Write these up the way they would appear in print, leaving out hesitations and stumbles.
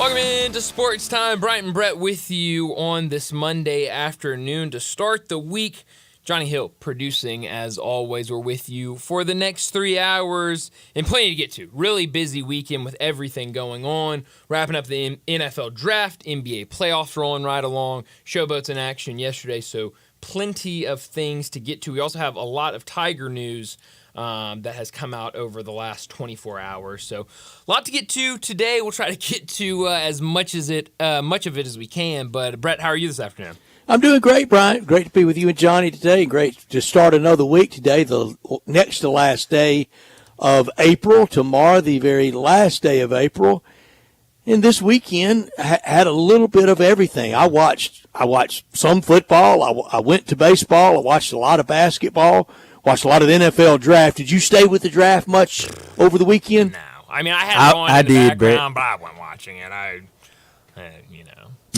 Welcome into Sportstime. Bryant and Brett with you on this Monday afternoon to start the week. Johnny Hill producing, as always. We're with you for the next 3 hours and plenty to get to. Really busy weekend with everything going on. Wrapping up the NFL draft, NBA playoffs rolling right along. Showboats in action yesterday, so plenty of things to get to. We also have a lot of Tiger news that has come out over the last 24 hours. So a lot to get to today. We'll try to get to as much of it as we can. But Brett, how are you this afternoon? I'm doing great, Brian. Great to be with you and Johnny today. Great to start another week today, the next to last day of April. Tomorrow, the very last day of April. And this weekend had a little bit of everything. I watched some football. I went to baseball. I watched a lot of basketball. Watched a lot of the NFL draft. Did you stay with the draft much over the weekend? No. I mean, I had it on in the background, but I wasn't watching it.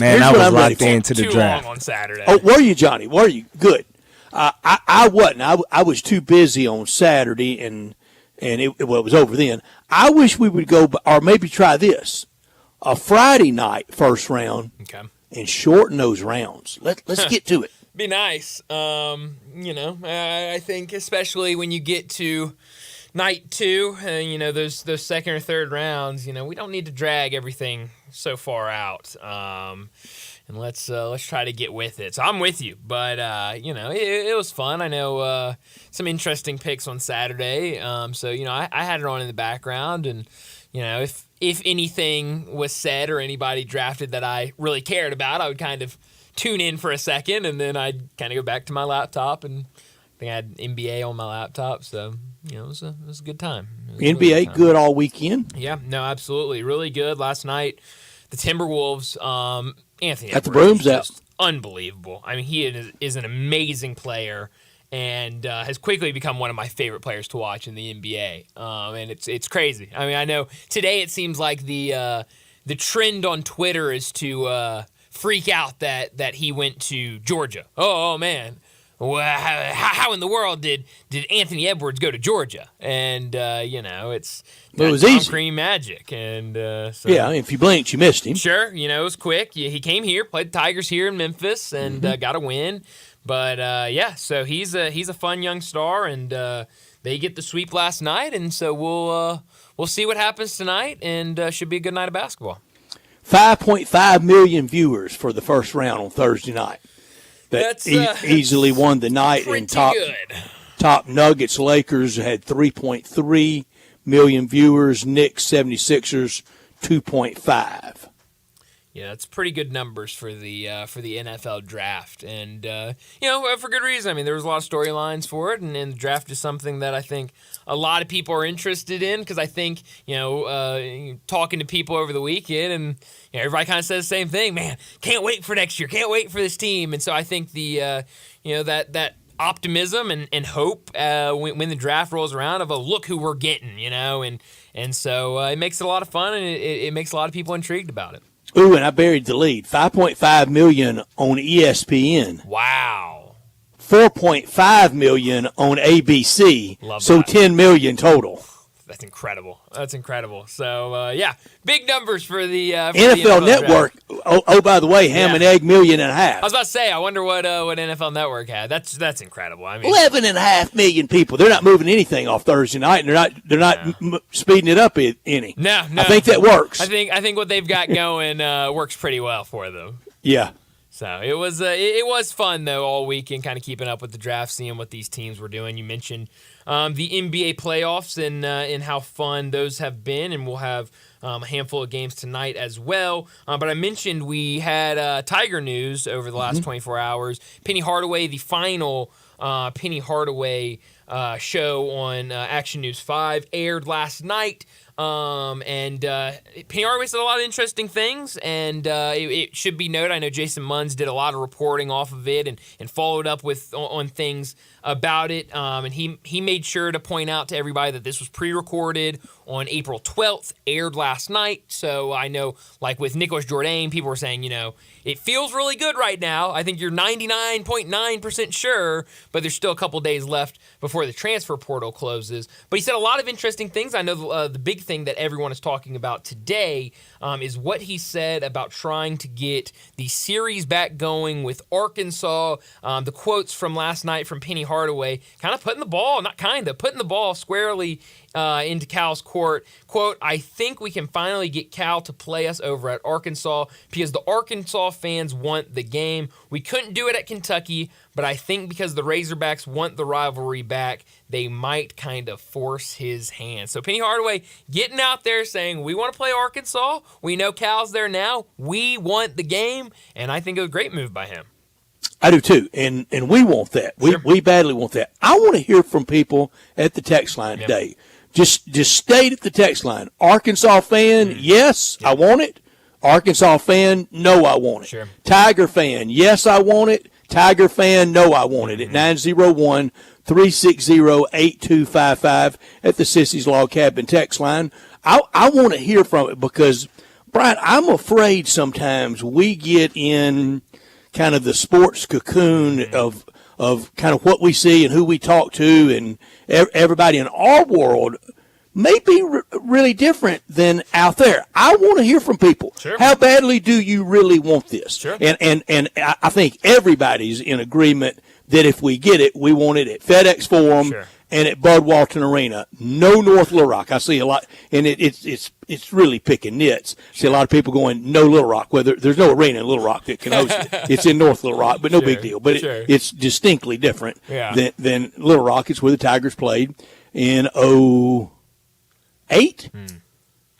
Man, I was locked into the draft. Too long on Saturday. Oh, were you, Johnny? Were you? Good. I wasn't. I was too busy on Saturday, and it was over then. I wish we would go, or maybe try this, a Friday night first round, okay, and shorten those rounds. Let's get to it. Be nice. I think especially when you get to night two, those second or third rounds, we don't need to drag everything so far out. And let's try to get with it. So I'm with you, but it was fun. I know some interesting picks on Saturday. I had it on in the background, and if anything was said or anybody drafted that I really cared about, I would kind of tune in for a second, and then I'd kind of go back to my laptop, and I think I had NBA on my laptop, so it was a good time. NBA good all weekend? Yeah, no, absolutely. Really good. Last night, the Timberwolves, Anthony got the brooms out. Unbelievable. I mean, he is an amazing player and has quickly become one of my favorite players to watch in the NBA. And it's crazy. I mean, I know today it seems like the trend on Twitter is to freak out that he went to Georgia. Oh man. Well, how in the world did Anthony Edwards go to Georgia? And it was easy. Cream magic, and yeah, if you blinked, you missed him. Sure, it was quick. He came here, played the Tigers here in Memphis, and got a win. But so he's a fun young star, and they get the sweep last night, and so we'll see what happens tonight, and should be a good night of basketball. 5.5 million viewers for the first round on Thursday night. That's easily won the night. Pretty And top Nuggets Lakers had 3.3 million viewers. Knicks 76ers 2.5. Yeah, that's pretty good numbers for the NFL draft, and for good reason. I mean, there was a lot of storylines for it, and the draft is something that I think a lot of people are interested in, because I think talking to people over the weekend, and everybody kind of says the same thing. Man, can't wait for next year. Can't wait for this team, and so I think the that optimism and hope when the draft rolls around of look who we're getting, and so it makes it a lot of fun, and it makes a lot of people intrigued about it. Ooh, and I buried the lead. 5.5 million on ESPN. Wow. 4.5 million on ABC. Love so that. 10 million total. That's incredible. So, big numbers for the NFL Network. Oh, by the way, ham and egg, 1.5 million. I was about to say, I wonder what NFL Network had. That's incredible. I mean, 11.5 million people. They're not moving anything off Thursday night, and they're not speeding it up any. No. I think that works. I think what they've got going works pretty well for them. Yeah. So it was fun though all weekend, kind of keeping up with the draft, seeing what these teams were doing. You mentioned the NBA playoffs and how fun those have been, and we'll have a handful of games tonight as well. But I mentioned we had Tiger news over the last 24 hours. Penny Hardaway, the final Penny Hardaway show on Action News 5 aired last night. And Penny Hardaway said a lot of interesting things, and it should be noted, I know Jason Munz did a lot of reporting off of it and followed up on things about it, and he made sure to point out to everybody that this was pre-recorded on April 12th, aired last night. So I know, like with Nicholas Jourdain, people were saying, it feels really good right now. I think you're 99.9% sure, but there's still a couple days left before the transfer portal closes. But he said a lot of interesting things. I know the big big thing that everyone is talking about today is what he said about trying to get the series back going with Arkansas. The quotes from last night from Penny Hardaway putting the ball squarely into Cal's court. Quote, I think we can finally get Cal to play us over at Arkansas because the Arkansas fans want the game. We couldn't do it at Kentucky, but I think because the Razorbacks want the rivalry back, they might kind of force his hand. So Penny Hardaway getting out there saying, we want to play Arkansas. We know Cal's there now. We want the game. And I think it was a great move by him. I do too, and we want that. Sure. We badly want that. I want to hear from people at the text line today. Just state at the text line. Arkansas fan, yes, I want it. Arkansas fan, no, I want it. Sure. Tiger fan, yes, I want it. Tiger fan, no, I want it. At 901-360-8255 at the Sissy's Log Cabin text line. I want to hear from it because, Brian, I'm afraid sometimes we get in kind of the sports cocoon of kind of what we see and who we talk to, and everybody in our world may be really different than out there. I want to hear from people. Sure. How badly do you really want this? Sure. And I think everybody's in agreement that if we get it, we want it at FedEx Forum. Sure. And at Bud Walton Arena, no North Little Rock. I see a lot, and it's really picking nits. See a lot of people going no Little Rock. Whether there's no arena in Little Rock that can host it. It's in North Little Rock, but no big deal. But it's distinctly different than Little Rock. It's where the Tigers played in 2008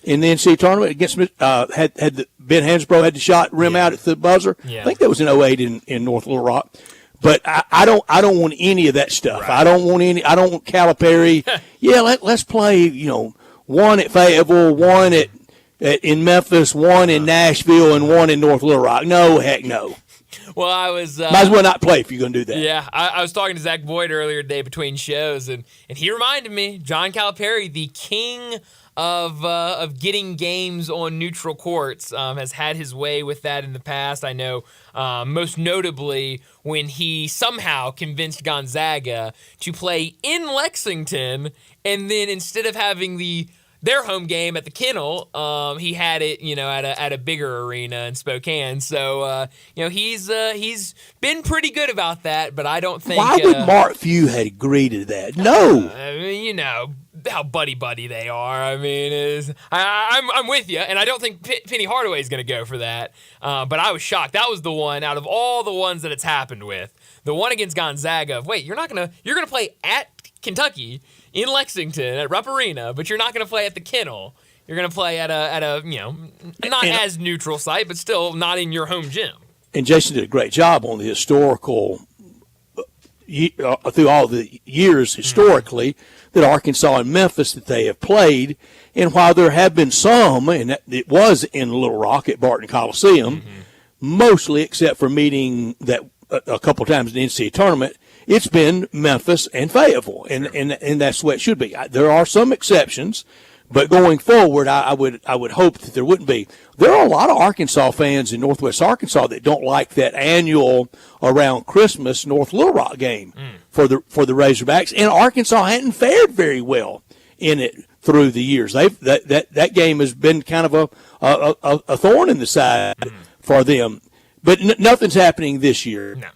in the NCAA tournament against had Ben Hansbrough had the shot rim out at the buzzer. Yeah. I think that was in 2008 in North Little Rock. But I don't want any of that stuff. Right. I don't want Calipari. Let's play, one at Fayetteville, one in Memphis, one in Nashville, and one in North Little Rock. No, heck no. Well, I was might as well not play if you're going to do that. Yeah, I was talking to Zach Boyd earlier today between shows, and he reminded me, John Calipari, the king of getting games on neutral courts, has had his way with that in the past. I know most notably when he somehow convinced Gonzaga to play in Lexington, and then instead of having their home game at the Kennel, he had it, at a bigger arena in Spokane. So, he's been pretty good about that, but I don't think. Why would Mark Few had agreed to that? No. I mean, how buddy they are. I mean, I'm with you, and I don't think Penny Hardaway is going to go for that. But I was shocked. That was the one out of all the ones that it's happened with. The one against Gonzaga. Wait, you're gonna play at Kentucky in Lexington at Rupp Arena, but you're not going to play at the Kennel. You're going to play at a not as neutral site, but still not in your home gym. And Jason did a great job on the historical through all the years historically that Arkansas and Memphis that they have played. And while there have been some, and it was in Little Rock at Barton Coliseum, mostly except for meeting that a couple times in the NCAA tournament, it's been Memphis and Fayetteville, and that's the way it should be. There are some exceptions, but going forward, I would hope that there wouldn't be. There are a lot of Arkansas fans in Northwest Arkansas that don't like that annual around Christmas North Little Rock game for the Razorbacks, and Arkansas hadn't fared very well in it through the years. That game has been kind of a thorn in the side for them, but nothing's happening this year. No.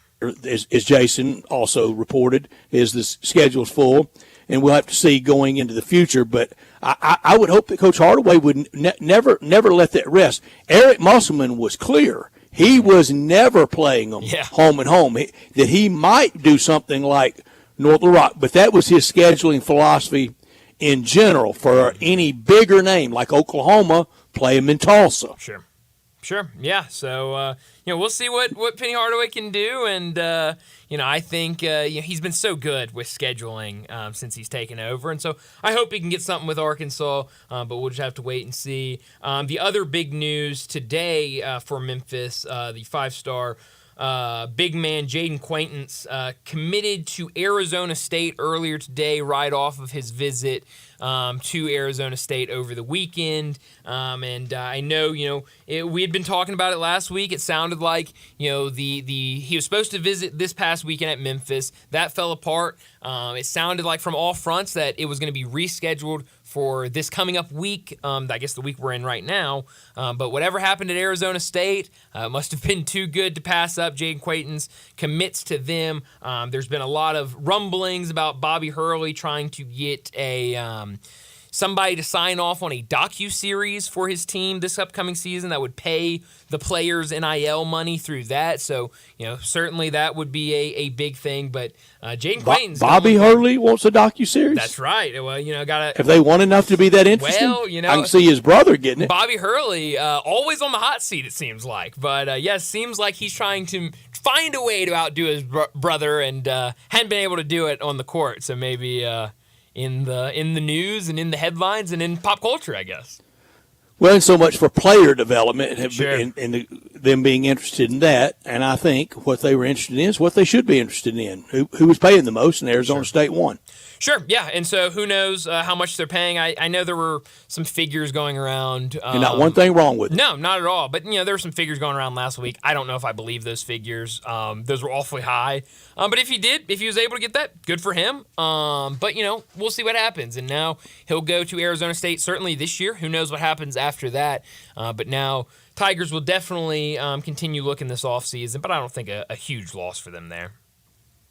As Jason also reported, is the schedule's full, and we'll have to see going into the future. But I would hope that Coach Hardaway would never let that rest. Eric Musselman was clear. He was never playing them home and home. That he might do something like North Little Rock, but that was his scheduling philosophy in general. For any bigger name like Oklahoma, play him in Tulsa. Sure. Yeah. So, we'll see what Penny Hardaway can do. And, I think he's been so good with scheduling since he's taken over. And so I hope he can get something with Arkansas, but we'll just have to wait and see. The other big news today for Memphis, the five-star big man Jaden Quaintance committed to Arizona State earlier today right off of his visit to Arizona State over the weekend. And I know, we had been talking about it last week. It sounded like, he was supposed to visit this past weekend at Memphis. That fell apart. It sounded like from all fronts that it was going to be rescheduled for this coming up week. I guess the week we're in right now. But whatever happened at Arizona State must have been too good to pass up. Jaden Quaitons commits to them. There's been a lot of rumblings about Bobby Hurley trying to get somebody to sign off on a docu-series for his team this upcoming season that would pay the players NIL money through that. So, certainly that would be a big thing. But Jaden Quaitons, Bobby Hurley wants a docu-series? That's right. Well, If they want enough to be that interesting, well, I can see his brother getting it. Bobby Hurley, always on the hot seat, it seems like. But, yes, seems like he's trying to find a way to outdo his brother and hadn't been able to do it on the court. So maybe in the news and in the headlines and in pop culture, I guess. Well, and so much for player development Sure. and them being interested in that. And I think what they were interested in is what they should be interested in. Who was paying the most, and Arizona State won. Sure, yeah. And so who knows how much they're paying. I know there were some figures going around. And not one thing wrong with it. No, not at all. But, there were some figures going around last week. I don't know if I believe those figures. Those were awfully high. But if he was able to get that, good for him. But, we'll see what happens. And now he'll go to Arizona State certainly this year. Who knows what happens after that. But now Tigers will definitely continue looking this offseason. But I don't think a huge loss for them there.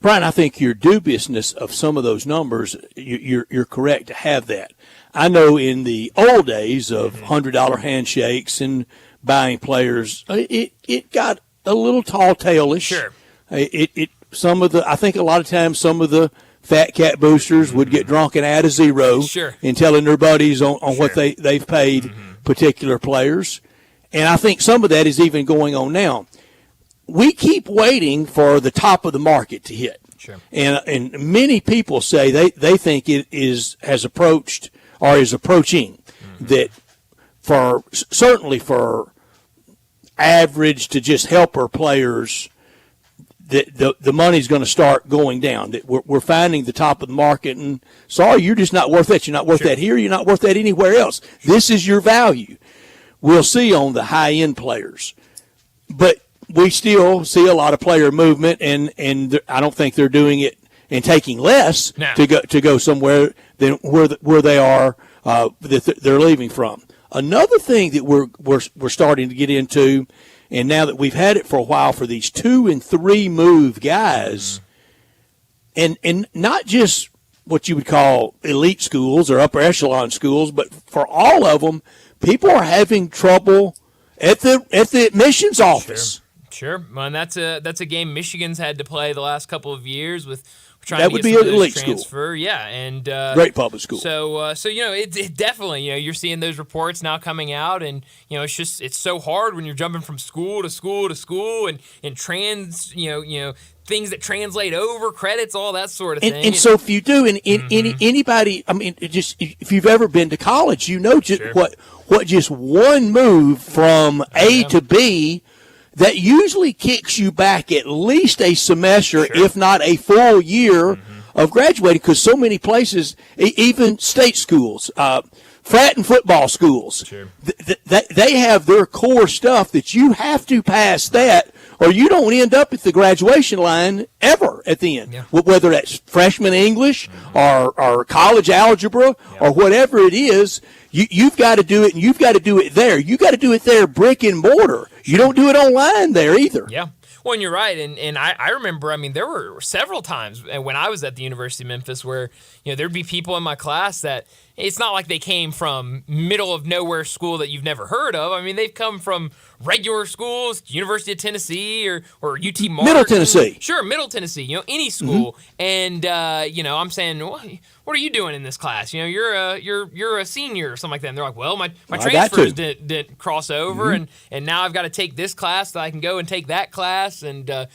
Brian, I think your dubiousness of some of those numbers, you're correct to have that. I know in the old days of $100 handshakes and buying players, it got a little tall tailish. Sure. I think a lot of times some of the fat cat boosters would get drunk and add a zero Sure. in telling their buddies on Sure. what they've paid particular players. And I think some of that is even going on now. We keep waiting for the top of the market to hit. Sure. And many people say they think it has approached or is approaching that certainly for average to just helper players, that the money's going to start going down. That we're finding the top of the market, and sorry, you're just not worth that. You're not worth Sure. that here. You're not worth that anywhere else. This is your value. We'll see on the high-end players. But we still see a lot of player movement, and I don't think they're doing it and taking less No. to go somewhere than where they are that they're leaving from. Another thing that we're starting to get into, and now that we've had it for a while for these 2 and 3 move guys, and not just what you would call elite schools or upper echelon schools, but for all of them, people are having trouble at the admissions office. Sure. Well, and that's a game Michigan's had to play the last couple of years with trying That to would get be some an of those elite school. transfer. Yeah, and Great public school. So it definitely, you're seeing those reports now coming out, and it's so hard when you're jumping from school to school to school and things that translate over, credits, all that sort of thing. And so if you do, and anybody, I mean, just if you've ever been to college, you know just Sure. what just one move from A to B that usually kicks you back at least a semester, Sure. if not a full year of graduating, because so many places, even state schools, frat and football schools, Sure. they have their core stuff that you have to pass that, or you don't end up at the graduation line ever at the end. Yeah. Whether that's freshman English or college algebra or whatever it is, you've got to do it, and you've got to do it there. You've got to do it there brick and mortar. You don't do it online there either. Yeah. Well, and you're right, and I remember, I mean, there were several times when I was at the University of Memphis where, there'd be people in my class that it's not like they came from middle of nowhere school that you've never heard of. I mean, they've come from regular schools, University of Tennessee or UT Martin. Middle Tennessee. Sure, Middle Tennessee, any school. And, I'm saying, what are you doing in this class? You're a senior or something like that. And they're like, well, my transfers didn't cross over, and now I've got to take this class so I can go and take that class. And so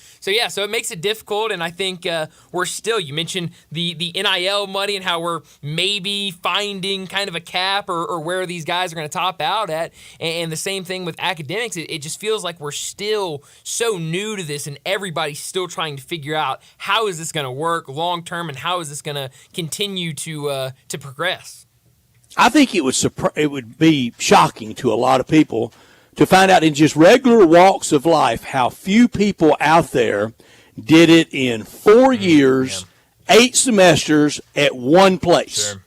it makes it difficult. And I think we're still, you mentioned the NIL money and how we're maybe finding kind of a cap or where these guys are going to top out at. And the same thing with academics. It just feels like we're still so new to this, and everybody's still trying to figure out how is this going to work long term, and how is this going to continue to progress. I think it would be shocking to a lot of people to find out in just regular walks of life how few people out there did it in 4 years, 8 semesters at one place. Sure.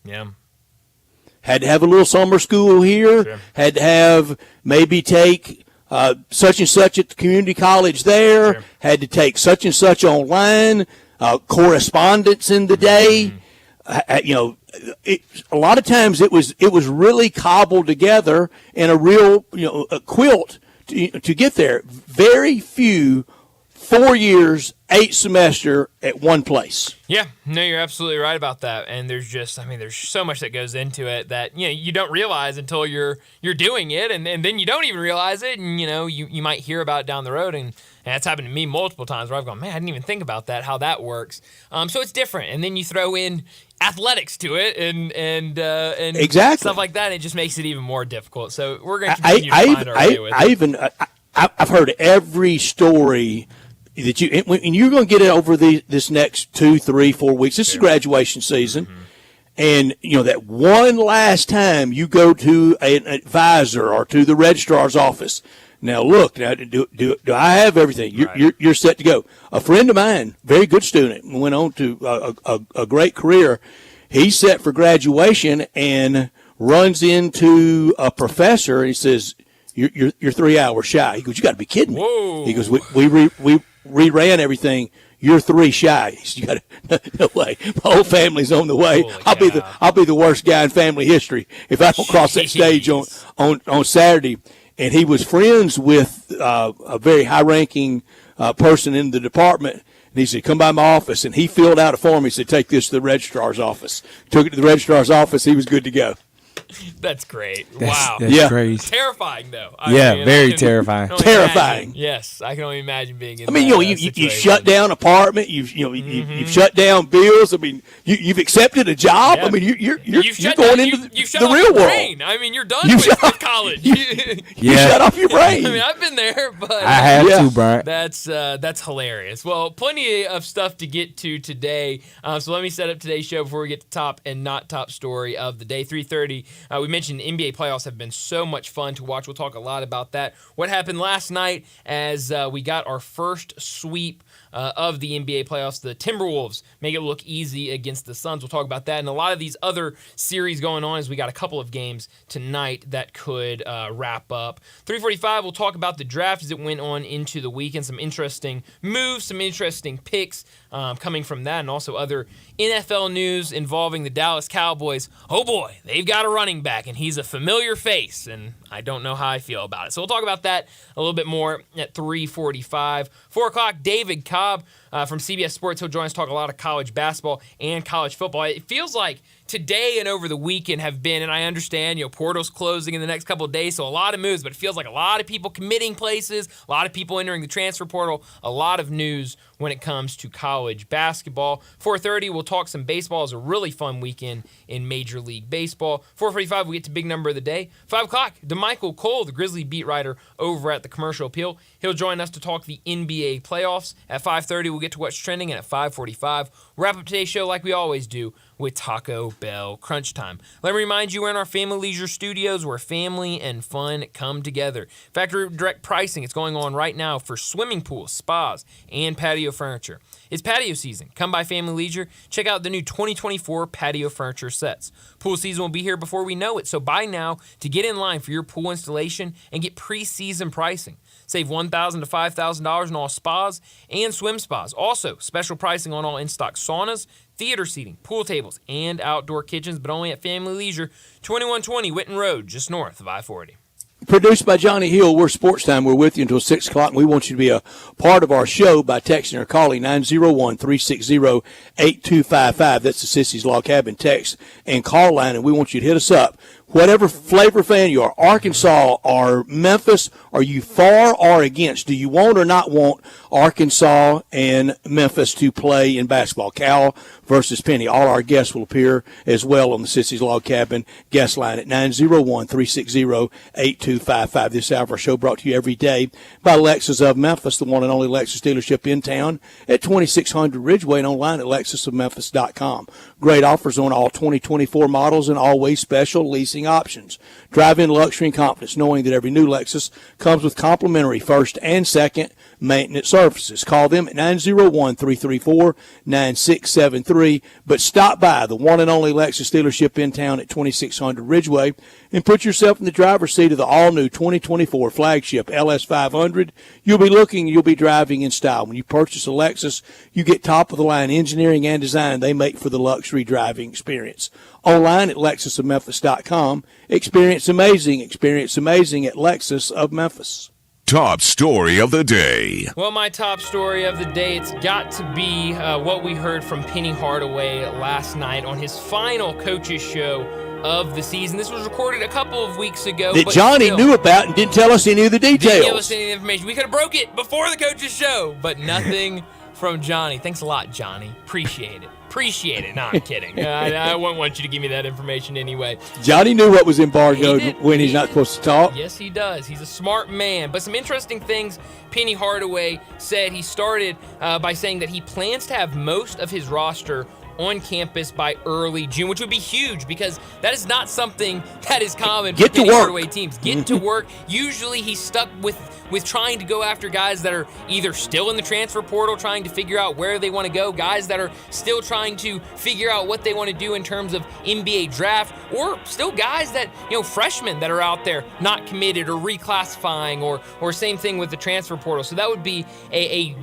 Yeah. had to have a little summer school here, Sure. had to have maybe take such and such at the community college there, Sure. had to take such and such online, correspondence in the day. A lot of times it was really cobbled together in a real a quilt to get there. Very few 4 years, 8 semester at one place. Yeah, no, you're absolutely right about that. And there's so much that goes into it that you don't realize until you're doing it, and then you don't even realize it, and you might hear about it down the road, and that's happened to me multiple times where I've gone, man, I didn't even think about that, how that works. So it's different, and then you throw in athletics to it and exactly. stuff like that, and it just makes it even more difficult. So we're going to continue to find our way with it. I've heard every story that and you're going to get it over this next 2, 3, 4 weeks. This is graduation season. Mm-hmm. And, that one last time you go to an advisor or to the registrar's office. Now, look, do I have everything? You're set to go. A friend of mine, very good student, went on to a great career. He's set for graduation and runs into a professor, and he says, you're 3 hours shy. He goes, you got to be kidding me. Whoa. He goes, we reran everything. You're 3 shy. He said, you got no way. My whole family's on the way. I'll be the worst guy in family history if I don't cross that stage on Saturday. And he was friends with a very high-ranking person in the department. And he said, come by my office. And he filled out a form. He said, take this to the registrar's office. Took it to the registrar's office. He was good to go. That's great. Wow. That's crazy. Terrifying, though. Very terrifying. Terrifying. Yes, I can only imagine being in you shut down apartment. You've shut down bills. I mean, you've accepted a job. Yeah. I mean, you're shut going down, into you shut the off real your world. brain. I mean, you're done with college. You shut off your brain. I mean, I've been there, but I have to, Brian. That's hilarious. Well, plenty of stuff to get to today. So let me set up today's show before we get to top and not top story of the day. 3:30. We mentioned NBA playoffs have been so much fun to watch. We'll talk a lot about that. What happened last night as we got our first sweep of the NBA playoffs. The Timberwolves make it look easy against the Suns. We'll talk about that and a lot of these other series going on as we got a couple of games tonight that could wrap up. 3:45, we'll talk about the draft as it went on into the weekend. Some interesting moves, some interesting picks coming from that, and also other NFL news involving the Dallas Cowboys. Oh boy, they've got a running back, and he's a familiar face, and I don't know how I feel about it. So we'll talk about that a little bit more at 3:45. 4 o'clock, David Cobb from CBS Sports. He'll join us to talk a lot of college basketball and college football. It feels like today and over the weekend have been, and I understand, portal's closing in the next couple of days, so a lot of moves, but it feels like a lot of people committing places, a lot of people entering the transfer portal, a lot of news when it comes to college basketball. 4:30, we'll talk some baseball. It was a really fun weekend in Major League Baseball. 4:45, we get to big number of the day. 5 o'clock, DeMichael Cole, the Grizzly beat writer over at the Commercial Appeal. He'll join us to talk the NBA playoffs. At 5:30, we'll get to what's trending, and at 5:45, we'll wrap up today's show like we always do with Taco Bell Crunch Time. Let me remind you, we're in our Family Leisure Studios where family and fun come together. Factory direct pricing is going on right now for swimming pools, spas, and patio furniture. It's patio season. Come by Family Leisure. Check out the new 2024 patio furniture sets. Pool season will be here before we know it, so buy now to get in line for your pool installation and get pre-season pricing. Save $1,000 to $5,000 on all spas and swim spas. Also, special pricing on all in-stock saunas, theater seating, pool tables, and outdoor kitchens, but only at Family Leisure, 2120 Whitten Road, just north of I-40. Produced by Johnny Hill. We're Sportstime. We're with you until 6 o'clock, and we want you to be a part of our show by texting or calling 901-360-8255. That's the Sissy's Log Cabin text and call line, and we want you to hit us up. Whatever flavor fan you are, Arkansas or Memphis, are you for or against? Do you want or not want Arkansas and Memphis to play in basketball? Cal versus Penny. All our guests will appear as well on the Sissy's Log Cabin guest line at 901-360-8255. This hour of our show brought to you every day by Lexus of Memphis, the one and only Lexus dealership in town at 2600 Ridgeway and online at lexusofmemphis.com. Great offers on all 2024 models and always special leasing financing options. Drive in luxury and confidence knowing that every new Lexus comes with complimentary first and second maintenance services. Call them at 901-334-9673. But stop by the one and only Lexus dealership in town at 2600 Ridgeway and put yourself in the driver's seat of the all-new 2024 flagship LS500. You'll be driving in style. When you purchase a Lexus, you get top-of-the-line engineering and design they make for the luxury driving experience. Online at LexusOfMemphis.com. Experience amazing at Lexus of Memphis. Top story of the day. Well, my top story of the day, it's got to be what we heard from Penny Hardaway last night on his final coaches show of the season. This was recorded a couple of weeks ago. That Johnny knew about and didn't tell us any of the details. Didn't give us any information. We could have broke it before the coaches show, but nothing from Johnny. Thanks a lot, Johnny. Appreciate it. No, I'm kidding. I wouldn't want you to give me that information anyway. Johnny knew what was embargoed when he's not supposed to talk. Yes, he does. He's a smart man. But some interesting things Penny Hardaway said. He started by saying that he plans to have most of his roster on campus by early June, which would be huge because that is not something that is common for Penny Hardaway teams. Get to work. Usually he's stuck with trying to go after guys that are either still in the transfer portal trying to figure out where they want to go, guys that are still trying to figure out what they want to do in terms of NBA draft, or still guys that, freshmen that are out there not committed or reclassifying, or same thing with the transfer portal. So that would be a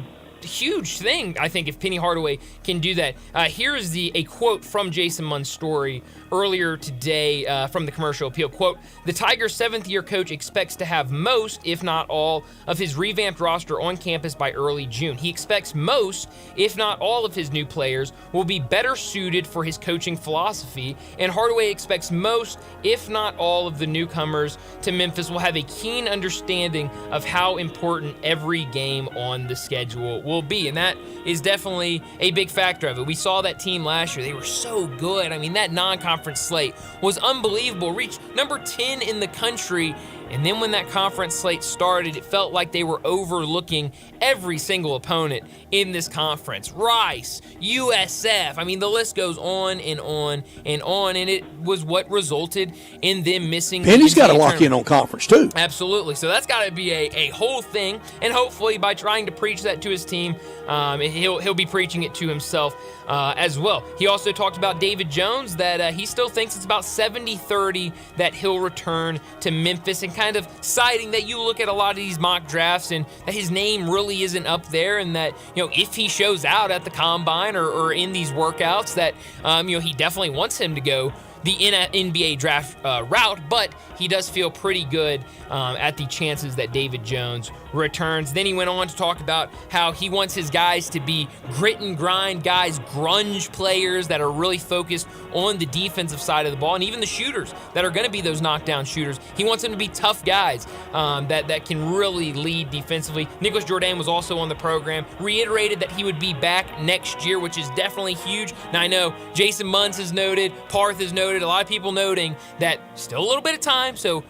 huge thing, I think, if Penny Hardaway can do that. Here is a quote from Jason Munn's story earlier today from the Commercial Appeal. Quote, "The Tigers' seventh-year coach expects to have most, if not all, of his revamped roster on campus by early June. He expects most, if not all, of his new players will be better suited for his coaching philosophy, and Hardaway expects most, if not all, of the newcomers to Memphis will have a keen understanding of how important every game on the schedule will be." And that is definitely a big factor of it. We saw that team last year. They were so good. I mean, that non-conference slate was unbelievable. Reached number 10 in the country. And then when that conference slate started, it felt like they were overlooking every single opponent in this conference. Rice, USF, I mean, the list goes on and on and on, and it was what resulted in them missing. Penny's got to lock in on conference, too. Absolutely. So that's got to be a whole thing, and hopefully by trying to preach that to his team, he'll be preaching it to himself as well. He also talked about David Jones, that he still thinks it's about 70-30 that he'll return to Memphis, and kind of citing that you look at a lot of these mock drafts and that his name really isn't up there, and that, if he shows out at the combine or in these workouts, that, he definitely wants him to go the NBA draft route, but he does feel pretty good at the chances that David Jones returns. Then he went on to talk about how he wants his guys to be grit and grind guys, grunge players that are really focused on the defensive side of the ball, and even the shooters that are going to be those knockdown shooters. He wants them to be tough guys that can really lead defensively. Nicholas Jourdain was also on the program, reiterated that he would be back next year, which is definitely huge. Now I know Jason Munns has noted, Parth has noted, a lot of people noting that still a little bit of time, so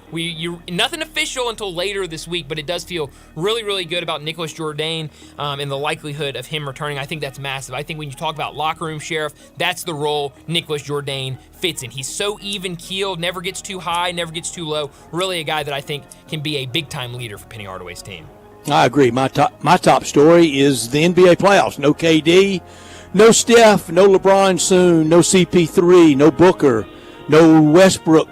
nothing official until later this week, but it does feel really, really good about Nicholas Jourdain and the likelihood of him returning. I think that's massive. I think when you talk about locker room sheriff, that's the role Nicholas Jourdain fits in. He's so even-keeled, never gets too high, never gets too low. Really a guy that I think can be a big-time leader for Penny Hardaway's team. I agree. My top story is the NBA playoffs. No KD, no Steph, no LeBron soon, no CP3, no Booker, no Westbrook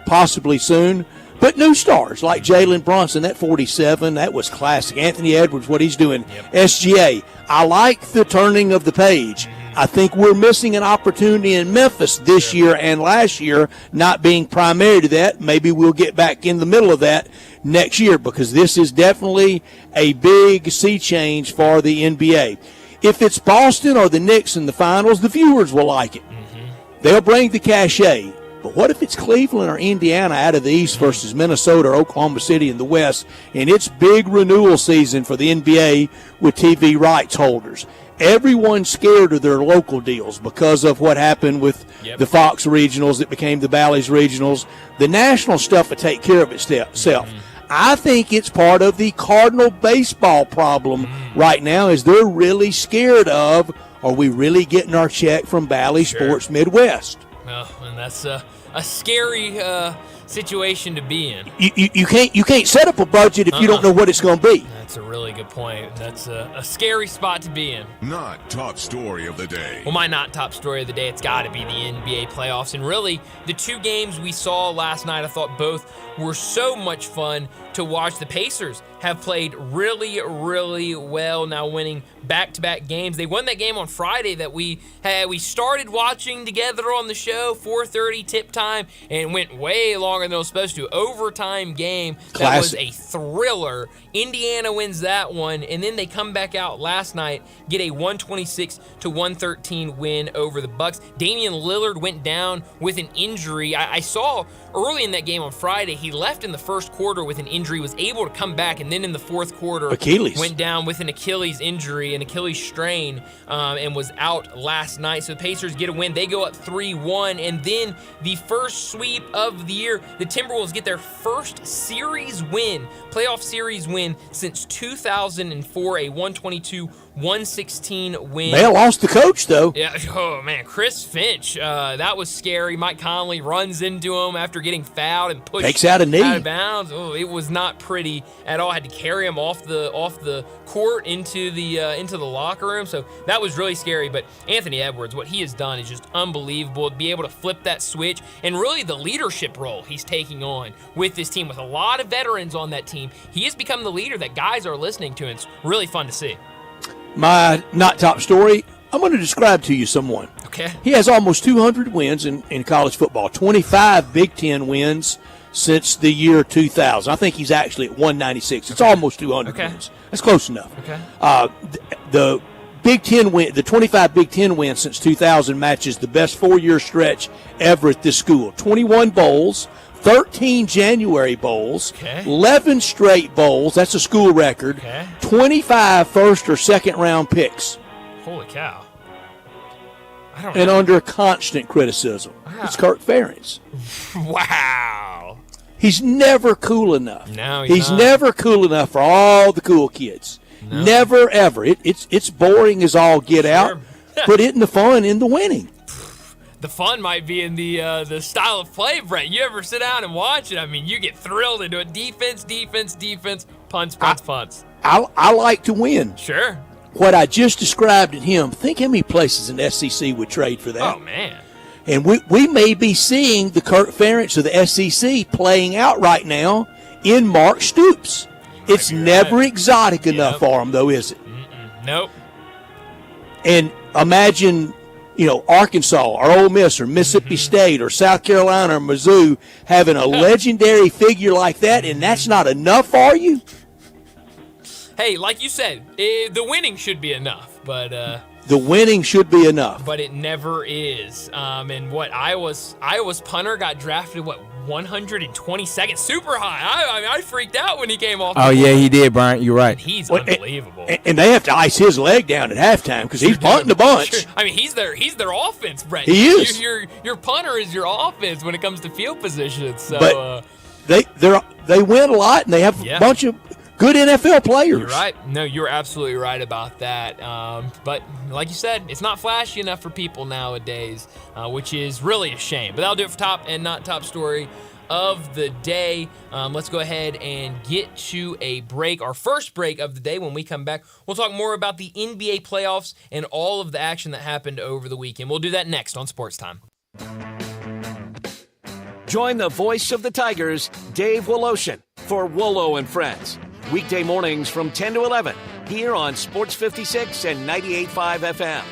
possibly soon, but new stars like Jalen Brunson, that 47, that was classic. Anthony Edwards, what he's doing. Yep. SGA, I like the turning of the page. I think we're missing an opportunity in Memphis this year and last year, not being primary to that. Maybe we'll get back in the middle of that next year, because this is definitely a big sea change for the NBA. If it's Boston or the Knicks in the finals, the viewers will like it. Mm-hmm. They'll bring the cachet. But what if it's Cleveland or Indiana out of the East versus Minnesota or Oklahoma City in the West, and it's big renewal season for the NBA with TV rights holders? Everyone's scared of their local deals because of what happened with the Fox regionals that became the Bally's regionals. The national stuff will take care of itself. Mm-hmm. I think it's part of the Cardinal baseball problem right now, is they're really scared of, are we really getting our check from Bally Sports Midwest? Oh, and that's a scary situation to be in. You can't set up a budget if you don't know what it's going to be. That's a really good point. That's a scary spot to be in. Not top story of the day. Well, my not top story of the day, it's got to be the NBA playoffs. And really, the two games we saw last night, I thought both were so much fun to watch. The Pacers have played really, really well, now winning back-to-back games. They won that game on Friday that we started watching together on the show, 4:30 tip time, and went way longer than it was supposed to. Overtime game. That was a thriller. Indiana wins that one, and then they come back out last night, get a 126-113 win over the Bucks. Damian Lillard went down with an injury. I saw early in that game on Friday, he left in the first quarter with an injury, was able to come back, and then in the fourth quarter, went down with an Achilles injury, an Achilles strain, and was out last night. So the Pacers get a win. They go up 3-1, and then the first sweep of the year, the Timberwolves get their first series win, playoff series win since 2004, a 122-116 win. They lost the coach, though. Yeah. Oh, man. Chris Finch. That was scary. Mike Conley runs into him after getting fouled and pushed takes out a knee. Out of bounds. Oh, it was not pretty at all. Had to carry him off the court into the locker room. So that was really scary. But Anthony Edwards, what he has done is just unbelievable. To be able to flip that switch and really the leadership role he's taking on with this team, with a lot of veterans on that team. He has become the leader that guys are listening to, and it's really fun to see. My not top story, I'm going to describe to you someone. Okay. He has almost 200 wins in college football, 25 Big Ten wins since the year 2000. I think he's actually at 196. It's almost 200 wins. That's close enough. Okay. The Big Ten win, the 25 Big Ten wins since 2000 matches the best 4-year stretch ever at this school. 21 bowls, 13 January bowls, 11 straight bowls, that's a school record, 25 first or second round picks. Holy cow. I don't and know. Under constant criticism. Wow. It's Kirk Ferentz. Wow. He's never cool enough. No, he's not. never cool enough for all the cool kids. No. Never, ever. It's boring as all get out. Put it in the fun, in the winning. The fun might be in the style of play, Brett. You ever sit down and watch it? I mean, you get thrilled into it. Defense, punts. I like to win. Sure. What I just described in him, think how many places an SEC would trade for that. Oh, man. And we may be seeing the Kirk Ferentz of the SEC playing out right now in Mark Stoops. It's never exotic enough for him, though, is it? Nope. And imagine, Arkansas or Ole Miss or Mississippi State or South Carolina or Mizzou having a legendary figure like that, and that's not enough for you? Hey, like you said, the winning should be enough, but the winning should be enough. But it never is. And what Iowa's punter got drafted, 122nd, super high. I freaked out when he came off. Oh, yeah, he did, Brian. You're right. And he's unbelievable. And they have to ice his leg down at halftime because he's punting a bunch. Sure. I mean, he's their offense, Brett. He is. Your punter is your offense when it comes to field position. So, but they win a lot, and they have a bunch of good NFL players. You're right. No, you're absolutely right about that. But like you said, it's not flashy enough for people nowadays, which is really a shame. But that'll do it for top and not top story of the day. Let's go ahead and get to a break, our first break of the day. When we come back, we'll talk more about the NBA playoffs and all of the action that happened over the weekend. We'll do that next on Sports Time. Join the voice of the Tigers, Dave Woloshin, for Wolo and Friends. Weekday mornings from 10 to 11, here on Sports 56 and 98.5 FM.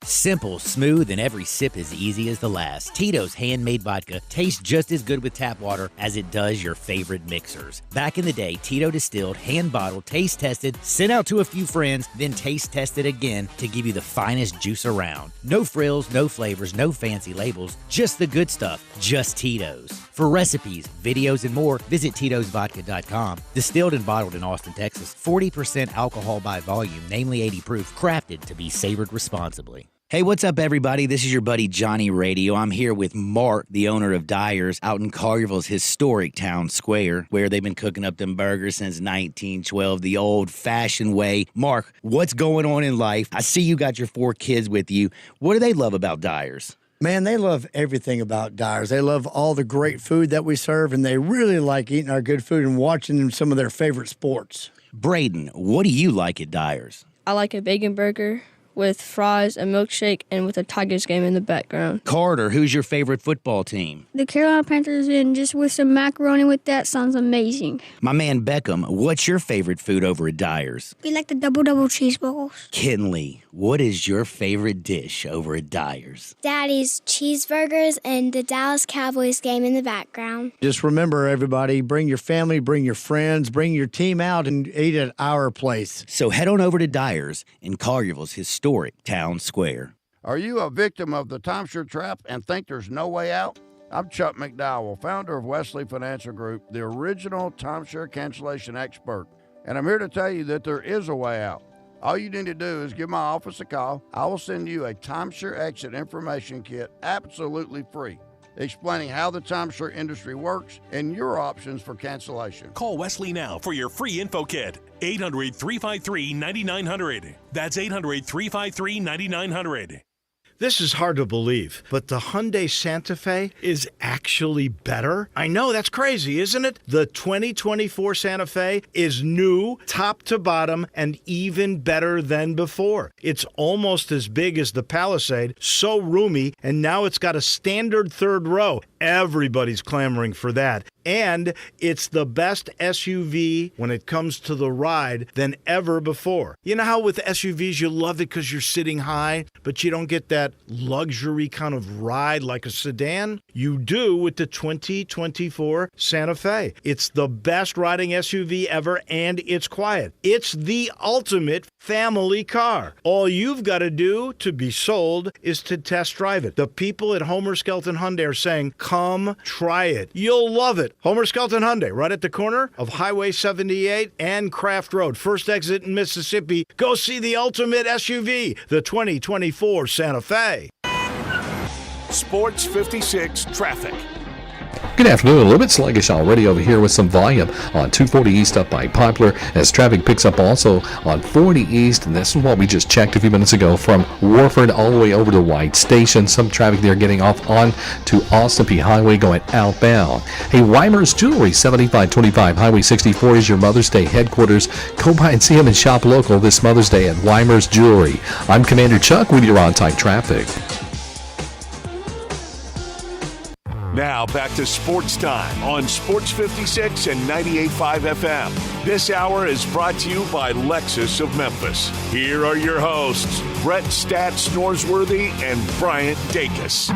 Simple, smooth, and every sip as easy as the last. Tito's handmade vodka tastes just as good with tap water as it does your favorite mixers. Back in the day, Tito distilled, hand-bottled, taste-tested, sent out to a few friends, then taste-tested again to give you the finest juice around. No frills, no flavors, no fancy labels, just the good stuff, just Tito's. For recipes, videos, and more, visit Tito'sVodka.com. Distilled and bottled in Austin, Texas, 40% alcohol by volume, namely 80 proof, crafted to be savored responsibly. Hey, what's up, everybody? This is your buddy Johnny Radio. I'm here with Mark, the owner of Dyer's, out in Collierville's historic town square, where they've been cooking up them burgers since 1912, the old-fashioned way. Mark, what's going on in life? I see you got your 4 kids with you. What do they love about Dyer's? Man, they love everything about Dyer's. They love all the great food that we serve, and they really like eating our good food and watching some of their favorite sports. Braden, what do you like at Dyer's? I like a bacon burger with fries, a milkshake, and with a Tigers game in the background. Carter, who's your favorite football team? The Carolina Panthers, and just with some macaroni with that sounds amazing. My man Beckham, what's your favorite food over at Dyer's? We like the double cheeseburgers. Kinley, what is your favorite dish over at Dyer's? Daddy's cheeseburgers and the Dallas Cowboys game in the background. Just remember, everybody, bring your family, bring your friends, bring your team out and eat at our place. So head on over to Dyer's in Collierville's historic town square. Are you a victim of the timeshare trap and think there's no way out? I'm Chuck McDowell, founder of Wesley Financial Group, the original timeshare cancellation expert. And I'm here to tell you that there is a way out. All you need to do is give my office a call. I will send you a timeshare exit information kit absolutely free, explaining how the timeshare industry works and your options for cancellation. Call Wesley now for your free info kit. 800-353-9900. That's 800-353-9900. This is hard to believe, but the Hyundai Santa Fe is actually better. I know, that's crazy, isn't it? The 2024 Santa Fe is new, top to bottom, and even better than before. It's almost as big as the Palisade, so roomy, and now it's got a standard third row. Everybody's clamoring for that. And it's the best SUV when it comes to the ride than ever before. You know how with SUVs you love it because you're sitting high, but you don't get that luxury kind of ride like a sedan? You do with the 2024 Santa Fe. It's the best riding SUV ever, and it's quiet. It's the ultimate family car. All you've got to do to be sold is to test drive it. The people at Homer Skelton Hyundai are saying, come try it. You'll love it. Homer Skelton Hyundai, right at the corner of Highway 78 and Craft Road. First exit in Mississippi. Go see the ultimate SUV, the 2024 Santa Fe. Sports 56 traffic. Good afternoon. A little bit sluggish already over here with some volume on 240 East up by Poplar as traffic picks up also on 40 East. And this is what we just checked a few minutes ago from Warford all the way over to White Station. Some traffic there getting off on to Austin P Highway going outbound. Hey, Weimer's Jewelry, 7525 Highway 64 is your Mother's Day headquarters. Go by and see them and shop local this Mother's Day at Weimer's Jewelry. I'm Commander Chuck with your on-time traffic. Now back to Sports Time on Sports 56 and 98.5 FM. This hour is brought to you by Lexus of Memphis. Here are your hosts, Brett Stats Norsworthy and Bryant Dacus.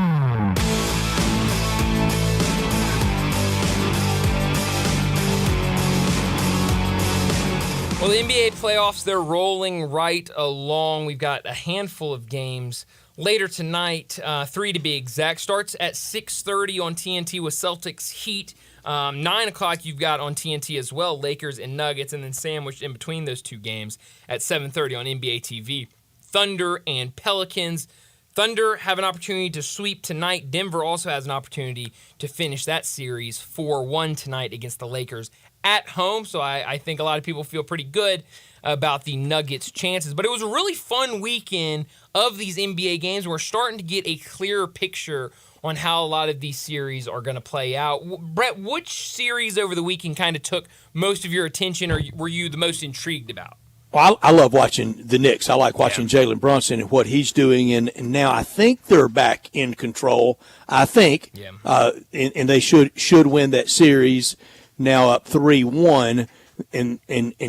Well, the NBA playoffs, they're rolling right along. We've got a handful of games later tonight, 3 to be exact. Starts at 6:30 on TNT with Celtics Heat. 9 o'clock you've got on TNT as well, Lakers and Nuggets, and then sandwiched in between those two games at 7:30 on NBA TV, Thunder and Pelicans. Thunder have an opportunity to sweep tonight. Denver also has an opportunity to finish that series 4-1 tonight against the Lakers at home. So I think a lot of people feel pretty good about the Nuggets' chances. But it was a really fun weekend of these NBA games. We're starting to get a clearer picture on how a lot of these series are going to play out. Brett, which series over the weekend kind of took most of your attention or were you the most intrigued about? Well, I love watching the Knicks. I like watching Jalen Brunson and what he's doing. And now I think they're back in control. I think. Yeah. And they should win that series now up 3-1. And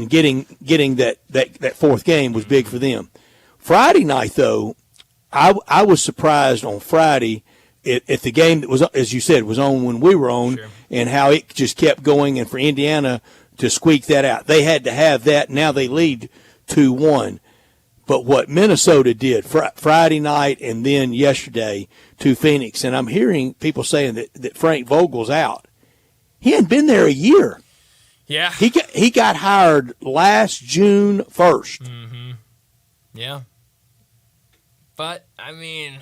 getting that fourth game was big for them. Friday night, though, I was surprised on Friday at the game that was, as you said, was on when we were on, and how it just kept going. And for Indiana to squeak that out, they had to have that. Now they lead 2-1. But what Minnesota did Friday night and then yesterday to Phoenix, and I'm hearing people saying that Frank Vogel's out. He hadn't been there a year. Yeah. He got hired last June 1st. Mm-hmm. Yeah. but, I mean,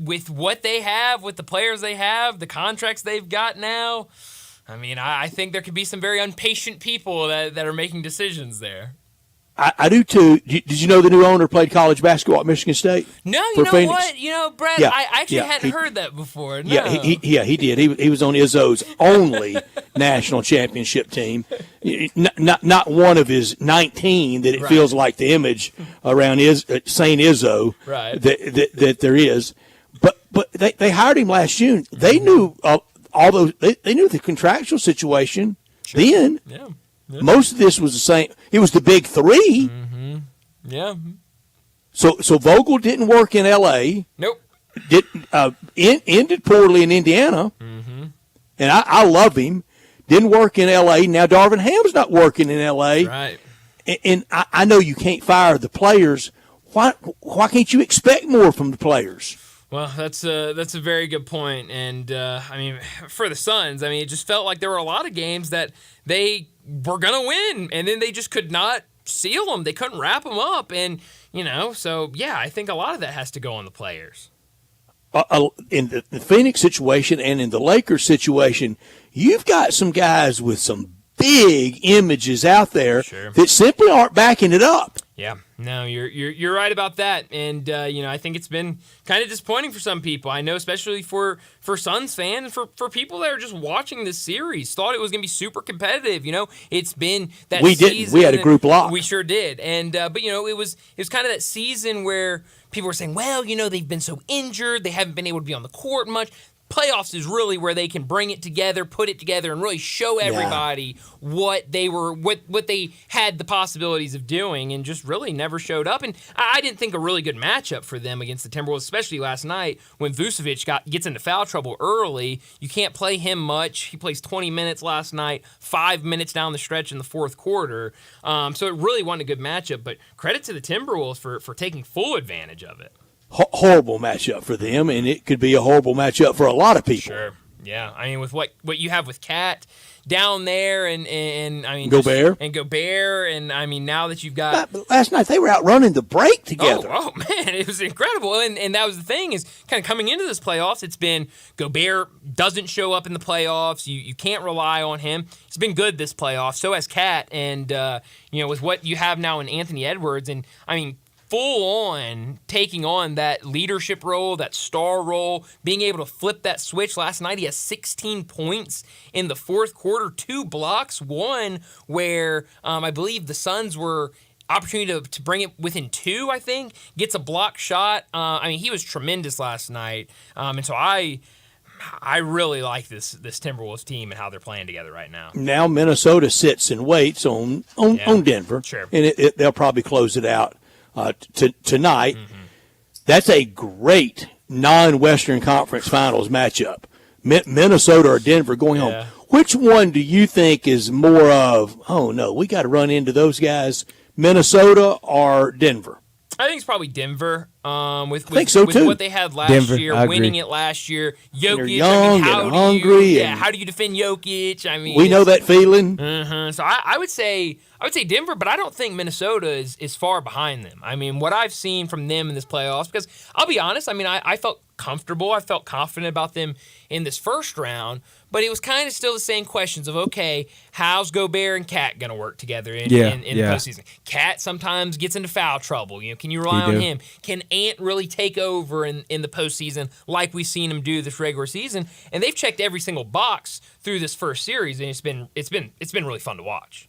with what they have, with the players they have, the contracts they've got now, I mean, I think there could be some very impatient people that are making decisions there. I do too. Did you know the new owner played college basketball at Michigan State? No, you know Phoenix? what? You know, Brett, Yeah, I actually yeah, hadn't heard that before. No. Yeah, he did. He was on Izzo's only national championship team. Not one of his 19 that it feels like the image around St. Izzo that there is. But they hired him last June. They knew all those. They knew the contractual situation then. Yeah. Most of this was the same. It was the big three. Mm-hmm. Yeah. So Vogel didn't work in L.A. Nope. Ended poorly in Indiana. Mm-hmm. And I love him. Didn't work in L.A. Now Darvin Ham's not working in L.A. Right. And I know you can't fire the players. Why can't you expect more from the players? Well, that's a very good point. And, I mean, for the Suns, I mean, it just felt like there were a lot of games that they were going to win, and then they just could not seal them. They couldn't wrap them up. And, you know, so, yeah, I think a lot of that has to go on the players. In the Phoenix situation and in the Lakers situation, you've got some guys with some big images out there that simply aren't backing it up. Yeah, no, you're right about that, and you know, I think it's been kind of disappointing for some people. I know, especially for Suns fans, for people that are just watching this series, thought it was going to be super competitive. You know, it's been that we season. Didn't. We had a group lock. We sure did, and but you know, it was kind of that season where people were saying, well, you know, they've been so injured, they haven't been able to be on the court much. Playoffs is really where they can bring it together, put it together, and really show everybody what they had the possibilities of doing, and just really never showed up. And I didn't think a really good matchup for them against the Timberwolves, especially last night when Vucevic gets into foul trouble early. You can't play him much. He plays 20 minutes last night, 5 minutes down the stretch in the fourth quarter. So it really wasn't a good matchup. But credit to the Timberwolves for taking full advantage of it. Horrible matchup for them, and it could be a horrible matchup for a lot of people. Sure. Yeah. I mean, with what you have with Cat down there and I mean Gobert. And I mean, now that you've got last night they were out running the break together. Oh man, it was incredible. And that was the thing, is kind of coming into this playoffs, it's been Gobert doesn't show up in the playoffs. You can't rely on him. It's been good this playoff. So has Cat, and you know, with what you have now in Anthony Edwards, and I mean, full on taking on that leadership role, that star role, being able to flip that switch. Last night he has 16 points in the fourth quarter, 2 blocks, one where I believe the Suns were opportunity to bring it within 2, I think, gets a block shot. I mean, he was tremendous last night. And so I really like this Timberwolves team and how they're playing together right now. Now Minnesota sits and waits on Denver. Sure. And they'll probably close it out tonight. Mm-hmm. That's a great non-Western Conference Finals matchup. Minnesota or Denver going home. Which one do you think is more of, oh, no, we got to run into those guys, Minnesota or Denver? I think it's probably Denver. With what they had last Denver, year, winning it last year. Jokic, they're young and hungry. How do you defend Jokic? I mean, we know that feeling. So I would say Denver, but I don't think Minnesota is far behind them. I mean, what I've seen from them in this playoffs, because I'll be honest, I mean, I felt comfortable. I felt confident about them in this first round, but it was kind of still the same questions of, okay, how's Gobert and Cat going to work together in the postseason? Cat sometimes gets into foul trouble. You know, can you rely on him? Can Ant really take over in the postseason like we've seen him do this regular season? And they've checked every single box through this first series, and it's been really fun to watch.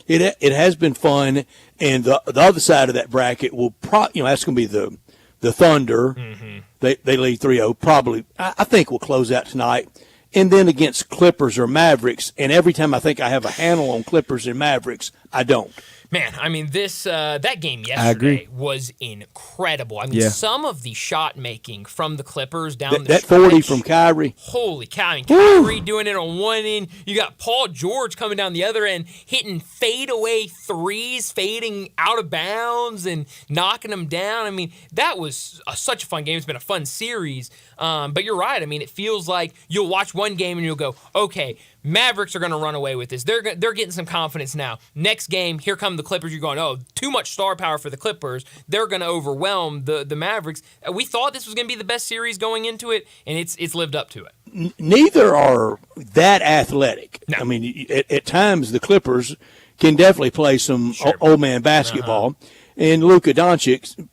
It has been fun, and the other side of that bracket will that's going to be the Thunder. Mm-hmm. They lead 3-0. Probably, I think we'll close out tonight. And then against Clippers or Mavericks, and every time I think I have a handle on Clippers and Mavericks, I don't. Man, I mean, that game yesterday was incredible. I mean, some of the shot making from the Clippers down the stretch. That 40 from Kyrie. Holy cow. I mean, Kyrie doing it on one end. You got Paul George coming down the other end, hitting fadeaway threes, fading out of bounds and knocking them down. I mean, that was such a fun game. It's been a fun series. But you're right. I mean, it feels like you'll watch one game and you'll go, okay, Mavericks are going to run away with this. They're getting some confidence now. Next game, here come the Clippers. You're going, oh, too much star power for the Clippers. They're going to overwhelm the Mavericks. We thought this was going to be the best series going into it, and it's lived up to it. Neither are that athletic. No. I mean, at times the Clippers can definitely play some old man basketball, and Luka Doncic,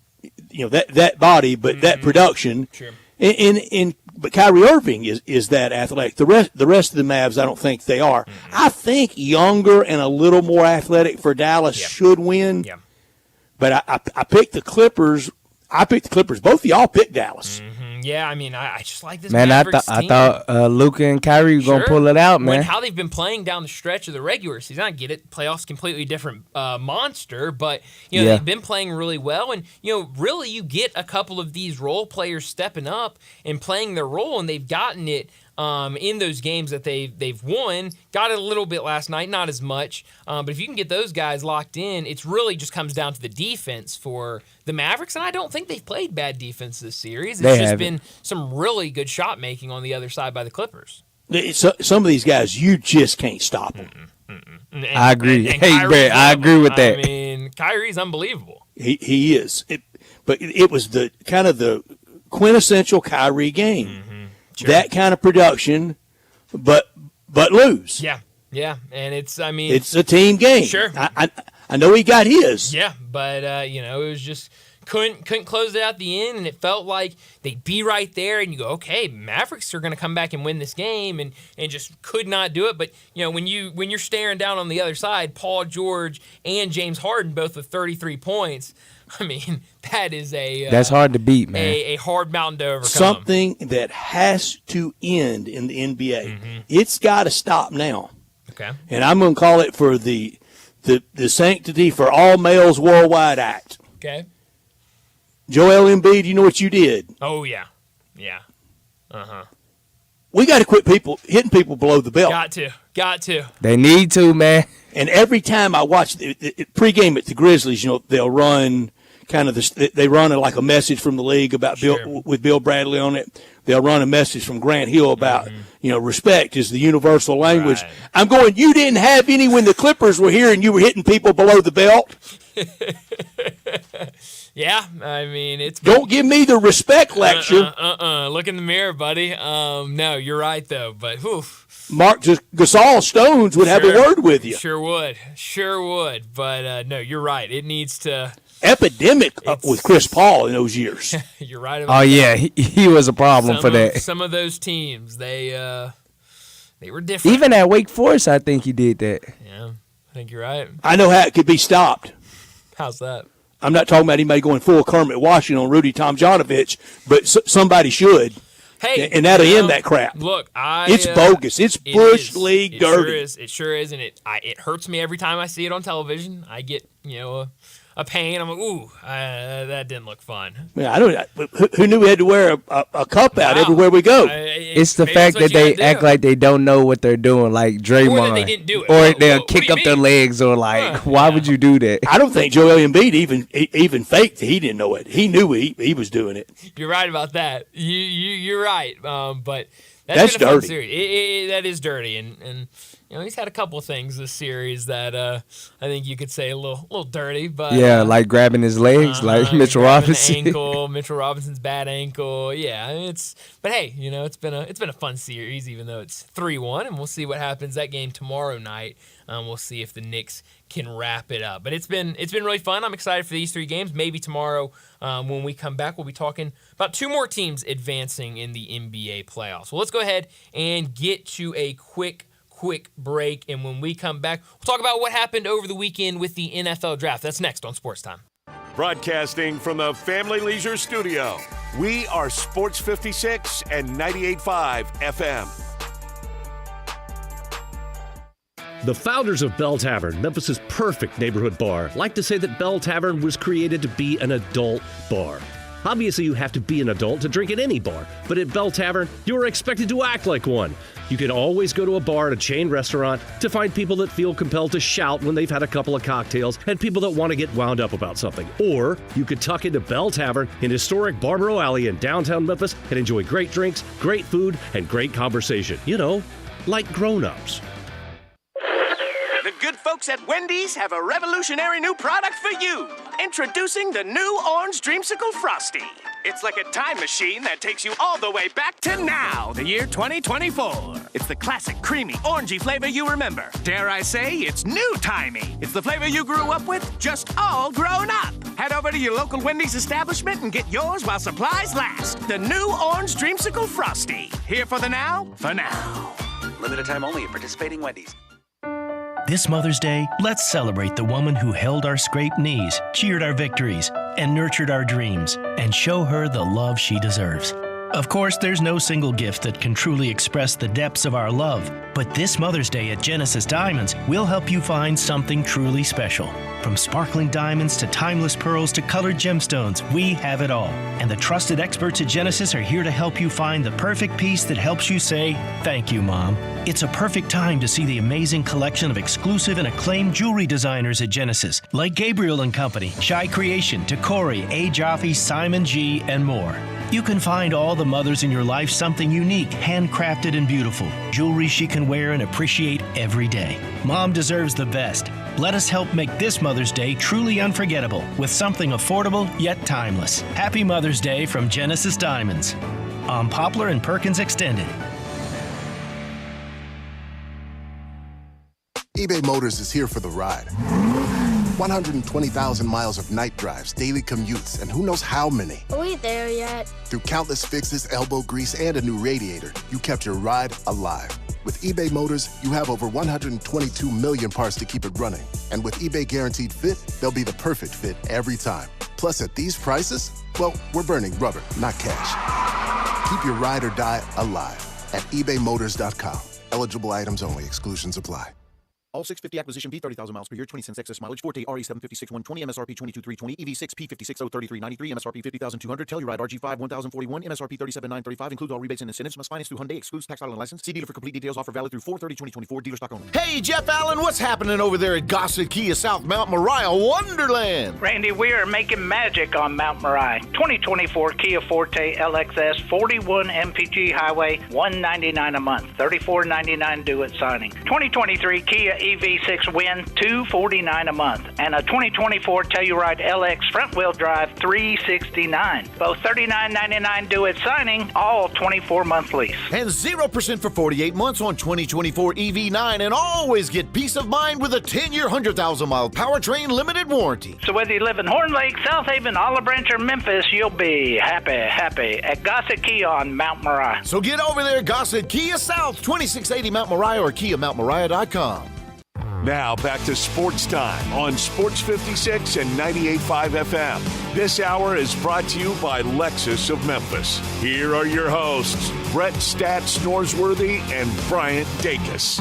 that body, but that production, but Kyrie Irving is that athletic. The rest of the Mavs, I don't think they are. I think younger and a little more athletic for Dallas should win. Yeah. But I picked the Clippers. Both of y'all picked Dallas. Yeah, I mean, I just like this man, Mavericks team. I thought Luka and Kyrie were going to pull it out, man. How they've been playing down the stretch of the regular season, I get it. Playoffs, completely different monster, but they've been playing really well. And, really you get a couple of these role players stepping up and playing their role, and they've gotten it in those games that they've won. Got it a little bit last night, not as much. But if you can get those guys locked in, it really just comes down to the defense for the Mavericks. And I don't think they've played bad defense this series. It's just been some really good shot making on the other side by the Clippers. Some of these guys, you just can't stop them. I agree. Hey, Brett, I agree with that. I mean, Kyrie's unbelievable. He is. But it was the kind of the quintessential Kyrie game. Sure. That kind of production, but lose. Yeah, and it's a team game. Sure, I know he got his. Yeah, but it was just couldn't close it out the end, and it felt like they'd be right there, and you go, okay, Mavericks are going to come back and win this game, and just could not do it. But when you're staring down on the other side, Paul George and James Harden both with 33 points. I mean, that is that's hard to beat, man. A hard mountain to overcome. Something that has to end in the NBA. It's got to stop now. Okay. And I'm going to call it for the Sanctity for All Males Worldwide Act. Okay. Joel Embiid, you know what you did? Oh, yeah. We got to quit hitting people below the belt. Got to. They need to, man. And every time I watch the pregame at the Grizzlies, they'll run kind of they run like a message from the league about with Bill Bradley on it. They'll run a message from Grant Hill about respect is the universal language. Right. I'm going, you didn't have any when the Clippers were here and you were hitting people below the belt. Yeah, I mean it's. Don't give me the respect lecture. Look in the mirror, buddy. No, you're right though. But Mark Gasol Stones would have a word with you. Sure would. But no, you're right. It needs to. Epidemic with Chris Paul in those years. You're right about that. Oh yeah, he was a problem for that. Some of those teams, they were different. Even at Wake Forest, I think he did that. Yeah, I think you're right. I know how it could be stopped. How's that? I'm not talking about anybody going full Kermit Washington on Rudy Tomjanovich, but somebody should. Hey, and that'll end that crap. Look, it's bogus. It's Bush League dirty. It sure is, and it hurts me every time I see it on television. I get a pain. I'm like, ooh, that didn't look fun. Yeah, I don't. Who knew we had to wear a cup out everywhere we go? It's the fact that they act like they don't know what they're doing, like Draymond, or that they didn't do it, or they'll kick up their legs, or like, why would you do that? I don't think Joel Embiid even faked that he didn't know it. He knew he was doing it. You're right about that. You're right. But that's been a dirty. Fun series. That is dirty, and he's had a couple of things this series that I think you could say a little dirty, but like grabbing his legs, like Mitchell Robinson. Mitchell Robinson's bad ankle. Yeah, but hey, it's been a fun series, even though it's 3-1, and we'll see what happens that game tomorrow night. We'll see if the Knicks can wrap it up. But it's been really fun. I'm excited for these 3 games. Maybe tomorrow when we come back, we'll be talking about 2 more teams advancing in the NBA playoffs. Well, let's go ahead and get to a quick break, and when we come back, we'll talk about what happened over the weekend with the NFL Draft. That's next on Sportstime. Broadcasting from the Family Leisure Studio, we are Sports 56 and 98.5 FM. The founders of Bell Tavern, Memphis's perfect neighborhood bar, like to say that Bell Tavern was created to be an adult bar. Obviously, you have to be an adult to drink at any bar, but at Bell Tavern, you are expected to act like one. You can always go to a bar at a chain restaurant to find people that feel compelled to shout when they've had a couple of cocktails and people that want to get wound up about something. Or you could tuck into Bell Tavern in historic Barbaro Alley in downtown Memphis and enjoy great drinks, great food, and great conversation. like grown-ups. The good folks at Wendy's have a revolutionary new product for you. Introducing the new Orange Dreamsicle Frosty. It's like a time machine that takes you all the way back to now, the year 2024. It's the classic, creamy, orangey flavor you remember. Dare I say, it's new-timey. It's the flavor you grew up with, just all grown up. Head over to your local Wendy's establishment and get yours while supplies last. The new Orange Dreamsicle Frosty. Here for the now, for now. Limited time only at participating Wendy's. This Mother's Day, let's celebrate the woman who held our scraped knees, cheered our victories, and nurtured our dreams, and show her the love she deserves. Of course, there's no single gift that can truly express the depths of our love, but this Mother's Day at Genesis Diamonds, we'll help you find something truly special. From sparkling diamonds to timeless pearls to colored gemstones, we have it all. And the trusted experts at Genesis are here to help you find the perfect piece that helps you say, "Thank you, Mom." It's a perfect time to see the amazing collection of exclusive and acclaimed jewelry designers at Genesis, like Gabriel & Company, Shy Creation, Tacori, A. Jaffe, Simon G., and more. You can find all the mothers in your life something unique, handcrafted and beautiful. Jewelry she can wear and appreciate every day. Mom deserves the best. Let us help make this Mother's Day truly unforgettable with something affordable yet timeless. Happy Mother's Day from Genesis Diamonds. On Poplar and Perkins Extended. eBay Motors is here for the ride. 120,000 miles of night drives, daily commutes, and who knows how many. Are we there yet? Through countless fixes, elbow grease, and a new radiator, you kept your ride alive. With eBay Motors, you have over 122 million parts to keep it running. And with eBay Guaranteed Fit, they'll be the perfect fit every time. Plus, at these prices, well, we're burning rubber, not cash. Keep your ride or die alive at ebaymotors.com. Eligible items only. Exclusions apply. All 650 acquisition B 30,000 miles per year, 20 cents excess mileage. Forte RE 756 120 MSRP 22,320 EV6 P56 03393 MSRP 50,200 Telluride RG5 1041 MSRP 37,935 includes all rebates and incentives. Must finance through Hyundai. Excludes tax title and license. See dealer for complete details. Offer valid through 4/30/2024. Dealer stock only. Hey, Jeff Allen, what's happening over there at Gossett Kia South Mount Moriah Wonderland? Randy, we are making magic on Mount Moriah. 2024 Kia Forte LXS 41 MPG Highway, $199 a month, $34.99 due at signing. 2023 Kia EV6 Win, $249 a month, and a 2024 Telluride LX front-wheel drive, $369. Both $39.99 due at signing, all 24-month lease. And 0% for 48 months on 2024 EV9, and always get peace of mind with a 10-year, 100,000-mile powertrain limited warranty. So whether you live in Horn Lake, South Haven, Olive Branch, or Memphis, you'll be happy at Gossett Kia on Mount Moriah. So get over there, Gossett Kia South, 2680 Mount Moriah or KiaMountMoriah.com. Now back to Sports Time on Sports 56 and 98.5 FM. This hour is brought to you by Lexus of Memphis. Here are your hosts, Brett Stats Norsworthy and Bryant Dacus.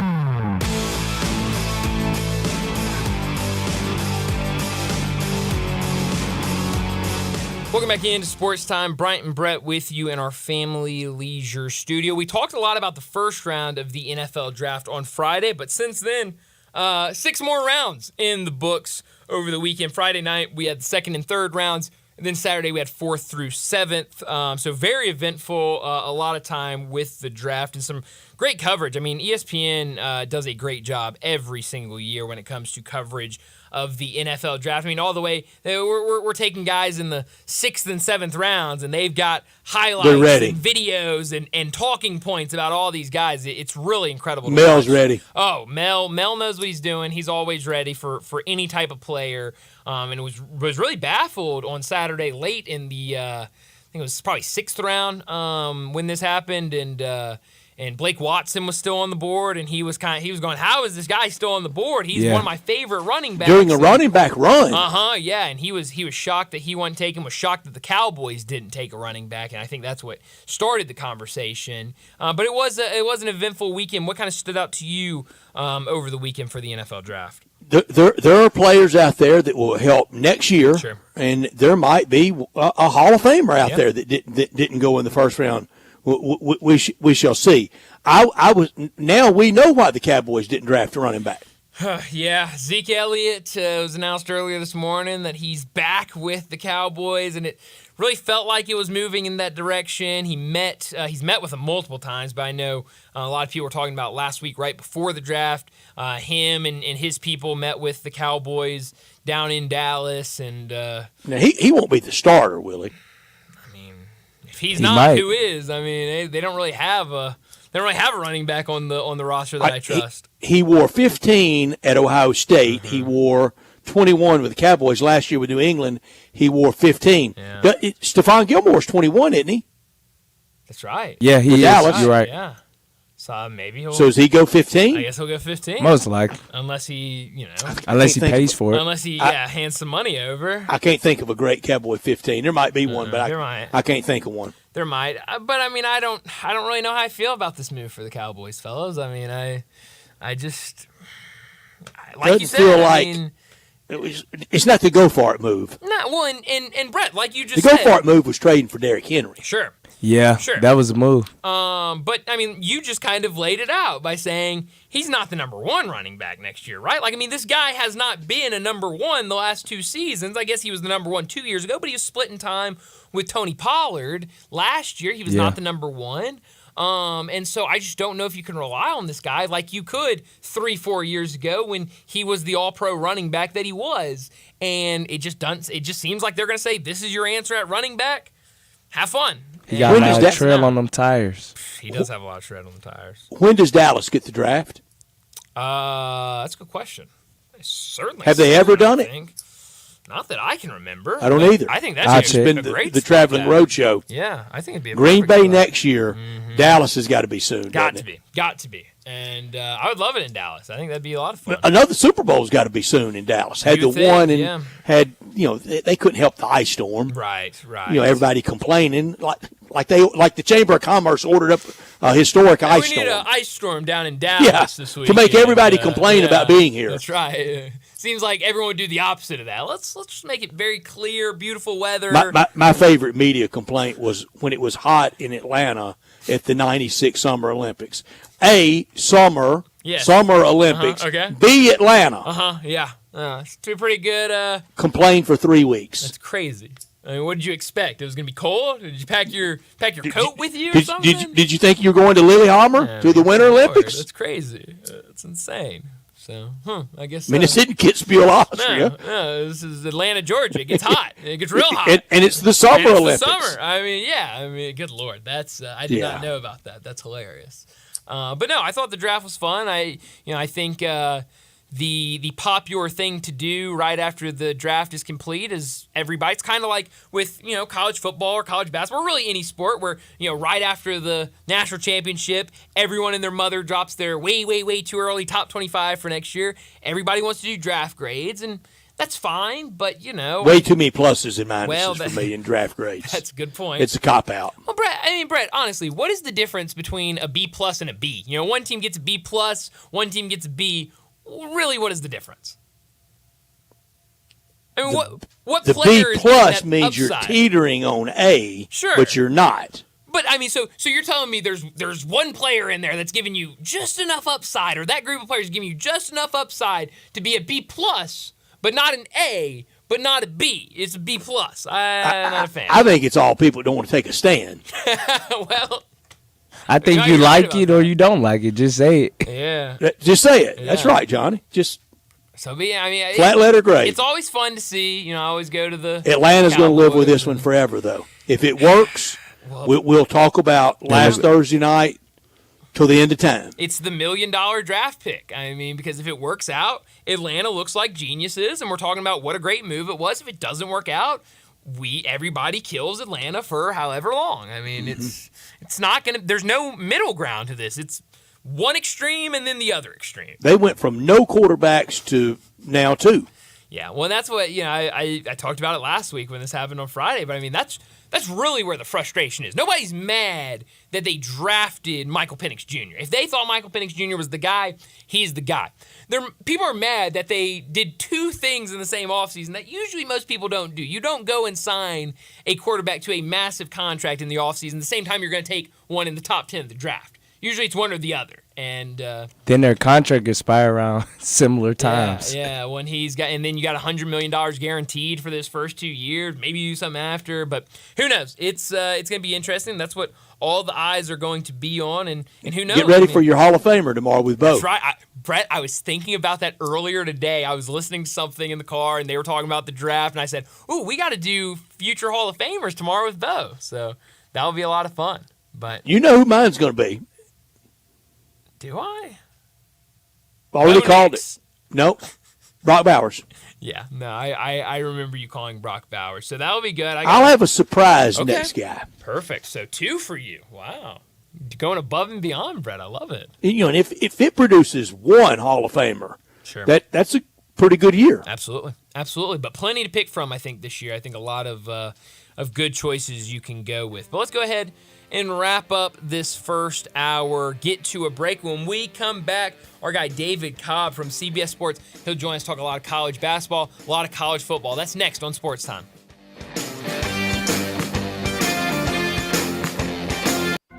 Welcome back into Sports Time. Bryant and Brett with you in our Family Leisure studio. We talked a lot about the first round of the NFL draft on Friday, but since then, 6 more rounds in the books over the weekend. Friday night, we had the second and third rounds. And then Saturday, we had 4th through 7th. So very eventful, a lot of time with the draft and some great coverage. I mean, ESPN does a great job every single year when it comes to coverage of the NFL draft. I mean, all the way, we're taking guys in the 6th and 7th rounds, and they've got highlights and videos and talking points about all these guys. It's really incredible. Mel's ready. Oh, Mel knows what he's doing. He's always ready for any type of player, and was really baffled on Saturday late in the, I think it was probably 6th round when this happened, and Blake Watson was still on the board, and he was going, how is this guy still on the board? He's one of my favorite running backs. During a running back run. Yeah, and he was shocked that he wasn't taken, was shocked that the Cowboys didn't take a running back, and I think that's what started the conversation. But it was an eventful weekend. What kind of stood out to you over the weekend for the NFL draft? There are players out there that will help next year, sure. And there might be a Hall of Famer out there that didn't go in the first round. We shall see. Now we know why the Cowboys didn't draft a running back. Yeah, Zeke Elliott was announced earlier this morning that he's back with the Cowboys, and it really felt like it was moving in that direction. He's met with them multiple times, but I know a lot of people were talking about last week right before the draft. Him and his people met with the Cowboys down in Dallas, and now he won't be the starter, will he? I mean, if he's not, who is? I mean, they don't really have a running back on the roster that I trust. He wore 15 at Ohio State. He wore 21 with the Cowboys last year with New England. He wore 15. Yeah. Stephon Gilmore's 21, isn't he? That's right. Yeah, he For is. Dallas. You're right. Yeah. So maybe he'll. So does he go 15? I guess he'll go 15. Most likely. Unless he, Unless he pays for it. Unless he hands some money over. I can't think of a great Cowboy 15. There might be one, but there might. I can't think of one. There might, but I mean, I don't really know how I feel about this move for the Cowboys, fellas. I mean, I just like Doesn't you said. feel I like mean, it's not the go for it move. no, well, and Brett, like you just The said, go for it move was trading for Derrick Henry. Sure. Yeah, Sure. that was a move. But I mean, you just kind of laid it out by saying he's not the number one running back next year, right? Like, I mean, this guy has not been a number one the last 2 seasons. I guess he was the number one 2 years ago, but he was splitting time with Tony Pollard last year. He was not the number one. And so I just don't know if you can rely on this guy like you could 3-4 years ago when he was the all-pro running back that he was. And it just seems like they're going to say, this is your answer at running back. Have fun. He got a lot of trail on them tires. He does have a lot of tread on the tires. When does Dallas get the draft? That's a good question. Have they ever done it? Not that I can remember. I don't either. I think that's been the traveling road show. Yeah, I think it'd be a Green perfect Bay spot. next year. Dallas has got to be soon. Got to be. And I would love it in Dallas. I think that'd be a lot of fun. Another Super Bowl's got to be soon in Dallas. Had You the would think, one and yeah. had they couldn't help the ice storm. Right. Everybody complaining like the Chamber of Commerce ordered up a historic ice We storm. need an ice storm down in Dallas this week. To make everybody complain about being here. That's right. Seems like everyone would do the opposite of that. Let's just make it very clear, beautiful weather. My favorite media complaint was when it was hot in Atlanta at the '96 Summer Olympics. Summer Olympics. Okay. B, Atlanta. Yeah. It's pretty good. Complained for 3 weeks. That's crazy. I mean, what did you expect? It was going to be cold? Did you pack your coat with you or something? Did you think you were going to Lillehammer to the Winter Olympics? That's crazy. It's insane. So, I guess. I mean, it's in Kitzbühel, Austria. No, this is Atlanta, Georgia. It gets hot. It gets real hot. And it's the Summer Olympics. The summer. I mean, good Lord. That's I did not know about that. That's hilarious. But no, I thought the draft was fun. I think the popular thing to do right after the draft is complete is everybody. It's kind of like with college football or college basketball, or really any sport where right after the national championship, everyone and their mother drops their way too early top 25 for next year. Everybody wants to do draft grades, and that's fine. But way too many pluses and minuses for me in draft grades. That's a good point. It's a cop out. Well, Brett, honestly, what is the difference between a B plus and a B? One team gets a B plus, one team gets a B. Really, what is the difference? I mean, what the player B is plus getting means that you're upside? teetering on A, Sure. but you're not. But I mean, so you're telling me there's one player in there that's giving you just enough upside, or that group of players giving you just enough upside to be a B plus, but not an A, but not a B. It's a B plus. I'm not a fan. I think it's all people don't want to take a stand. Well, I think you like it or you don't like it. Just say it. yeah. Just say it. That's Yeah. right, Johnny. Just So, but yeah, I mean, flat letter grade. It's always fun to see. I always go to the Atlanta's going to live with Cowboys. this one forever, though. If it works, we'll talk about last Thursday night till the end of time. It's the $1 million draft pick. I mean, because if it works out, Atlanta looks like geniuses, and we're talking about what a great move it was. If it doesn't work out, everybody kills Atlanta for however long. I mean, it's not gonna. There's no middle ground to this. It's one extreme and then the other extreme. They went from no quarterbacks to now 2. Yeah, well, that's what I talked about it last week when this happened on Friday. But I mean, that's really where the frustration is. Nobody's mad that they drafted Michael Penix Jr. If they thought Michael Penix Jr. was the guy, he's the guy. People are mad that they did 2 things in the same offseason that usually most people don't do. You don't go and sign a quarterback to a massive contract in the offseason the same time you're going to take one in the top 10 of the draft. usually it's one or the other. And then their contract expire around similar times. Yeah, when he's got, and then you got $100 million guaranteed for this first 2 years. Maybe you do something after, but who knows? It's going to be interesting. That's what all the eyes are going to be on, and who knows? Get ready for your Hall of Famer tomorrow with Bo. That's right. Brett, I was thinking about that earlier today. I was listening to something in the car, and they were talking about the draft, and I said, ooh, we got to do future Hall of Famers tomorrow with Bo. So that'll be a lot of fun. But you know who mine's going to be. Do I? Already called it. Nope. Brock Bowers. Yeah, no, I remember you calling Brock Bowers. So that'll be good. I'll have a surprise next guy. Perfect. So 2 for you. Wow. Going above and beyond, Brett. I love it. You know, and if it produces one Hall of Famer, sure, that's a pretty good year. Absolutely. Absolutely. But plenty to pick from, I think, this year. I think a lot of good choices you can go with. But let's go ahead and wrap up this first hour, get to a break. When we come back, our guy David Cobb from CBS Sports, he'll join us, talk a lot of college basketball, a lot of college football. That's next on Sports Time.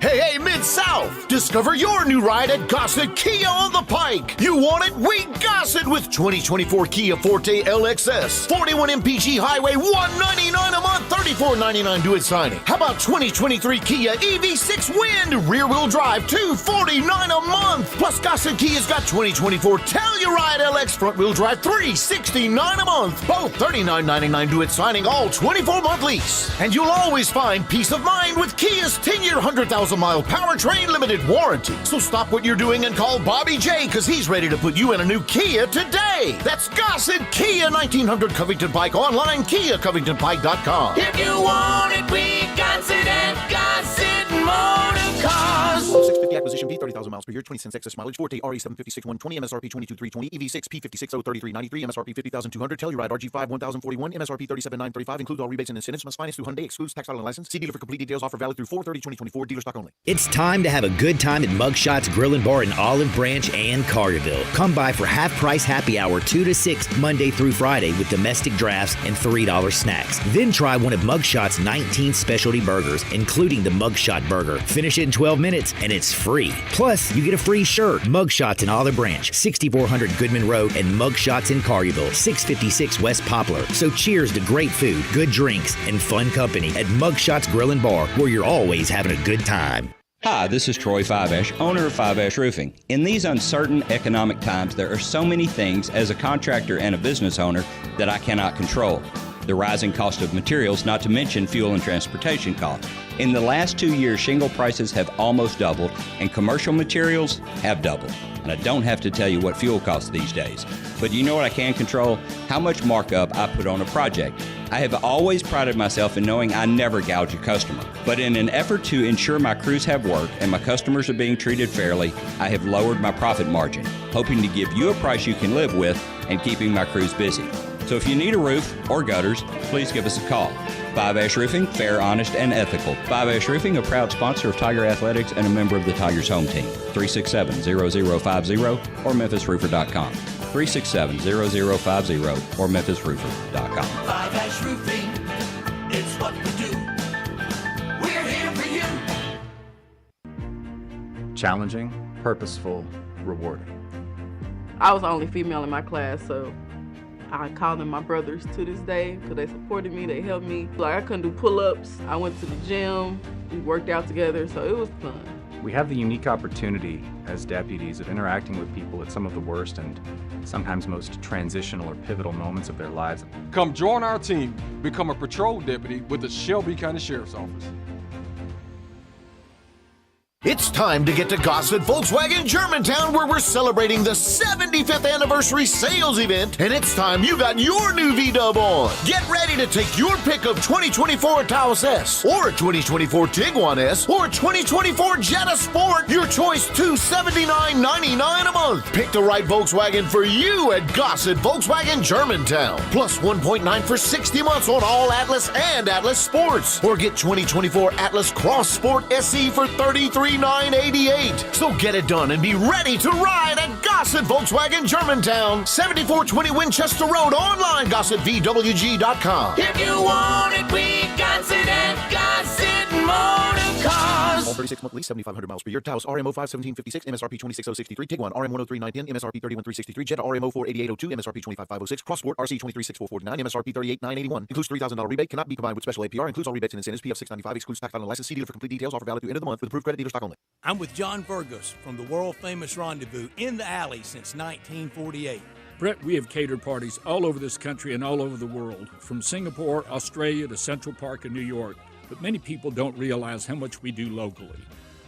Hey, Mid-South! Discover your new ride at Gossett Kia on the Pike. You want it? We Gossett with 2024 Kia Forte LXS. 41 MPG Highway, $199 a month, $34.99 do it signing. How about 2023 Kia EV6 Wind, rear-wheel drive, $249 a month. Plus, Gossett Kia's got 2024 Telluride LX front-wheel drive, $369 a month. Both $39.99 do it signing, all 24-month lease. And you'll always find peace of mind with Kia's 10-year, 100,000-mile powertrain limited warranty. So stop what you're doing and call Bobby J, because he's ready to put you in a new Kia today. That's Gossett Kia, 1900 Covington Pike, online, KiaCovingtonPike.com. If you want it, we Gossett at Gossett Motor Cars. 650 acquisition, B 30,000 miles per year, 20 cents excess mileage, Forte RE756 120, MSRP 22,320, EV6 P56 03393, MSRP 50,200, Telluride RG5 1041, MSRP 37,935, includes all rebates and incentives, must finance through Hyundai, excludes tax, title, and license. See dealer for complete details, offer valid through 4/30/2024, dealer stock only. It's time to have a good time at Mugshots Grill and Bar in Olive Branch and Collierville. Come by for half-price happy hour 2 to 6 Monday through Friday with domestic drafts and $3 snacks. Then try one of Mugshot's 19 specialty burgers, including the Mugshot Burger. Finish it in 12 minutes and it's free. Plus, you get a free shirt. Mugshots in Olive Branch, 6400 Goodman Road, and Mugshots in Collierville, 656 West Poplar. So cheers to great food, good drinks, and fun company at Mugshots Grill and Bar, where you're always having a good time. Hi, this is Troy Fiveash, owner of Fiveash Roofing. In these uncertain economic times, there are so many things as a contractor and a business owner that I cannot control. The rising cost of materials, not to mention fuel and transportation costs. In the last 2 years, shingle prices have almost doubled, and commercial materials have doubled. And I don't have to tell you what fuel costs these days. But you know what I can control? How much markup I put on a project. I have always prided myself in knowing I never gouge a customer. But in an effort to ensure my crews have work and my customers are being treated fairly, I have lowered my profit margin, hoping to give you a price you can live with and keeping my crews busy. So if you need a roof or gutters, please give us a call. Fiveash Roofing, fair, honest, and ethical. Fiveash Roofing, a proud sponsor of Tiger Athletics and a member of the Tigers home team. 367-0050 or memphisroofer.com. 367-0050 or memphisroofer.com. Fiveash Roofing, it's what we do. We're here for you. Challenging, purposeful, rewarding. I was the only female in my class, so I call them my brothers to this day because they supported me, they helped me. Like, I couldn't do pull-ups. I went to the gym, we worked out together, so it was fun. We have the unique opportunity as deputies of interacting with people at some of the worst and sometimes most transitional or pivotal moments of their lives. Come join our team, become a patrol deputy with the Shelby County Sheriff's Office. It's time to get to Gossett Volkswagen Germantown, where we're celebrating the 75th anniversary sales event, and it's time you got your new V-Dub on. Get ready to take your pick of 2024 Taos S, or a 2024 Tiguan S, or a 2024 Jetta Sport. Your choice, $279.99 a month. Pick the right Volkswagen for you at Gossett Volkswagen Germantown. Plus 1.9 for 60 months on all Atlas and Atlas Sports. Or get 2024 Atlas Cross Sport SE for $33,988. So get it done and be ready to ride at Gossett Volkswagen Germantown, 7420 Winchester Road, online, GossettVWG.com. If you want it, we Gossett at Gossett Motor Cars. 36-month lease, 7,500 miles per year. Taos RMO 51756, MSRP 26063. Tiguan RM 103910, MSRP 31363. Jetta RMO 48802, MSRP 25506. Crossport RC 236449, MSRP 38981. Includes $3,000 rebate. Cannot be combined with special APR. Includes all rebates and incentives. PF 695. Excludes tax, title, and license. See dealer for complete details. Offer valid through end of the month with approved credit dealer stock only. I'm with John Burgos from the world-famous Rendezvous in the Alley since 1948. Brett, we have catered parties all over this country and all over the world, from Singapore, Australia to Central Park in New York. But many people don't realize how much we do locally.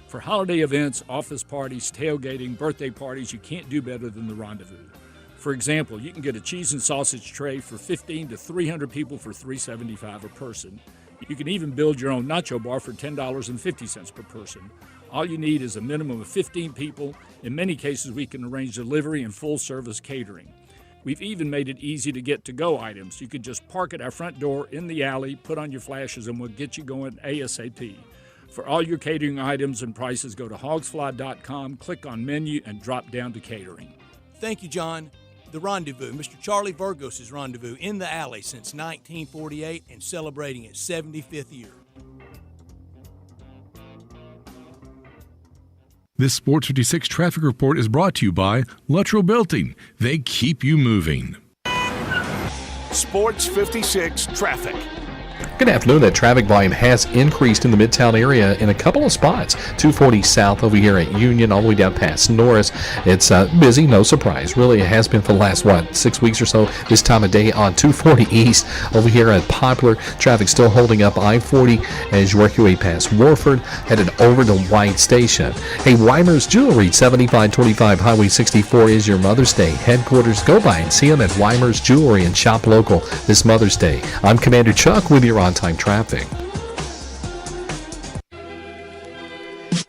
For holiday events, office parties, tailgating, birthday parties, you can't do better than the Rendezvous. For example, you can get a cheese and sausage tray for 15 to 300 people for $3.75 a person. You can even build your own nacho bar for $10.50 per person. All you need is a minimum of 15 people. In many cases, we can arrange delivery and full-service catering. We've even made it easy to get to-go items. You could just park at our front door in the alley, put on your flashes, and we'll get you going ASAP. For all your catering items and prices, go to hogsfly.com, click on menu, and drop down to catering. Thank you, John. The Rendezvous, Mr. Charlie Burgos' Rendezvous in the Alley since 1948 and celebrating its 75th year. This Sports 56 traffic report is brought to you by Luttrell Building. They keep you moving. Sports 56 traffic. Good afternoon. That traffic volume has increased in the Midtown area in a couple of spots. 240 south over here at Union, all the way down past Norris. It's busy, no surprise. Really, it has been for the last, 6 weeks or so this time of day on 240 east over here at Poplar. Traffic still holding up I-40 as you work your way past Warford, headed over to White Station. Hey, Weimer's Jewelry, 7525 Highway 64 is your Mother's Day headquarters. Go by and see them at Weimer's Jewelry and shop local this Mother's Day. I'm Commander Chuck with your on-time traffic.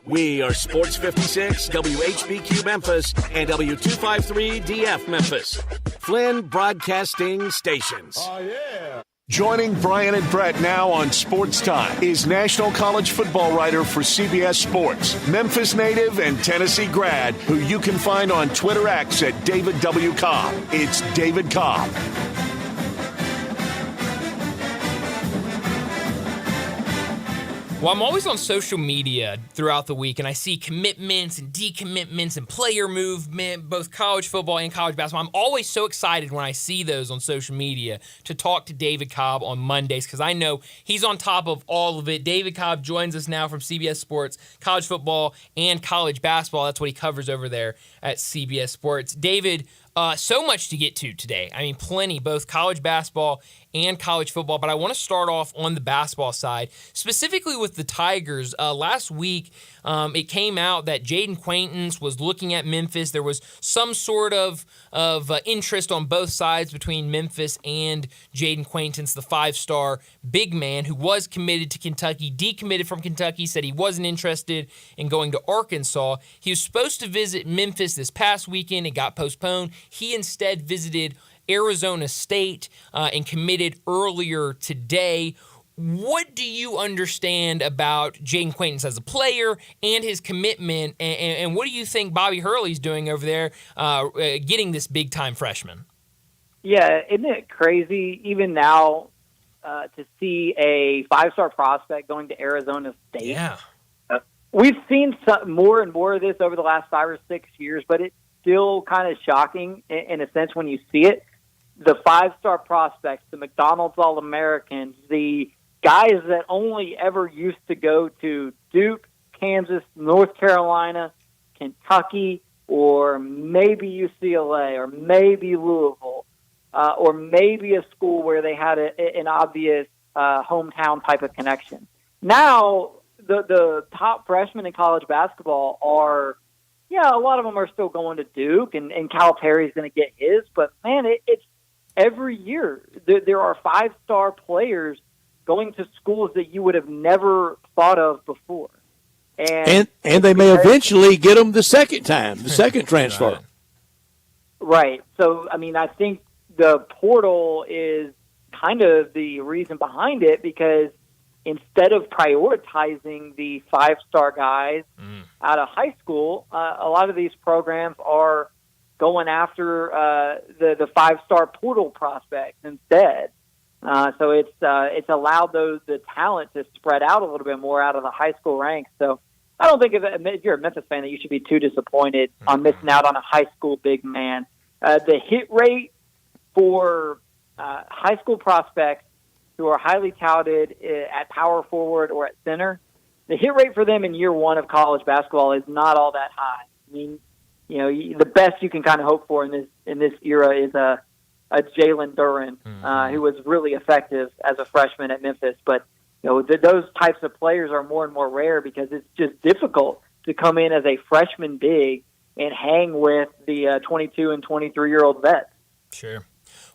We are Sports 56, WHBQ Memphis, and W253DF Memphis. Flynn Broadcasting Stations. Oh, yeah. Joining Brian and Brett now on Sportstime is National College Football writer for CBS Sports, Memphis native and Tennessee grad, who you can find on Twitter X at David W. Cobb. It's David Cobb. Well, I'm always on social media throughout the week, and I see commitments and decommitments and player movement, both college football and college basketball. I'm always so excited when I see those on social media to talk to David Cobb on Mondays because I know he's on top of all of it. David Cobb joins us now from CBS Sports, college football and college basketball. That's what he covers over there at CBS Sports. David, so much to get to today. I mean, plenty, both college basketball and college football, but I want to start off on the basketball side, specifically with the Tigers. Last week, it came out that Jaden Quaintance was looking at Memphis. There was some sort of interest on both sides between Memphis and Jaden Quaintance, the five-star big man who was committed to Kentucky, decommitted from Kentucky, said he wasn't interested in going to Arkansas. He was supposed to visit Memphis this past weekend. It got postponed. He instead visited Arizona State and committed earlier today. What do you understand about Jaden Quaintance as a player and his commitment, and what do you think Bobby Hurley's doing over there getting this big-time freshman? Yeah, isn't it crazy even now to see a five-star prospect going to Arizona State? Yeah. We've seen more and more of this over the last 5 or 6 years, but it's still kind of shocking in a sense when you see it. The five-star prospects, the McDonald's All-Americans, the guys that only ever used to go to Duke, Kansas, North Carolina, Kentucky, or maybe UCLA, or maybe Louisville, or maybe a school where they had an obvious hometown type of connection. Now, the top freshmen in college basketball are, a lot of them are still going to Duke, and Calipari's going to get his, but, man, it's every year. There are five-star players going to schools that you would have never thought of before. And they may eventually get them the second time, the second transfer. Right. So, I mean, I think the portal is kind of the reason behind it because instead of prioritizing the five-star guys out of high school, a lot of these programs are going after the five-star portal prospects instead. So it's allowed the talent to spread out a little bit more out of the high school ranks. So I don't think if you're a Memphis fan that you should be too disappointed on missing out on a high school big man. The hit rate for high school prospects who are highly touted at power forward or at center, the hit rate for them in year one of college basketball is not all that high. I mean, the best you can kind of hope for in this era is a Jalen Duren, who was really effective as a freshman at Memphis. But those types of players are more and more rare because it's just difficult to come in as a freshman big and hang with the 22 and 23-year-old vets. Sure.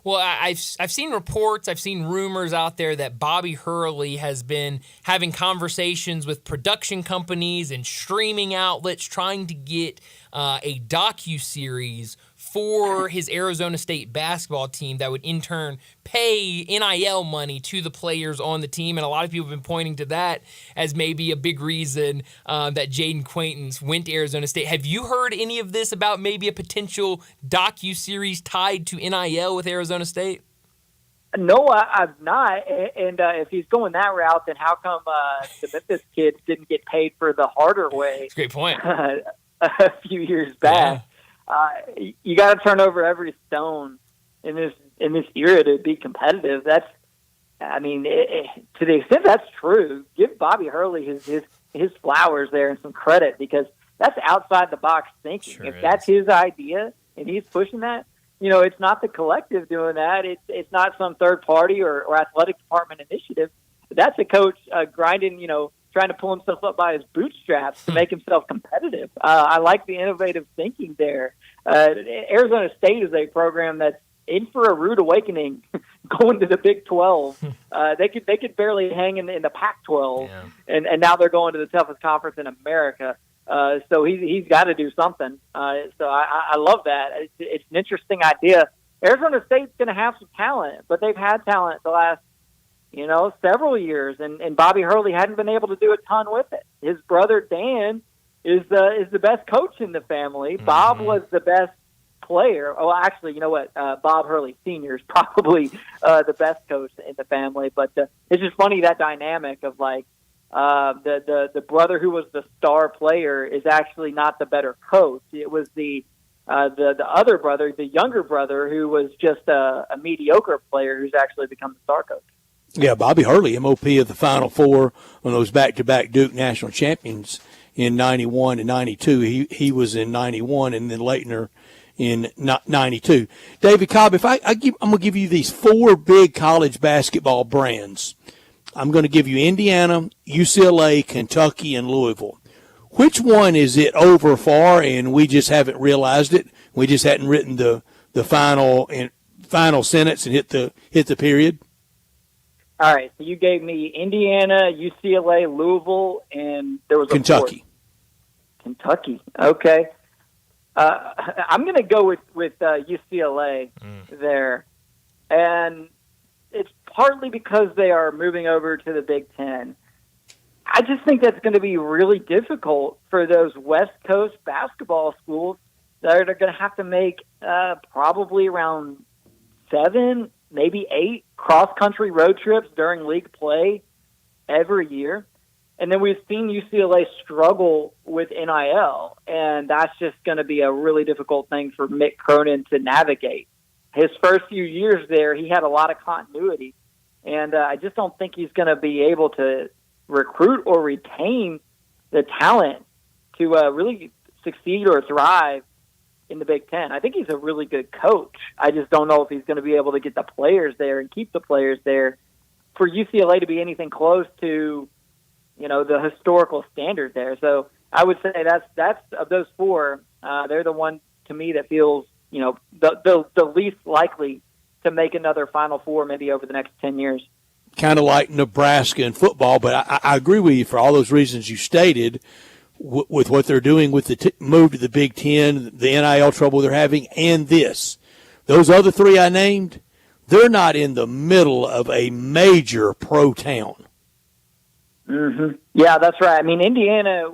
Well, I've seen reports, I've seen rumors out there that Bobby Hurley has been having conversations with production companies and streaming outlets trying to get a docuseries for his Arizona State basketball team that would in turn pay NIL money to the players on the team. And a lot of people have been pointing to that as maybe a big reason that Jaden Quaintance went to Arizona State. Have you heard any of this about maybe a potential docuseries tied to NIL with Arizona State? No, I've not. And if he's going that route, then how come the Memphis kids didn't get paid for the harder way? That's a great point. A few years back. You got to turn over every stone in this era to be competitive. To the extent that's true, give Bobby Hurley his flowers there and some credit because that's outside the box thinking. Sure if that's his idea and he's pushing that, it's not the collective doing that. It's not some third party or athletic department initiative. That's a coach grinding, trying to pull himself up by his bootstraps to make himself competitive. I like the innovative thinking there. Arizona State is a program that's in for a rude awakening going to the Big 12. They could barely hang in the Pac-12, and now they're going to the toughest conference in America. So he's got to do something. So I love that. It's an interesting idea. Arizona State's going to have some talent, but they've had talent the last several years, and Bobby Hurley hadn't been able to do a ton with it. His brother Dan is the best coach in the family. Mm-hmm. Bob was the best player. Oh, actually, you know what? Bob Hurley Sr. is probably the best coach in the family. But it's just funny, that dynamic of the brother who was the star player is actually not the better coach. It was the other brother, the younger brother, who was just a mediocre player who's actually become the star coach. Yeah, Bobby Hurley, MOP of the Final Four on those back-to-back Duke national champions in 91 and 92. He was in 91, and then Leitner in 92. David Cobb, I'm going to give you these four big college basketball brands. I'm going to give you Indiana, UCLA, Kentucky, and Louisville. Which one is it over for, and we just haven't realized it? We just hadn't written the final sentence and hit the period. All right, so you gave me Indiana, UCLA, Louisville, and there was Kentucky. Kentucky, okay. I'm going to go with UCLA there, and it's partly because they are moving over to the Big Ten. I just think that's going to be really difficult for those West Coast basketball schools that are going to have to make probably around 7, maybe 8 cross-country road trips during league play every year. And then we've seen UCLA struggle with NIL, and that's just going to be a really difficult thing for Mick Cronin to navigate. His first few years there, he had a lot of continuity, and I just don't think he's going to be able to recruit or retain the talent to really succeed or thrive in the Big Ten. I think he's a really good coach. I just don't know if he's going to be able to get the players there and keep the players there for UCLA to be anything close to, the historical standard there. So I would say that's of those four, they're the one to me that feels, the least likely to make another Final Four maybe over the next 10 years. Kind of like Nebraska in football, but I agree with you for all those reasons you stated. With what they're doing with the move to the Big Ten, the NIL trouble they're having, and this. Those other three I named, they're not in the middle of a major pro town. Mm-hmm. Yeah, that's right. I mean, Indiana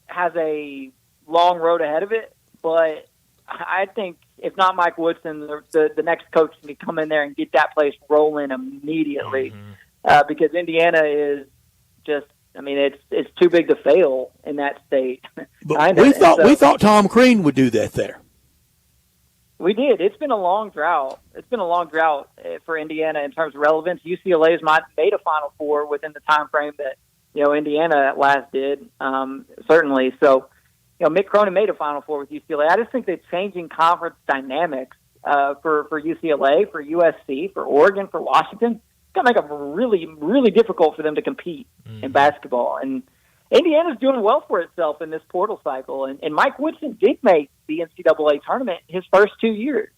has a long road ahead of it, but I think if not Mike Woodson, the next coach can come in there and get that place rolling immediately because Indiana is just I mean, it's too big to fail in that state. But we thought Tom Crean would do that there. We did. It's been a long drought. It's been a long drought for Indiana in terms of relevance. UCLA has made a Final Four within the time frame that Indiana last did. Certainly, so Mick Cronin made a Final Four with UCLA. I just think that changing conference dynamics for UCLA, for USC, for Oregon, for Washington, it's going to make it really, really difficult for them to compete in basketball. And Indiana's doing well for itself in this portal cycle. And Mike Woodson did make the NCAA tournament his first 2 years,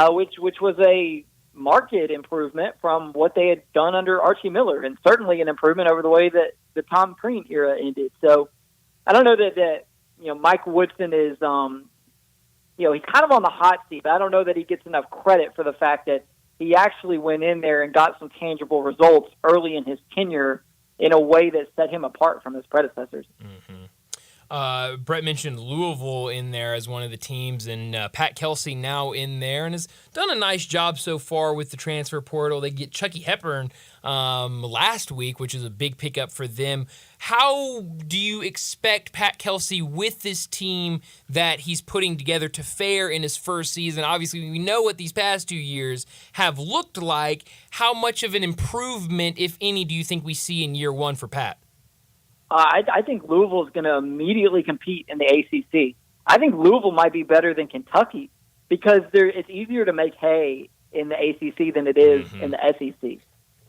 which was a marked improvement from what they had done under Archie Miller, and certainly an improvement over the way that the Tom Crean era ended. So I don't know that Mike Woodson is, he's kind of on the hot seat, but I don't know that he gets enough credit for the fact that he actually went in there and got some tangible results early in his tenure in a way that set him apart from his predecessors. Brett mentioned Louisville in there as one of the teams, and Pat Kelsey now in there and has done a nice job so far with the transfer portal. They get Chucky Hepburn last week, which is a big pickup for them. How do you expect Pat Kelsey with this team that he's putting together to fare in his first season? Obviously, we know what these past 2 years have looked like. How much of an improvement, if any, do you think we see in year one for Pat? I think Louisville is going to immediately compete in the ACC. I think Louisville might be better than Kentucky because it's easier to make hay in the ACC than it is in the SEC.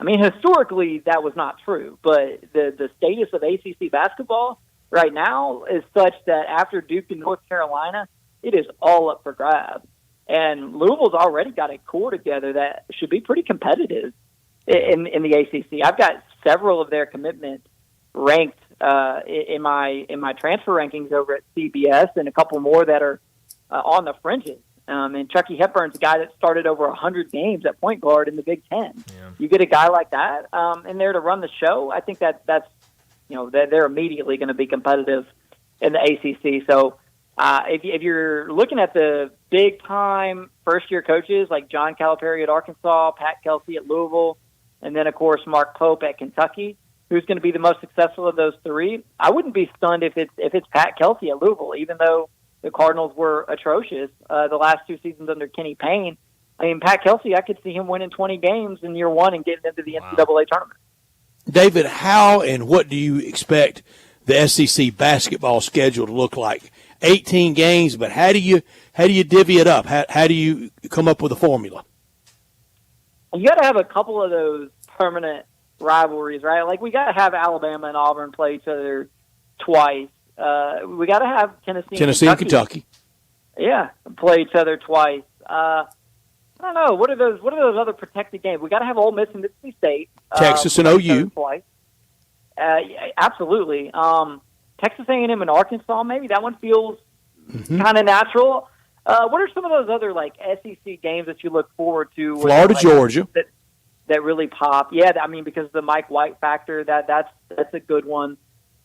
I mean, historically, that was not true, but the status of ACC basketball right now is such that after Duke and North Carolina, it is all up for grabs. And Louisville's already got a core together that should be pretty competitive in the ACC. I've got several of their commitments ranked in my transfer rankings over at CBS, and a couple more that are on the fringes. And Chucky Hepburn's a guy that started over 100 games at point guard in the Big Ten. Yeah. You get a guy like that in there to run the show. I think that's that they're immediately going to be competitive in the ACC. So if you're looking at the big time first year coaches like John Calipari at Arkansas, Pat Kelsey at Louisville, and then of course Mark Pope at Kentucky, who's going to be the most successful of those three? I wouldn't be stunned if it's Pat Kelsey at Louisville, even though the Cardinals were atrocious the last 2 seasons under Kenny Payne. I mean, Pat Kelsey, I could see him winning 20 games in year one and getting into the NCAA tournament. David, how and what do you expect the SEC basketball schedule to look like? 18 games, but how do you divvy it up? How do you come up with a formula? You got to have a couple of those permanent rivalries, right? Like, we got to have Alabama and Auburn play each other twice. We got to have Tennessee and Kentucky. Yeah, play each other twice. I don't know. What are those other protected games? We got to have Ole Miss and Mississippi State. Texas and OU. Twice. Absolutely. Texas A&M and Arkansas, maybe that one feels kind of natural. What are some of those other like SEC games that you look forward to? Florida, Georgia. That really pop. Yeah, I mean, because of the Mike White factor, that's a good one.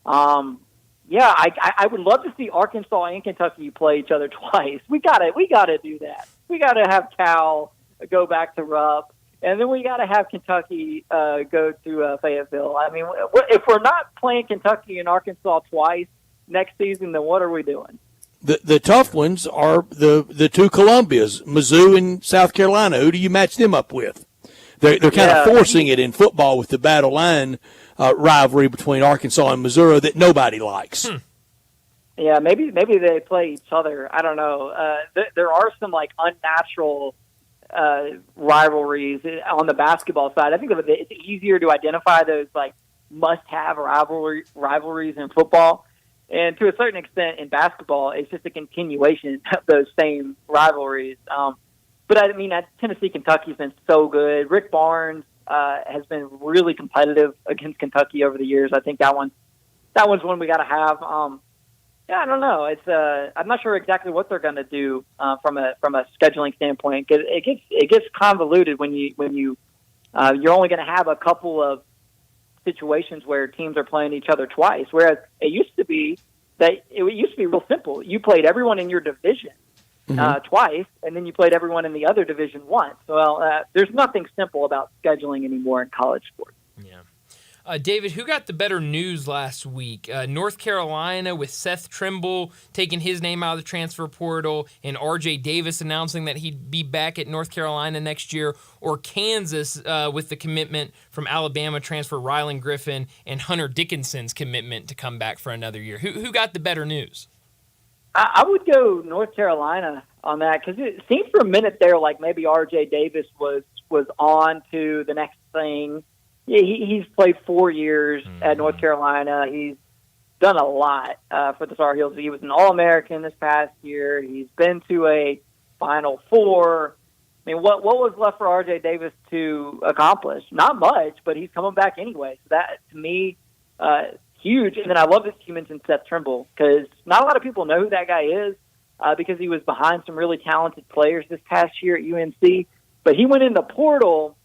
Yeah, I would love to see Arkansas and Kentucky play each other twice. We gotta do that. We gotta have Cal go back to Rupp, and then we gotta have Kentucky go to Fayetteville. I mean, if we're not playing Kentucky and Arkansas twice next season, then what are we doing? The tough ones are the two Columbias, Mizzou and South Carolina. Who do you match them up with? They're kind of forcing it in football with the battle line rivalry between Arkansas and Missouri that nobody likes. Yeah, maybe they play each other. I don't know. There are some like unnatural rivalries on the basketball side. I think it's easier to identify those like must-have rivalries in football, and to a certain extent in basketball, it's just a continuation of those same rivalries. But I mean, Tennessee, Kentucky's been so good. Rick Barnes has been really competitive against Kentucky over the years. I think that one's one we got to have. Yeah, I don't know. It's I'm not sure exactly what they're going to do from a scheduling standpoint. It gets convoluted when you're only going to have a couple of situations where teams are playing each other twice. Whereas it used to be real simple. You played everyone in your division twice, and then you played everyone in the other division once. Well, there's nothing simple about scheduling anymore in college sports. Yeah. David, who got the better news last week? North Carolina with Seth Trimble taking his name out of the transfer portal and R.J. Davis announcing that he'd be back at North Carolina next year, or Kansas with the commitment from Alabama transfer Rylan Griffin and Hunter Dickinson's commitment to come back for another year? Who got the better news? I would go North Carolina on that, because it seemed for a minute there like maybe R.J. Davis was on to the next thing. Yeah, he's played 4 years at North Carolina. He's done a lot for the Tar Heels. He was an All-American this past year. He's been to a Final Four. I mean, what was left for R.J. Davis to accomplish? Not much, but he's coming back anyway. So that, to me, huge. And then I love that you mentioned Seth Trimble, because not a lot of people know who that guy is because he was behind some really talented players this past year at UNC. But he went in the portal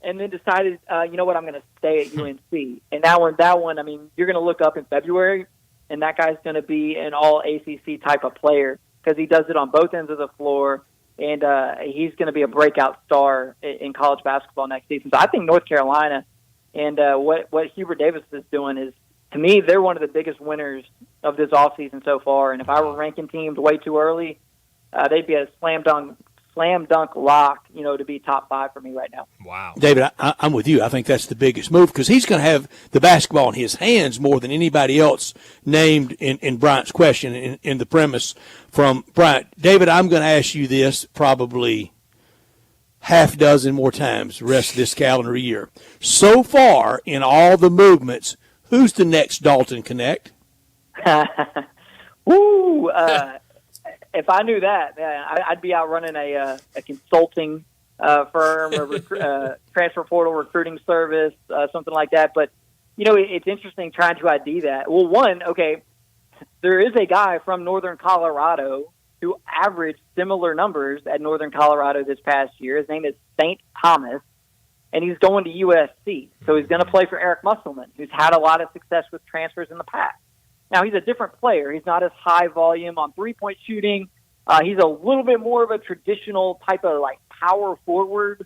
and then decided, you know what, I'm going to stay at UNC. And that one, I mean, you're going to look up in February, and that guy's going to be an all-ACC type of player, because he does it on both ends of the floor, and he's going to be a breakout star in college basketball next season. So I think North Carolina and what Hubert Davis is doing is, to me, they're one of the biggest winners of this offseason so far. And if I were ranking teams way too early, they'd be a slam dunk lock, to be top 5 for me right now. Wow. David, I'm with you. I think that's the biggest move, because he's going to have the basketball in his hands more than anybody else named in Bryant's question, in the premise from Bryant. David, I'm going to ask you this probably half dozen more times the rest of this calendar year. So far, in all the movements, who's the next Dalton Connect? Ooh, if I knew that, I'd be out running a consulting firm, or transfer portal recruiting service, something like that. But, it's interesting trying to ID that. Well, one, okay, there is a guy from Northern Colorado who averaged similar numbers at Northern Colorado this past year. His name is St. Thomas, and he's going to USC. So he's going to play for Eric Musselman, who's had a lot of success with transfers in the past. Now, he's a different player. He's not as high volume on three-point shooting. He's a little bit more of a traditional type of power forward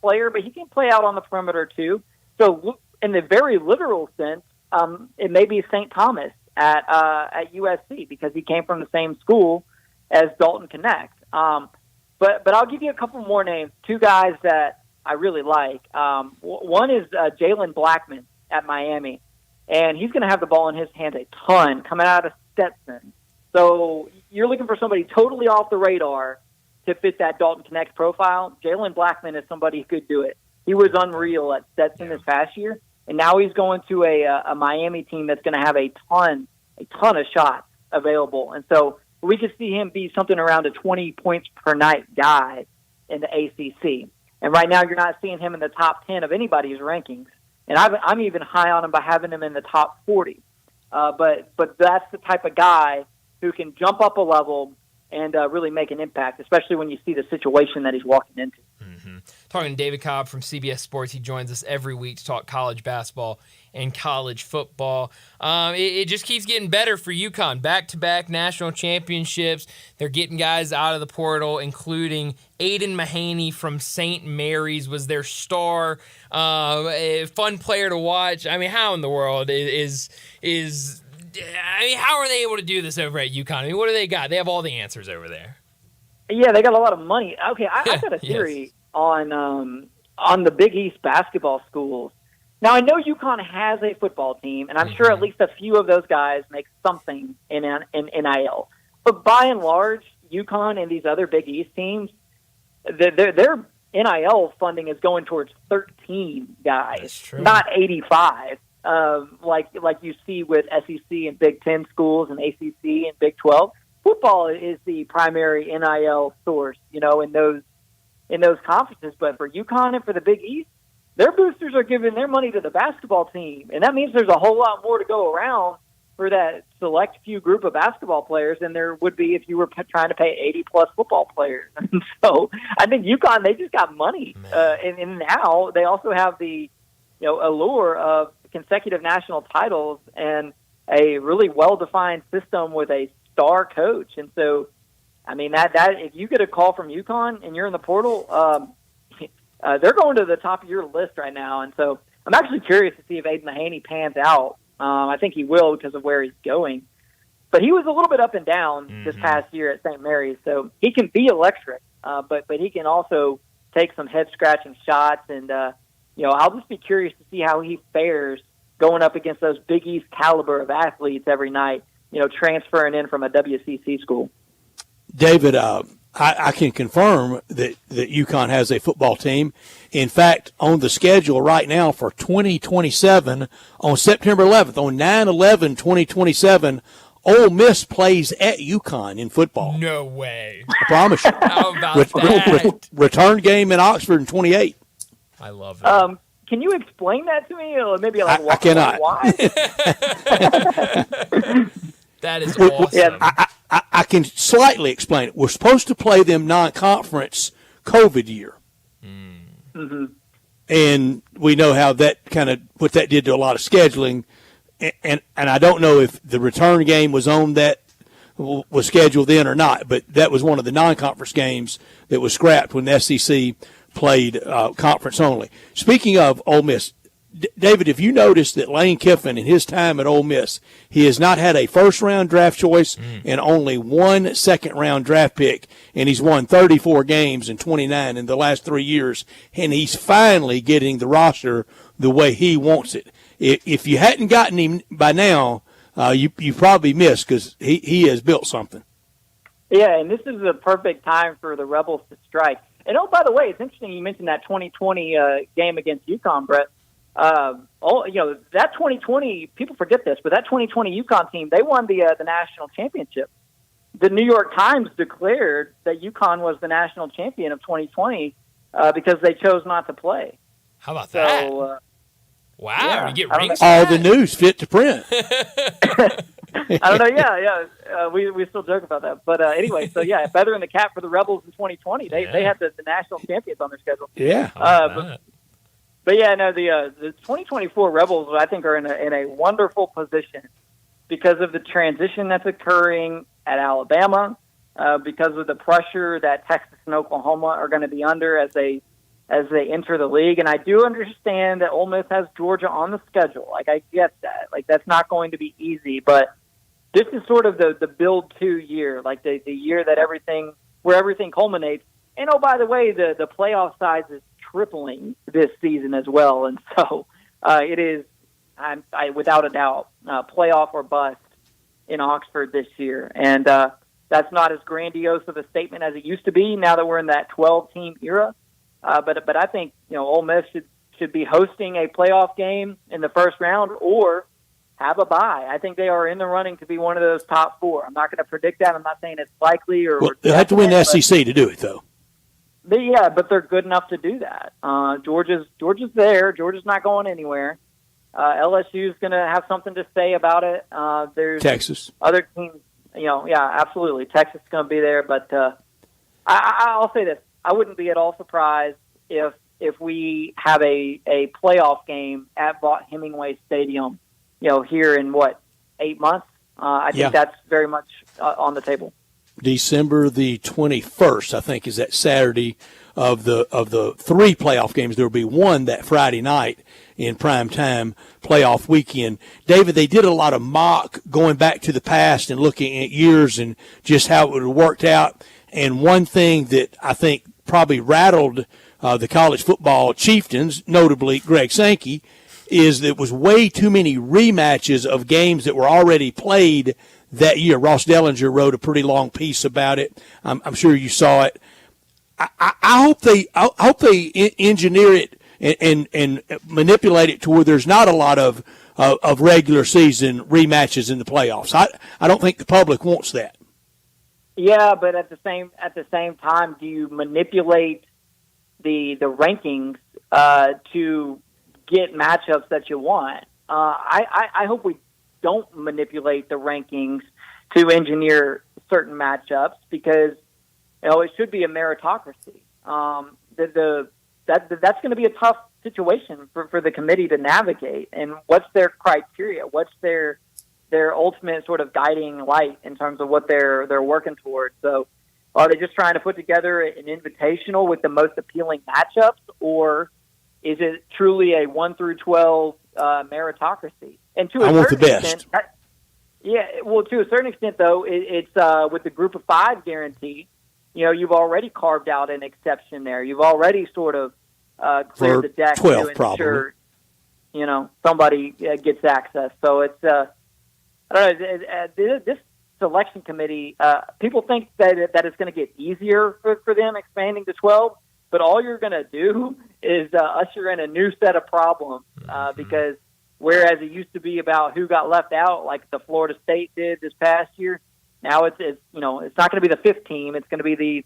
player, but he can play out on the perimeter too. So in the very literal sense, it may be St. Thomas at USC, because he came from the same school as Dalton Connect. But I'll give you a couple more names, two guys that I really like. One is Jalen Blackman at Miami. And he's going to have the ball in his hands a ton coming out of Stetson. So you're looking for somebody totally off the radar to fit that Dalton Connect profile. Jalen Blackman is somebody who could do it. He was unreal at Stetson this past year, and now he's going to a Miami team that's going to have a ton of shots available. And so we could see him be something around a 20 points per night guy in the ACC. And right now you're not seeing him in the top 10 of anybody's rankings. And I'm even high on him by having him in the top 40. But that's the type of guy who can jump up a level and really make an impact, especially when you see the situation that he's walking into. Mm-hmm. Talking to David Cobb from CBS Sports. He joins us every week to talk college basketball and college football. It just keeps getting better for UConn. Back-to-back national championships. They're getting guys out of the portal, including Aiden Mahaney from St. Mary's was their star. A fun player to watch. I mean, how in the world how are they able to do this over at UConn? I mean, what do they got? They have all the answers over there. Yeah, they got a lot of money. Okay, I got a theory on the Big East basketball schools. Now, I know UConn has a football team, and I'm sure at least a few of those guys make something in NIL. But by and large, UConn and these other Big East teams, their NIL funding is going towards 13 guys, not 85, like you see with SEC and Big Ten schools and ACC and Big 12. Football is the primary NIL source, in those conferences. But for UConn and for the Big East, their boosters are giving their money to the basketball team, and that means there's a whole lot more to go around for that select few group of basketball players than there would be if you were trying to pay 80-plus football players. And so I think UConn, they just got money. And now they also have the allure of consecutive national titles and a really well-defined system with a star coach. And so, I mean, that if you get a call from UConn and you're in the portal, they're going to the top of your list right now. And so I'm actually curious to see if Aiden Mahaney pans out. I think he will because of where he's going. But he was a little bit up and down this past year at St. Mary's, so he can be electric, but he can also take some head-scratching shots. And, I'll just be curious to see how he fares going up against those Big East caliber of athletes every night, transferring in from a WCC school. David, I can confirm that UConn has a football team. In fact, on the schedule right now for 2027, on September 11th, on 9/11/2027, Ole Miss plays at UConn in football. No way. I promise you. How about that? Return game in Oxford in 28. I love it. Can you explain that to me? Or maybe I cannot. Why? That is awesome. Yeah, I can slightly explain it. We're supposed to play them non-conference COVID year. Mm-hmm. And we know how that what that did to a lot of scheduling. And I don't know if the return game was scheduled then or not, but that was one of the non-conference games that was scrapped when the SEC played conference only. Speaking of Ole Miss, David, if you noticed that Lane Kiffin in his time at Ole Miss, he has not had a first-round draft choice and only one second-round draft pick, and he's won 34 games and 29 in the last 3 years, and he's finally getting the roster the way he wants it. If you hadn't gotten him by now, you probably missed because he has built something. Yeah, and this is the perfect time for the Rebels to strike. And, by the way, it's interesting you mentioned that 2020 game against UConn, Brett. That 2020, people forget this, but that 2020 UConn team, they won the national championship. The New York Times declared that UConn was the national champion of 2020 because they chose not to play. How about that? Wow, yeah, you get rings. All the news fit to print. I don't know. Yeah. We still joke about that, but anyway. So yeah, feather in the cap for the Rebels in 2020. They had the national champions on their schedule. Yeah. But yeah, no. The 2024 Rebels, I think, are in a wonderful position because of the transition that's occurring at Alabama, because of the pressure that Texas and Oklahoma are going to be under as they enter the league. And I do understand that Ole Miss has Georgia on the schedule. Like, I get that. Like, that's not going to be easy. But this is sort of the build-to year, like the year that everything culminates. And, oh, by the way, the playoff size is tripling this season as well. And so it is, without a doubt, playoff or bust in Oxford this year. And that's not as grandiose of a statement as it used to be now that we're in that 12-team era. But I think Ole Miss should be hosting a playoff game in the first round or have a bye. I think they are in the running to be one of those top four. I'm not going to predict that. I'm not saying it's likely they'll have to win the SEC to do it, though. But they're good enough to do that. Georgia's there. Georgia's not going anywhere. LSU's going to have something to say about it. There's Texas. Other teams. Absolutely. Texas is going to be there. But I'll say this. I wouldn't be at all surprised if we have a playoff game at Vaught-Hemingway Stadium, here in 8 months. I think that's very much on the table. December the 21st, I think, is that Saturday of the 3 playoff games. There will be one that Friday night in prime time playoff weekend. David, they did a lot of mock going back to the past and looking at years and just how it would have worked out. And one thing that I think probably rattled the college football chieftains, notably Greg Sankey, is that it was way too many rematches of games that were already played that year. Ross Dellinger wrote a pretty long piece about it. I'm sure you saw it. I hope they engineer it and manipulate it to where there's not a lot of regular season rematches in the playoffs. I don't think the public wants that. Yeah, but at the same time, do you manipulate the rankings to get matchups that you want? I hope we don't manipulate the rankings to engineer certain matchups because it should be a meritocracy. That's going to be a tough situation for the committee to navigate. And what's their criteria? What's their ultimate sort of guiding light in terms of what they're working towards? So are they just trying to put together an invitational with the most appealing matchups, or is it truly a 1 through 12 meritocracy? And to a I want the certain best. extent, to a certain extent, though, it's with the group of 5 guarantee. You've already carved out an exception there. You've already sort of cleared the deck 12 to probably. ensure, somebody gets access. So it's, I don't know, this selection committee, people think that it's going to get easier for them expanding to 12, but all you're going to do is usher in a new set of problems because whereas it used to be about who got left out, like the Florida State did this past year, now it's not going to be the 5th team. It's going to be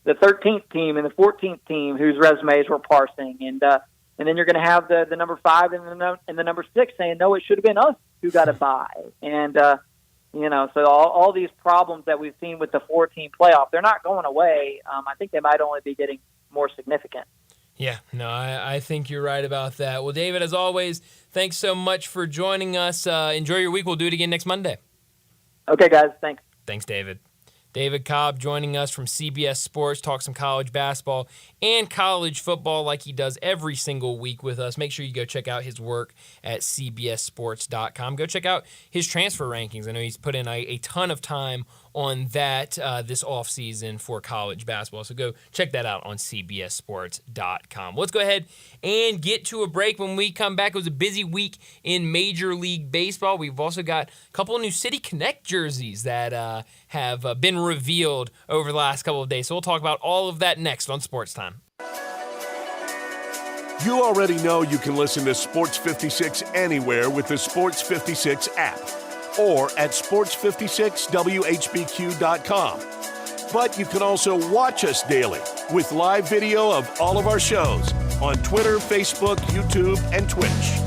the 13th team and the 14th team whose resumes we're parsing, and then you're going to have the number 5 and the number 6 saying, no, it should have been us who got a bye, and so all these problems that we've seen with the 4-team playoff, they're not going away. I think they might only be getting more significant. Yeah, no, I think you're right about that. Well, David, as always, thanks so much for joining us. Enjoy your week. We'll do it again next Monday. Okay, guys. Thanks. Thanks, David. David Cobb joining us from CBS Sports, talk some college basketball and college football like he does every single week with us. Make sure you go check out his work at cbssports.com. Go check out his transfer rankings. I know he's put in a ton of time on that this offseason for college basketball. So go check that out on cbssports.com. Let's go ahead and get to a break. When we come back, it was a busy week in Major League Baseball. We've also got a couple of new City Connect jerseys that have been revealed over the last couple of days. So we'll talk about all of that next on Sports Time. You already know you can listen to Sports 56 anywhere with the Sports 56 app or at sports56whbq.com. But you can also watch us daily with live video of all of our shows on Twitter, Facebook, YouTube, and Twitch.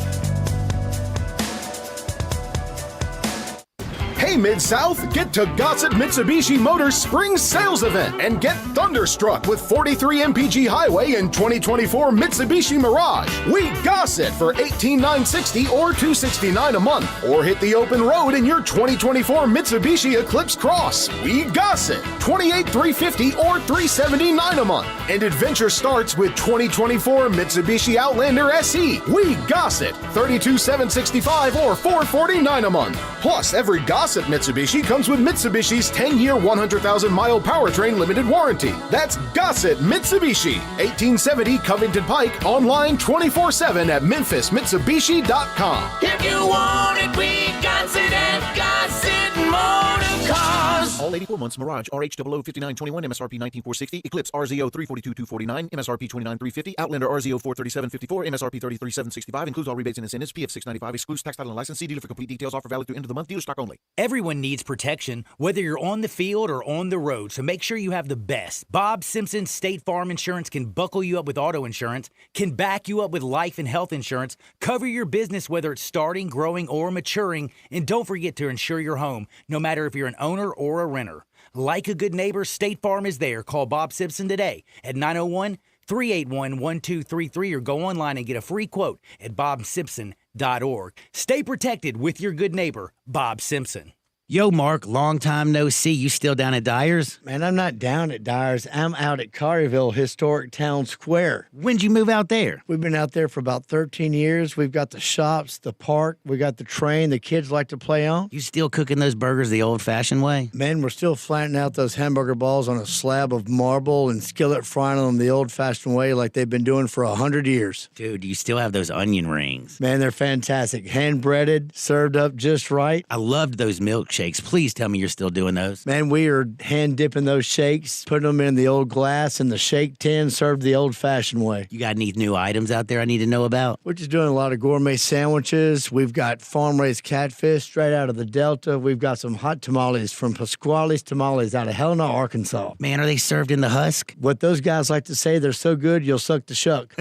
Hey Mid-South, get to Gossett Mitsubishi Motors Spring Sales Event and get thunderstruck with 43 MPG Highway and 2024 Mitsubishi Mirage. We Gossett for $18,960 or $269 a month, or hit the open road in your 2024 Mitsubishi Eclipse Cross. We Gossett $28,350 or $379 a month, and adventure starts with 2024 Mitsubishi Outlander SE. We Gossett $32,765 or $449 a month. Plus, every Gossett Mitsubishi comes with Mitsubishi's 10-year, 100,000-mile powertrain limited warranty. That's Gossett Mitsubishi, 1870 Covington Pike, online 24/7 at memphismitsubishi.com. If you want it, we got it at Gossett Motor Cars. All 84 months Mirage RH00 5921 MSRP 19460 Eclipse RZO 342,249 MSRP 29,350 Outlander RZO 43754 MSRP 33,765 includes all rebates and incentives. PF 695 excludes tax title and license. See dealer for complete details. Offer valid through end of the month. Dealer stock only. Everyone needs protection, whether you're on the field or on the road, so make sure you have the best. Bob Simpson State Farm Insurance can buckle you up with auto insurance, can back you up with life and health insurance, cover your business whether it's starting, growing, or maturing, and don't forget to insure your home, no matter if you're an owner or a renter. Like a good neighbor, State Farm is there. Call Bob Simpson today at 901-381-1233 or go online and get a free quote at bobsimpson.org. Stay protected with your good neighbor, Bob Simpson. Yo, Mark, long time no see. You still down at Dyer's? Man, I'm not down at Dyer's. I'm out at Collierville Historic Town Square. When'd you move out there? We've been out there for about 13 years. We've got the shops, the park. We got the train the kids like to play on. You still cooking those burgers the old-fashioned way? Man, we're still flattening out those hamburger balls on a slab of marble and skillet frying them the old-fashioned way like they've been doing for 100 years. Dude, you still have those onion rings. Man, they're fantastic. Hand-breaded, served up just right. I loved those milkshakes. Please tell me you're still doing those. Man, we are hand-dipping those shakes, putting them in the old glass in the shake tin, served the old-fashioned way. You got any new items out there I need to know about? We're just doing a lot of gourmet sandwiches. We've got farm-raised catfish straight out of the Delta. We've got some hot tamales from Pasquale's Tamales out of Helena, Arkansas. Man, are they served in the husk? What those guys like to say, they're so good, you'll suck the shuck.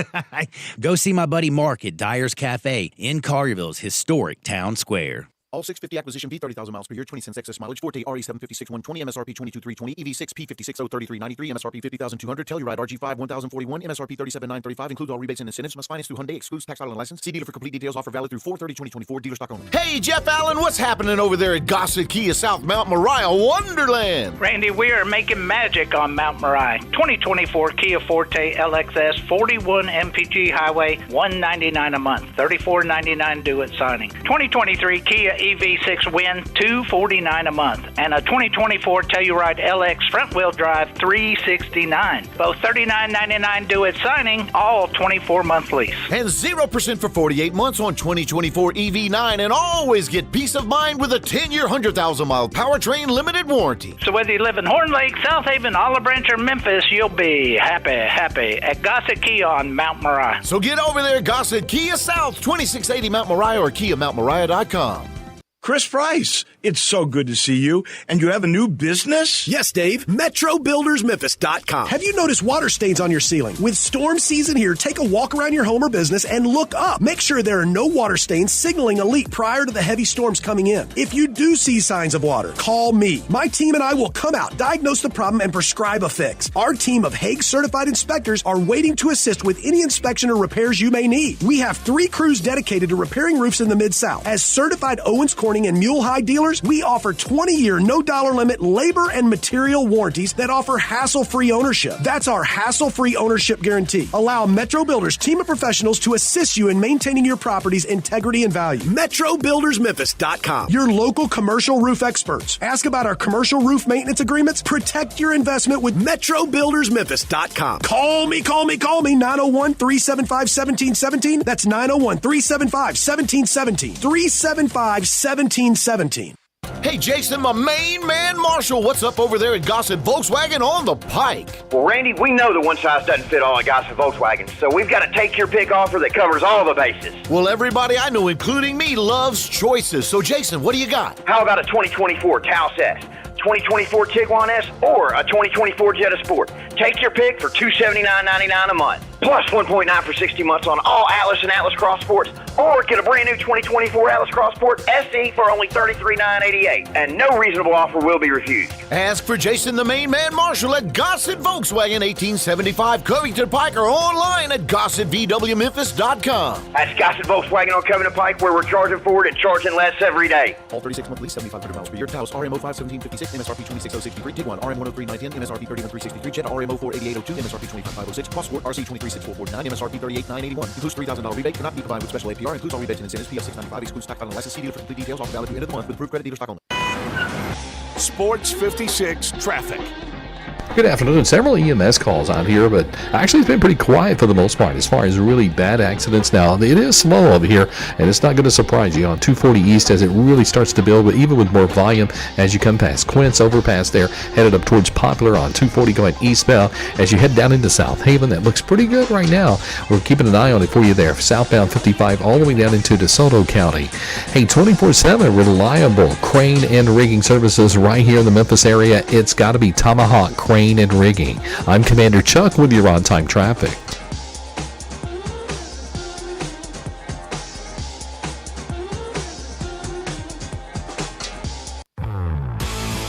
Go see my buddy Mark at Dyer's Cafe in Collierville's historic town square. All 650 acquisition P, 30,000 miles per year, 20 cents excess mileage. Forte RE756 120, MSRP 22,320, EV6 P56 03393, MSRP 50,200. Telluride RG5 1041, MSRP 37,935. Includes all rebates and incentives. Must finance through Hyundai. Excludes tax, title, and license. See dealer for complete details. Offer valid through 4/30/2024. Dealer stock only. Hey, Jeff Allen, what's happening over there at Gossett Kia South Mount Moriah Wonderland? Randy, we are making magic on Mount Moriah. 2024 Kia Forte LXS, 41 MPG Highway, $199 a month, $34.99 due at signing. 2023 Kia EV6 Win, $249 a month, and a 2024 Telluride LX front-wheel drive, $369. Both $39.99 due at signing, all 24-month lease. And 0% for 48 months on 2024 EV9, and always get peace of mind with a 10-year, 100,000-mile powertrain limited warranty. So whether you live in Horn Lake, South Haven, Olive Branch, or Memphis, you'll be happy at Gossett Kia on Mount Moriah. So get over there, Gossett Kia South, 2680 Mount Moriah or KiaMountMoriah.com. Chris Price, it's so good to see you. And you have a new business? Yes, Dave. MetroBuildersMemphis.com. Have you noticed water stains on your ceiling? With storm season here, take a walk around your home or business and look up. Make sure there are no water stains signaling a leak prior to the heavy storms coming in. If you do see signs of water, call me. My team and I will come out, diagnose the problem, and prescribe a fix. Our team of Hague-certified inspectors are waiting to assist with any inspection or repairs you may need. We have 3 crews dedicated to repairing roofs in the Mid-South. As certified Owens Corning and Mule High dealers, we offer 20-year, no-dollar limit labor and material warranties that offer hassle-free ownership. That's our hassle-free ownership guarantee. Allow Metro Builders team of professionals to assist you in maintaining your property's integrity and value. MetroBuildersMemphis.com. Your local commercial roof experts. Ask about our commercial roof maintenance agreements. Protect your investment with MetroBuildersMemphis.com. Call me, 901-375-1717. That's 901-375-1717. 375-1717. Hey, Jason, my main man, Marshall, what's up over there at Gossett Volkswagen on the Pike? Well, Randy, we know that one size doesn't fit all at Gossett Volkswagen, so we've got a take-your-pick offer that covers all the bases. Well, everybody I know, including me, loves choices. So, Jason, what do you got? How about a 2024 Taos S, 2024 Tiguan S, or a 2024 Jetta Sport? Take your pick for $279.99 a month. Plus 1.9 for 60 months on all Atlas and Atlas Cross Sports, or get a brand new 2024 Atlas Cross Sport SE for only $33,988, and no reasonable offer will be refused. Ask for Jason, the main man, Marshall, at Gossett Volkswagen, 1875 Covington Pike, or online at GossettVWMemphis.com. That's Gossett Volkswagen on Covington Pike, where we're charging forward and charging less every day. All 36-month lease, 7,500 miles per year. Taos RMO 51756, MSRP 26063. Tiguan RM 103,910, MSRP 31363. Jetta RMO 48802, MSRP 25506. Cross Sport RC 236449, MSRP 38981. Includes $3,000 rebate. Cannot be combined with special APR. Includes all rebates and incentives. PS 695. Excludes stock, title, and license. See dealer for complete details. Offer valid through end of the month with approved credit dealer stock only. Sports 56 traffic. Good afternoon. Several EMS calls out here, but actually it's been pretty quiet for the most part as far as really bad accidents. Now, it is slow over here, and it's not going to surprise you on 240 East as it really starts to build, but even with more volume as you come past Quince, overpass there, headed up towards Poplar on 240 going eastbound. As you head down into South Haven, that looks pretty good right now. We're keeping an eye on it for you there. Southbound 55 all the way down into DeSoto County. Hey, 24/7 reliable crane and rigging services right here in the Memphis area. It's got to be Tomahawk Crane and Rigging. I'm Commander Chuck with your on-time traffic.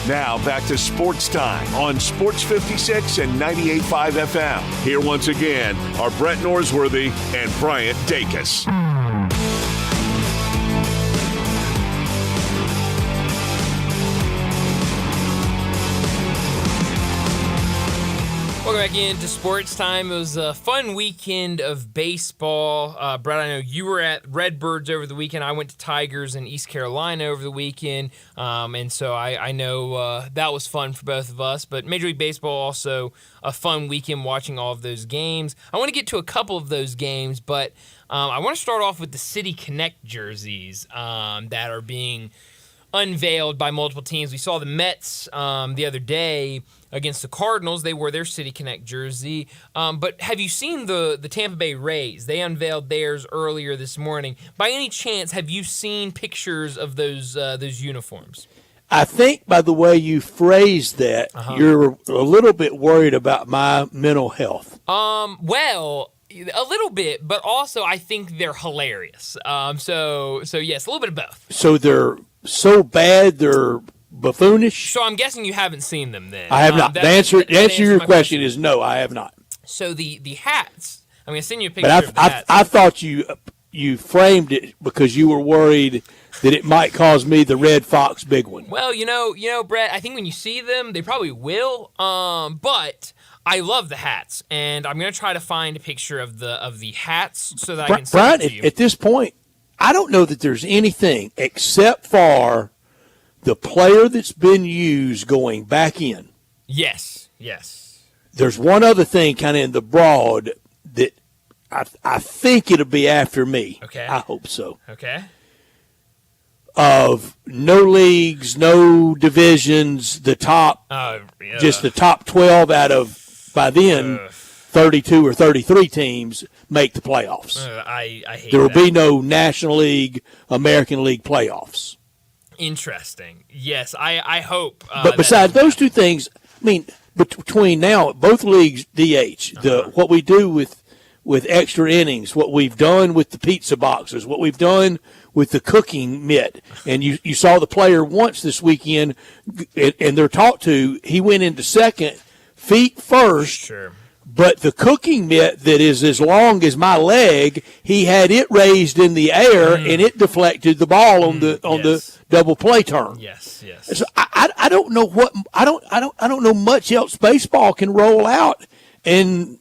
Now back to Sports Time on Sports 56 and 98.5 FM. Here once again are Brett Norsworthy and Bryant Dacus. Welcome back into Sports Time. It was a fun weekend of baseball. Brett, I know you were at Redbirds over the weekend. I went to Tigers in East Carolina over the weekend. And so I know that was fun for both of us. But Major League Baseball also a fun weekend watching all of those games. I want to get to a couple of those games, but I want to start off with the City Connect jerseys that are being unveiled by multiple teams. We saw the Mets the other day against the Cardinals. They wore their City Connect jersey. But have you seen the Tampa Bay Rays? They unveiled theirs earlier this morning. By any chance, have you seen pictures of those uniforms? I think by the way you phrased that, you're a little bit worried about my mental health. Well, a little bit, but also I think they're hilarious. So yes, a little bit of both. So they're so bad they're buffoonish. So I'm guessing you haven't seen them then. I have not. The answer to your question is no, I have not. So the hats, I'm going to send you a picture But of the hats. I thought you framed it because you were worried that it might cause me the Red Fox big one. Well, you know, Brett, I think when you see them, they probably will. But I love the hats, and I'm going to try to find a picture of the hats so that I can send it to you. At this point, I don't know that there's anything except for the player that's been used going back in. Yes. There's one other thing kind of in the broad that I think it'll be after me. Okay. I hope so. Okay. Of no leagues, no divisions, just the top 12 out of, by then, 32 or 33 teams make the playoffs. I hate there will that. be no National League, American League playoffs. Interesting. Yes, I hope. But besides those two things, I mean, between now, both leagues DH, what we do with extra innings, what we've done with the pizza boxes, what we've done with the cooking mitt. And you saw the player once this weekend, and they're taught to, he went into second, feet first. Sure. But the cooking mitt that is as long as my leg, he had it raised in the air and it deflected the ball on the double play turn. Yes. So I don't know I don't know much else baseball can roll out and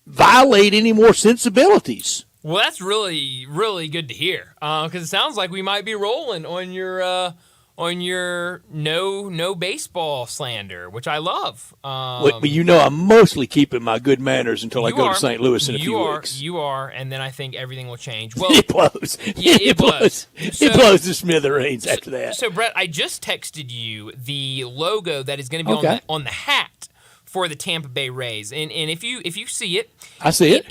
violate any more sensibilities. Well, that's really, really good to hear because it sounds like we might be rolling on your no baseball slander, which I love. But I'm mostly keeping my good manners until I go to St. Louis in a few weeks. You are, and then I think everything will change. Well, it blows. Yeah, it blows. It blows to smithereens after that. So, Brett, I just texted you the logo that is going to be on the hat for the Tampa Bay Rays, and if you see it, I see it.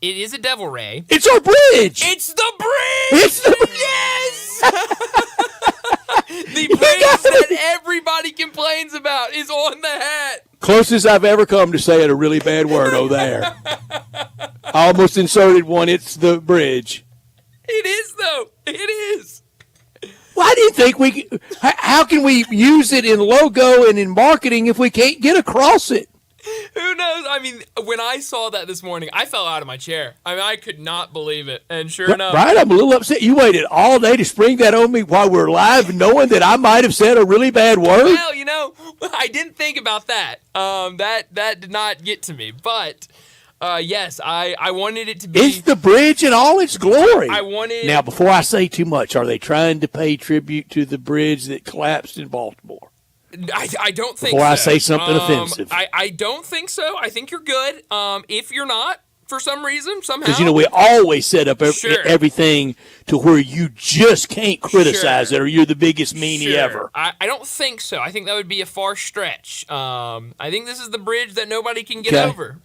It is a devil ray. It's our bridge. It's the bridge. Yes. The bridge that everybody complains about is on the hat. Closest I've ever come to saying a really bad word over there. I almost inserted one. It's the bridge. It is, though. It is. Why do you think how can we use it in logo and in marketing if we can't get across it? Who knows? I mean, when I saw that this morning, I fell out of my chair. I mean, I could not believe it. And sure enough. Right? I'm a little upset. You waited all day to spring that on me while we're live, knowing that I might have said a really bad word? Well, I didn't think about that. That did not get to me. But, yes, I wanted it to be. It's the bridge in all its glory. Now, before I say too much, are they trying to pay tribute to the bridge that collapsed in Baltimore? I don't think Before so. I say something offensive. I don't think so. I think you're good. If you're not, for some reason, somehow. Because, we always set up everything to where you just can't criticize it or you're the biggest meanie ever. I don't think so. I think that would be a far stretch. I think this is the bridge that nobody can get over.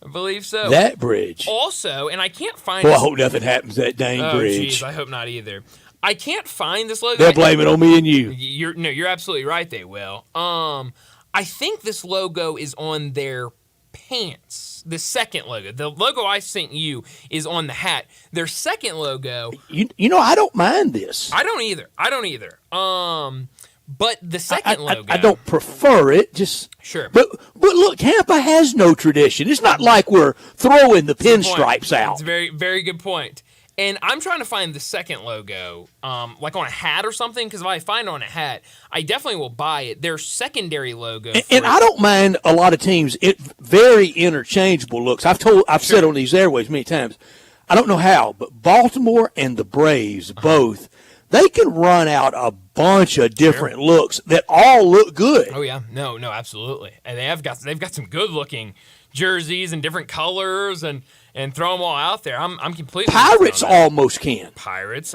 I believe so. That bridge. Also, and I can't find I hope nothing happens to that dang bridge. Geez, I hope not either. I can't find this logo. They'll blame it on me and you. You're absolutely right. They will. I think this logo is on their pants. The second logo, the logo I sent you, is on the hat. Their second logo. I don't mind this. I don't either. But the second logo, I don't prefer it. Sure. But look, Tampa has no tradition. It's not like we're throwing the pinstripes out. It's a very, very good point. And I'm trying to find the second logo, like on a hat or something, because if I find it on a hat, I definitely will buy it. Their secondary logo. And I don't mind a lot of teams. It very interchangeable looks. I've said on these airways many times, I don't know how, but Baltimore and the Braves both, they can run out a bunch of different looks that all look good. Oh yeah, no, absolutely, and they've got some good looking jerseys and different colors and throw them all out there. I'm completely. Pirates almost can. Pirates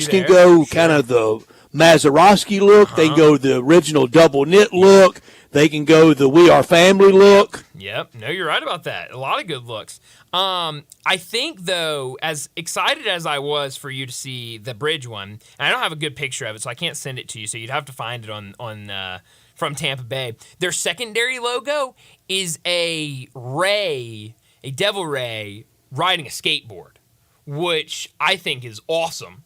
can go kind of the Mazeroski look. They can go the original double knit look. They can go the We Are Family look. Yep. No, you're right about that. A lot of good looks. I think, though, as excited as I was for you to see the bridge one, and I don't have a good picture of it, so I can't send it to you, so you'd have to find it on from Tampa Bay. Their secondary logo is a devil ray riding a skateboard, which I think is awesome.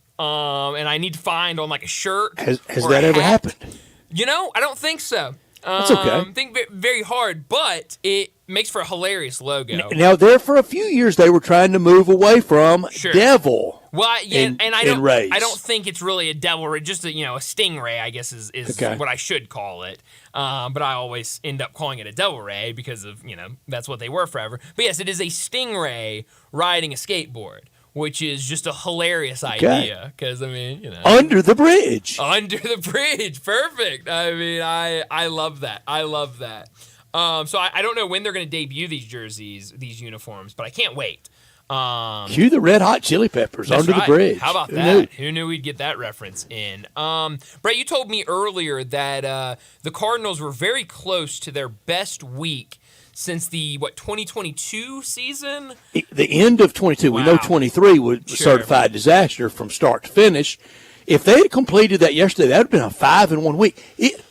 and I need to find on like a shirt. Has or that a ever hat. happened? I don't think so. That's okay. I think very hard, but it makes for a hilarious logo. Now, there for a few years, they were trying to move away from devil. Well, and I rays. don't think it's really a devil ray. Just a stingray, I guess is Okay. what I should call it. But I always end up calling it a devil ray because of that's what they were forever. But yes, it is a stingray riding a skateboard, which is just a hilarious idea. Because Under the bridge. Under the bridge, perfect. I mean, I love that. I love that. So I don't know when they're going to debut these jerseys, these uniforms, but I can't wait. Cue the Red Hot Chili Peppers under the bridge. How about that? Who knew we'd get that reference in? Brett, you told me earlier that the Cardinals were very close to their best week since the 2022 season? The end of 22. We know 23 was a certified disaster from start to finish. If they had completed that yesterday, that would have been a 5-1 week.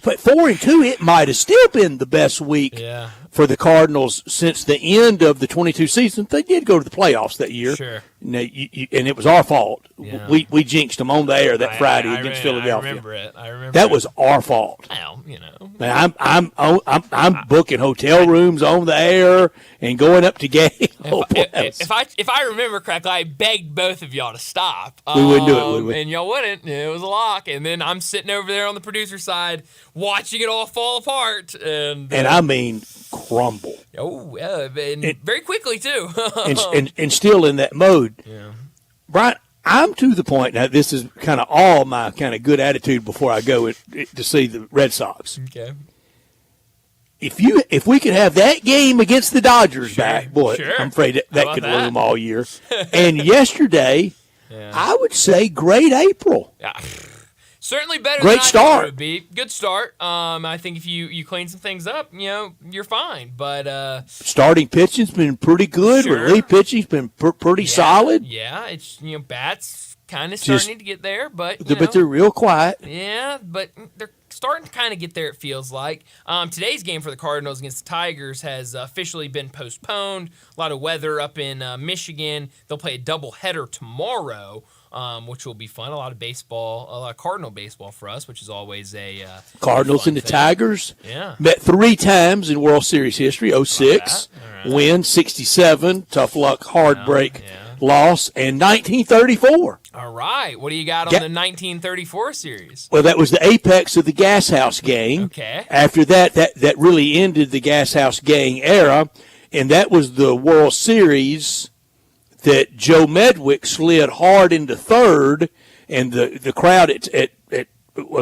But 4-2, it might have still been the best week for the Cardinals since the end of the 22 season. They did go to the playoffs that year. Sure. And it was our fault. Yeah. We jinxed them on the air that Friday against Philadelphia. I remember it. That was our fault. Well, Man, I'm booking hotel rooms on the air and going up to games. If I remember correctly, I begged both of y'all to stop. We wouldn't do it, would we? And y'all wouldn't. It was a lock. And then I'm sitting over there on the producer side watching it all fall apart. And I mean crumble. Oh, yeah. And very quickly, too. and still in that mode. Yeah. Brian, I'm to the point now. This is kind of all my kind of good attitude before I go to see the Red Sox. Okay. If we could have that game against the Dodgers back, boy, sure. I'm afraid that could that? loom all year. And yesterday, I would say great April. Yeah. Certainly better Great than I start. thought it would be. Good start. I think if you clean some things up, you're fine. But Starting pitching's been pretty good. Sure. Relief pitching's been pretty solid. Yeah, it's bats kind of starting to get there, but But they're real quiet. Yeah, but they're starting to kind of get there, it feels like. Today's game for the Cardinals against the Tigers has officially been postponed. A lot of weather up in Michigan. They'll play a doubleheader tomorrow, which will be fun. A lot of baseball, a lot of Cardinal baseball for us, which is always a Cardinals fun and the thing. Tigers Yeah. met 3 times in World Series history. 06, win, 67, tough luck, hard break, loss, and 1934. All right. What do you got on the 1934 series? Well, that was the apex of the Gas House Gang. Okay. After that really ended the Gas House Gang era, and that was the World Series that Joe Medwick slid hard into third, and the crowd of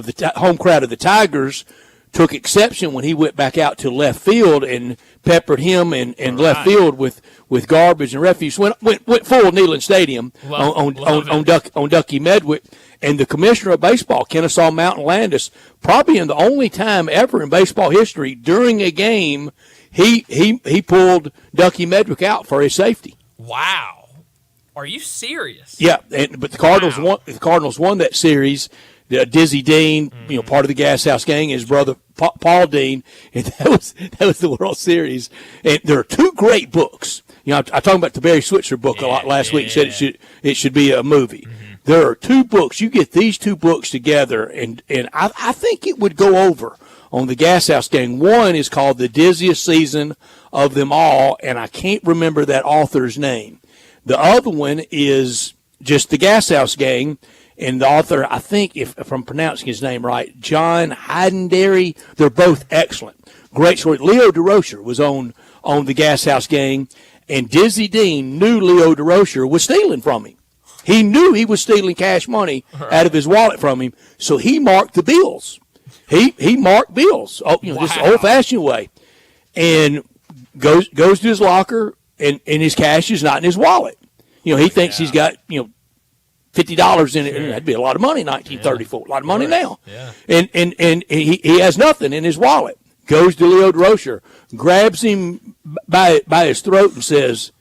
the home crowd of the Tigers took exception when he went back out to left field and peppered him and left field with garbage and refuse. Went full Neyland Stadium on Ducky Medwick. And the commissioner of baseball, Kennesaw Mountain Landis, probably in the only time ever in baseball history during a game, he pulled Ducky Medwick out for his safety. Wow. Are you serious? Yeah, but the Cardinals won. The Cardinals won that series. Dizzy Dean, part of the Gas House Gang, his brother Paul Dean, and that was the World Series. And there are 2 great books. I talked about the Barry Switzer book a lot last week. And said it should be a movie. Mm-hmm. There are 2 books. You get these 2 books together, and I think it would go over on the Gas House Gang. One is called The Dizziest Season of Them All, and I can't remember that author's name. The other one is just the Gas House Gang, and the author, I think, if I'm pronouncing his name right, John Heidenderry. They're both excellent. Great story. Leo DeRocher was on the Gas House Gang, and Dizzy Dean knew Leo DeRocher was stealing from him. He knew he was stealing cash money out of his wallet from him, so he marked the bills. He marked bills, just the old-fashioned way, and goes to his locker, and his cash is not in his wallet. He thinks he's got, $50 in it, and that'd be a lot of money in 1934. A lot of money now. Yeah. And he has nothing in his wallet. Goes to Leo DeRocher, grabs him by his throat and says,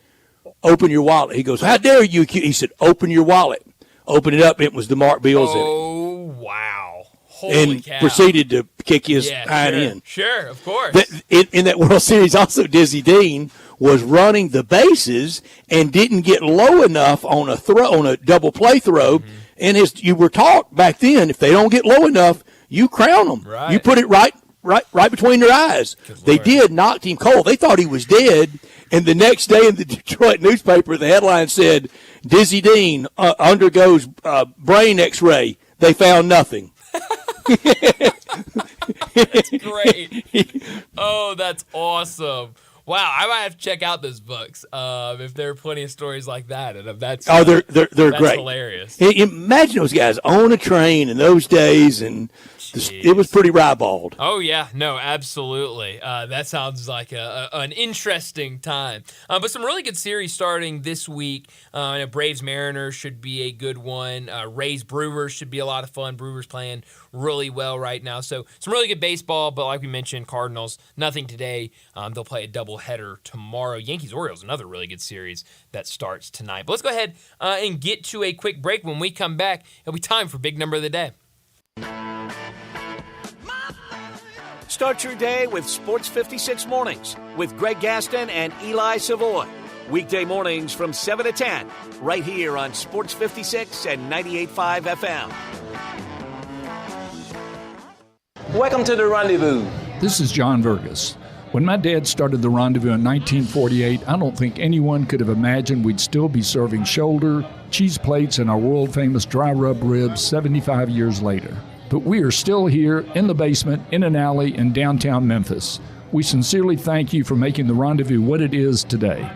"Open your wallet." He goes, "How dare you?" He said, "Open your wallet." Open it up, and it was the marked bills in it. Oh, wow. Holy and cow. proceeded to kick his hind in. Sure, of course. In that World Series, also Dizzy Dean was running the bases and didn't get low enough on a double play throw, And as you were taught back then, if they don't get low enough, you crown them. Right. You put it right between their eyes. They did, knocked him cold. They thought he was dead. And the next day in the Detroit newspaper, the headline said, Dizzy Dean undergoes brain X-ray. They found nothing. That's great. Oh, that's awesome. Wow, I might have to check out those books if there are plenty of stories like that. And that's they're that's great. Hilarious. Imagine those guys on a train in those days, and it was pretty ribald. Oh yeah, no, absolutely. That sounds like an interesting time. But some really good series starting this week. Braves Mariners should be a good one. Rays Brewers should be a lot of fun. Brewers playing really well right now. So some really good baseball. But like we mentioned, Cardinals nothing today. They'll play a doubleheader tomorrow. Yankees Orioles, another really good series that starts tonight. But let's go ahead and get to a quick break. When we come back, it'll be time for Big Number of the Day. Start your day with Sports 56 Mornings with Greg Gaston and Eli Savoy. Weekday mornings from 7 to 10, right here on Sports 56 and 98.5 FM. Welcome to The Rendezvous. This is John Vergas. When my dad started The Rendezvous in 1948, I don't think anyone could have imagined we'd still be serving shoulder, cheese plates, and our world-famous dry rub ribs 75 years later. But we are still here in the basement, in an alley in downtown Memphis. We sincerely thank you for making The Rendezvous what it is today.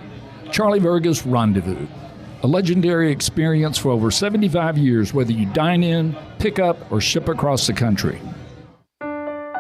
Charlie Vergas Rendezvous. A legendary experience for over 75 years, whether you dine in, pick up, or ship across the country.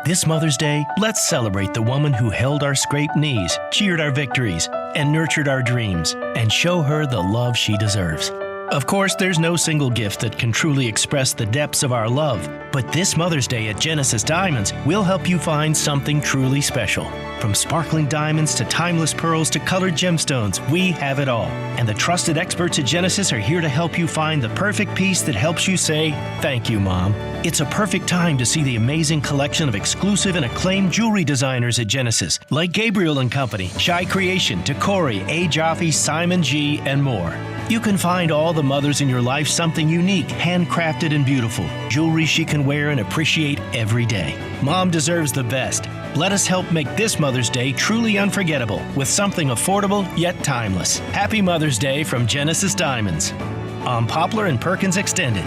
This Mother's Day, let's celebrate the woman who held our scraped knees, cheered our victories, and nurtured our dreams, and show her the love she deserves. Of course, there's no single gift that can truly express the depths of our love, but this Mother's Day at Genesis Diamonds, we'll help you find something truly special. From sparkling diamonds to timeless pearls to colored gemstones, we have it all. And the trusted experts at Genesis are here to help you find the perfect piece that helps you say, "Thank you, Mom." It's a perfect time to see the amazing collection of exclusive and acclaimed jewelry designers at Genesis, like Gabriel & Company, Shy Creation, Tacori, A. Jaffe, Simon G., and more. You can find all the mothers in your life something unique, handcrafted and beautiful. Jewelry she can wear and appreciate every day. Mom deserves the best. Let us help make this Mother's Day truly unforgettable with something affordable yet timeless. Happy Mother's Day from Genesis Diamonds. On Poplar and Perkins Extended.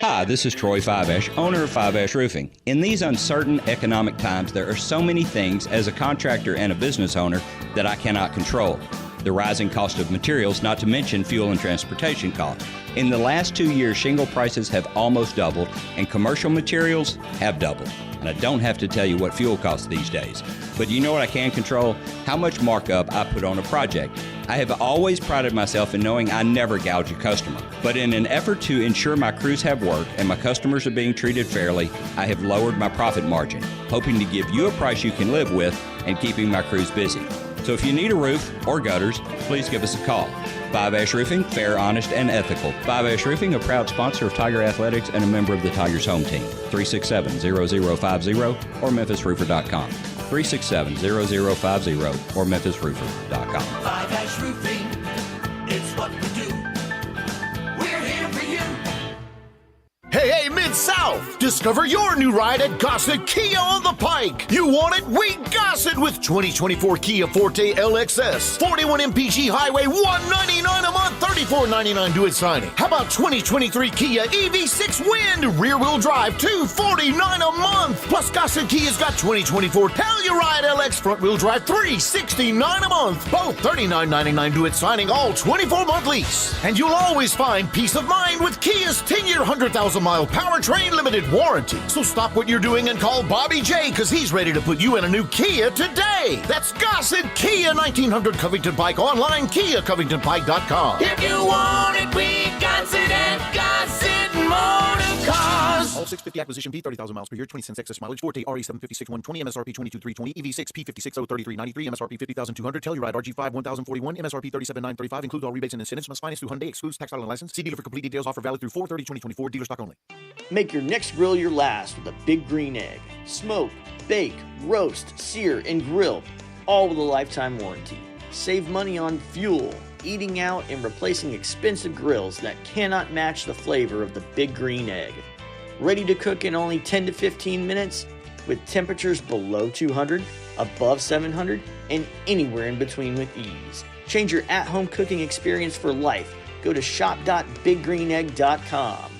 Hi, this is Troy Fiveash, owner of Fiveash Roofing. In these uncertain economic times, there are so many things as a contractor and a business owner that I cannot control. The rising cost of materials, not to mention fuel and transportation costs. In the last 2 years, shingle prices have almost doubled and commercial materials have doubled. And I don't have to tell you what fuel costs these days. But you know what I can control? How much markup I put on a project. I have always prided myself in knowing I never gouge a customer. But in an effort to ensure my crews have work and my customers are being treated fairly, I have lowered my profit margin, hoping to give you a price you can live with and keeping my crews busy. So if you need a roof or gutters, please give us a call. Fiveash Roofing, fair, honest, and ethical. Fiveash Roofing, a proud sponsor of Tiger Athletics and a member of the Tigers home team. 367-0050 or memphisroofer.com. 367-0050 or memphisroofer.com. Fiveash Roofing, it's what we do. We're here for you. Hey, Mid-South! Discover your new ride at Gossett Kia on the Pike. You want it? We Gossett with 2024 Kia Forte LXS. 41 MPG Highway, $199 a month, $34.99 due at signing. How about 2023 Kia EV6 Wind, rear-wheel drive, $249 a month. Plus, Gossett Kia's got 2024 Telluride LX front-wheel drive, $369 a month. Both $39.99 due at signing, all 24-month lease. And you'll always find peace of mind with Kia's 10-year, 100,000-mile powertrain limited warranty. So stop what you're doing and call Bobby J, because he's ready to put you in a new Kia today. That's Gossett Kia 1900 Covington Pike, online KiaCovingtonPike.com. If you want it, we got it at Gossett Motor Cars. All 650 acquisition fee, 30,000 miles per year, 20 cents excess mileage, Forte RE756 120, MSRP 22,320, EV6 P56 03393, MSRP 50,200, Telluride RG5 1041, MSRP 37,935, includes all rebates and incentives, must finance through Hyundai, excludes tax, title, and license. See dealer for complete details. Offer valid through 4/30/2024, dealer stock only. Make your next grill your last with a Big Green Egg. Smoke, bake, roast, sear, and grill, all with a lifetime warranty. Save money on fuel, eating out and replacing expensive grills that cannot match the flavor of the Big Green Egg. Ready to cook in only 10 to 15 minutes with temperatures below 200, above 700, and anywhere in between with ease. Change your at-home cooking experience for life. Go to shop.biggreenegg.com.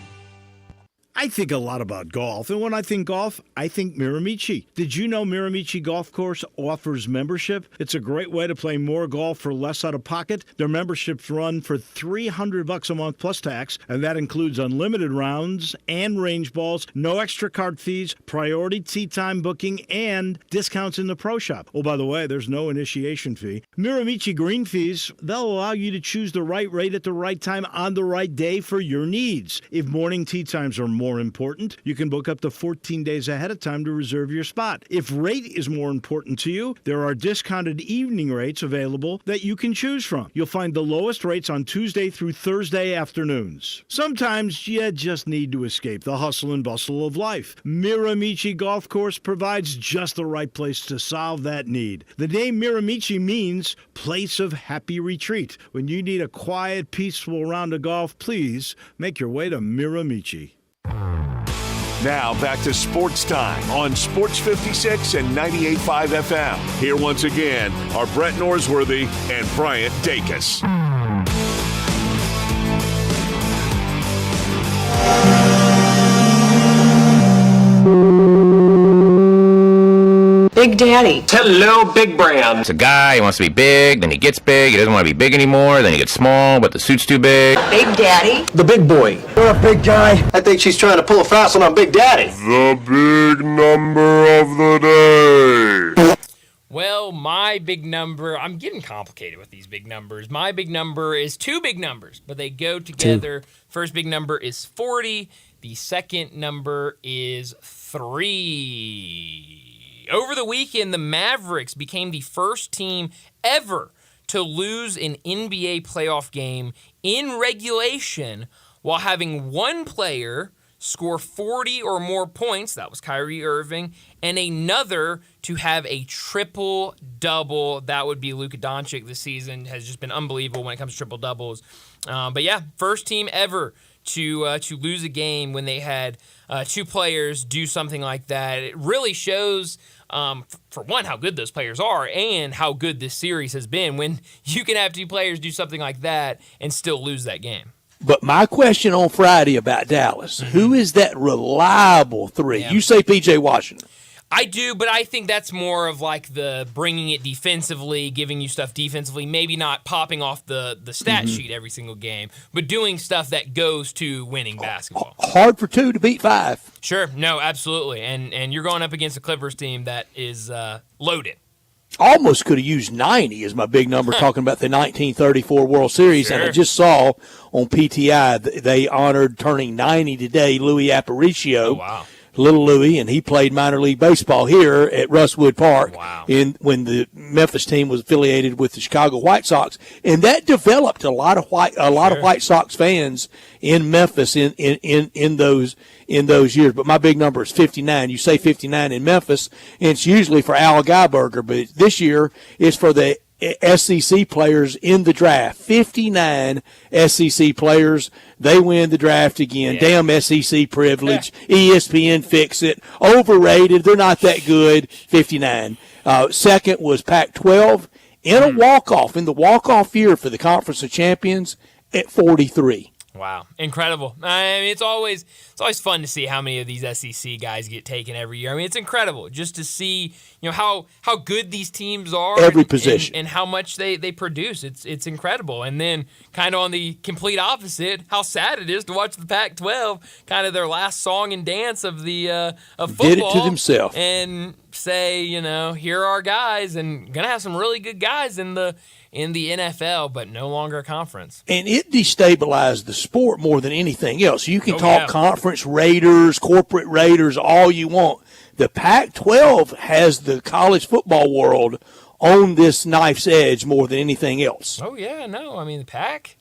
I think a lot about golf, and when I think golf, I think Miramichi. Did you know Miramichi Golf Course offers membership? It's a great way to play more golf for less out of pocket. Their memberships run for $300 a month plus tax, and that includes unlimited rounds and range balls, no extra card fees, priority tee time booking, and discounts in the pro shop. Oh, by the way, there's no initiation fee. Miramichi green fees, they'll allow you to choose the right rate at the right time on the right day for your needs. If morning tee times are more important, you can book up to 14 days ahead of time to reserve your spot. If rate is more important to you, there are discounted evening rates available that you can choose from. You'll find the lowest rates on Tuesday through Thursday afternoons. Sometimes you just need to escape the hustle and bustle of life. Miramichi Golf Course provides just the right place to solve that need. The name Miramichi means place of happy retreat. When you need a quiet, peaceful round of golf, please make your way to Miramichi. Now back to Sports Time on Sports 56 and 98.5 FM. Here once again are Brett Norsworthy and Bryant Dacus. Big Daddy. Hello, Big Brown. It's a guy, he wants to be big, then he gets big, he doesn't want to be big anymore, then he gets small, but the suit's too big. Big Daddy. The big boy. You're a big guy. I think she's trying to pull a fast one on Big Daddy. The big number of the day. Well, my big number, I'm getting complicated with these big numbers. My big number is two big numbers, but they go together. First big number is 40. The second number is 3. Over the weekend, the Mavericks became the first team ever to lose an NBA playoff game in regulation while having one player score 40 or more points, that was Kyrie Irving, and another to have a triple-double, that would be Luka Doncic. This season has just been unbelievable when it comes to triple-doubles. But yeah, first team ever to lose a game when they had two players do something like that. It really shows, for one, how good those players are and how good this series has been when you can have two players do something like that and still lose that game. But my question on Friday about Dallas, who is that reliable three? Yeah. You say P.J. Washington. I do, but I think that's more of like the bringing it defensively, giving you stuff defensively, maybe not popping off the stat sheet every single game, but doing stuff that goes to winning basketball. Hard for two to beat 5. Sure, no, absolutely. And you're going up against a Clippers team that is loaded. Almost could have used 90 as my big number, talking about the 1934 World Series. Sure. And I just saw on PTI they honored turning 90 today Louis Aparicio. Oh, wow. Little Louis, and he played minor league baseball here at Rustwood Park when the Memphis team was affiliated with the Chicago White Sox, and that developed a lot of White Sox fans in Memphis in those years. But my big number is 59. You say 59 in Memphis, and it's usually for Al Geiberger, but this year it's for the SEC players in the draft. 59 SEC players. They win the draft again. Yeah. Damn SEC privilege. ESPN fix it. Overrated. They're not that good. 59. Second was Pac-12 in a walk-off, in the walk-off year for the Conference of Champions at 43. Wow, incredible. I mean, it's always fun to see how many of these SEC guys get taken every year. I mean, it's incredible just to see, how good these teams are. Every position. And how much they produce. It's incredible. And then kind of on the complete opposite, how sad it is to watch the Pac-12, kind of their last song and dance of the of football. Did it to themselves. And say, here are our guys, and going to have some really good guys in the NFL, but no longer a conference. And it destabilized the sport more than anything else. You can talk conference raiders, corporate raiders, all you want. The Pac-12 has the college football world on this knife's edge more than anything else. Oh, yeah, no. I mean, the Pac,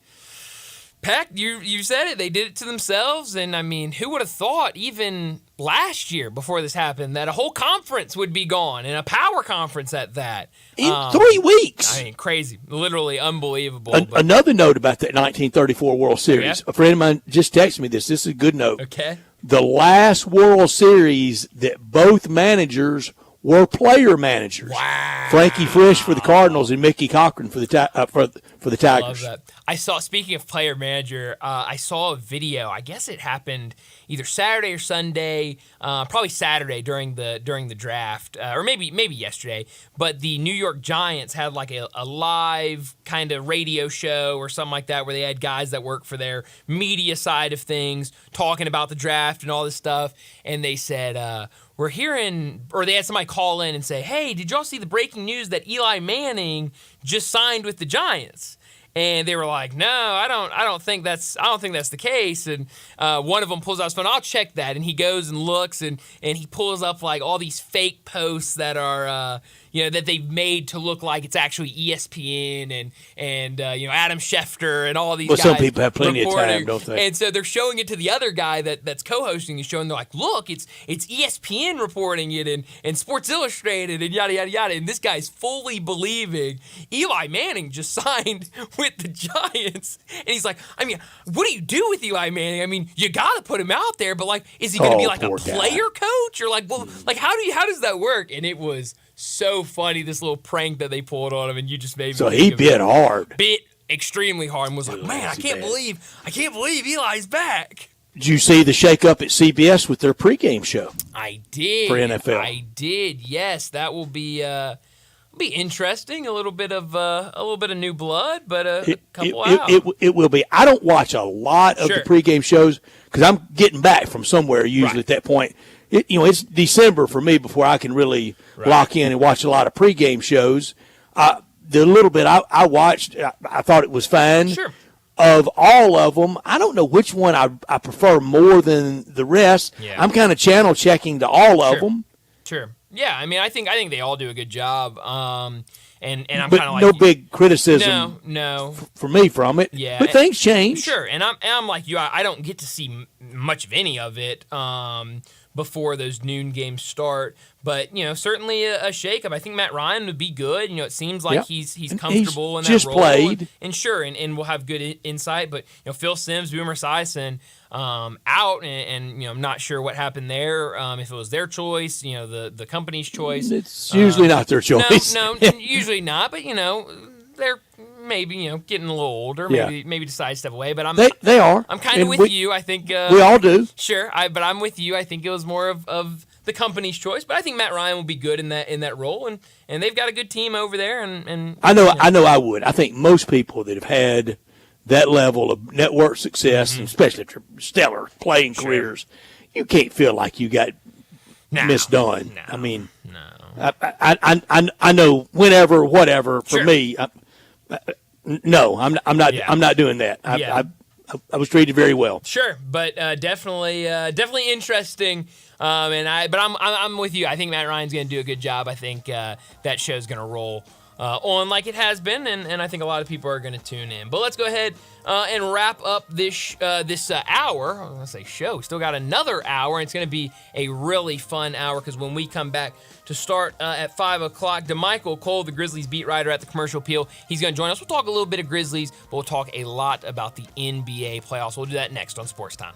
you said it. They did it to themselves. And, I mean, who would have thought even last year before this happened that a whole conference would be gone, and a power conference at that. In 3 weeks. I mean, crazy. Literally unbelievable. Another note about that 1934 World Series. Yeah. A friend of mine just texted me this. This is a good note. Okay. The last World Series that both managers were player managers. Wow. Frankie Frisch for the Cardinals and Mickey Cochran for the Tigers. I love that. I saw, speaking of player manager, I saw a video. I guess it happened either Saturday or Sunday, probably Saturday during the draft, or maybe yesterday. But the New York Giants had like a live kind of radio show or something like that, where they had guys that work for their media side of things talking about the draft and all this stuff. And they said, we're hearing, or they had somebody call in and say, hey, did y'all see the breaking news that Eli Manning just signed with the Giants? And they were like, no, I don't think that's the case. And one of them pulls out his phone. I'll check that. And he goes and looks, and he pulls up like all these fake posts that are that they've made to look like it's actually ESPN and Adam Schefter and all these guys. Well, some people have plenty of time, don't they? And so they're showing it to the other guy that's co-hosting and showing. They're like, look, it's ESPN reporting it and Sports Illustrated and yada yada yada. And this guy's fully believing Eli Manning just signed with the Giants. And he's like, I mean, what do you do with Eli Manning? I mean, you got to put him out there, but like, is he going to be like a player coach or like, well, like how does that work? And it was so funny, this little prank that they pulled on him, and you just made me. So he bit hard. Bit extremely hard, and was like, man, I can't believe Eli's back. Did you see the shakeup at CBS with their pregame show? I did. For NFL. I did. Yes, that will be interesting. A little bit of new blood, but a couple out. It will be. I don't watch a lot of the pregame shows because I'm getting back from somewhere usually at that point. It's December for me before I can really lock in and watch a lot of pregame shows. The little bit I watched, I thought it was fine. Sure. Of all of them, I don't know which one I prefer more than the rest. Yeah. I'm kind of channel checking to all of them. Sure. Yeah, I mean, I think they all do a good job. And I'm but kind of like no big criticism. No. For me from it. Yeah. But things change. Sure. And I'm like you. I don't get to see much of any of it before those noon games start. But certainly a shakeup. I think Matt Ryan would be good. It seems like he's comfortable in that just role. Played. And sure, and we'll have good insight. But Phil Simms, Boomer Esiason out, and I'm not sure what happened there. If it was their choice, the company's choice. It's usually not their choice. No, usually not. But they're maybe getting a little older. Maybe decide to step away. But they are. I'm kind of with you. I think we all do. Sure, but I'm with you. I think it was more of the company's choice. But I think Matt Ryan will be good in that role, and they've got a good team over there. And I know I would. I think most people that have had that level of network success, especially after stellar playing careers, you can't feel like you got misdone. I mean, I know whenever, whatever. For me, no, I'm not. I'm not doing that. I was treated very well. Sure, but definitely interesting. But I'm with you. I think Matt Ryan's going to do a good job. I think that show's going to roll on like it has been, and I think a lot of people are going to tune in. But let's go ahead and wrap up this hour. I was going to say show. Still got another hour, and it's going to be a really fun hour because when we come back to start at 5 o'clock, DeMichael Cole, the Grizzlies beat writer at the Commercial Appeal, he's going to join us. We'll talk a little bit of Grizzlies, but we'll talk a lot about the NBA playoffs. We'll do that next on Sports Time.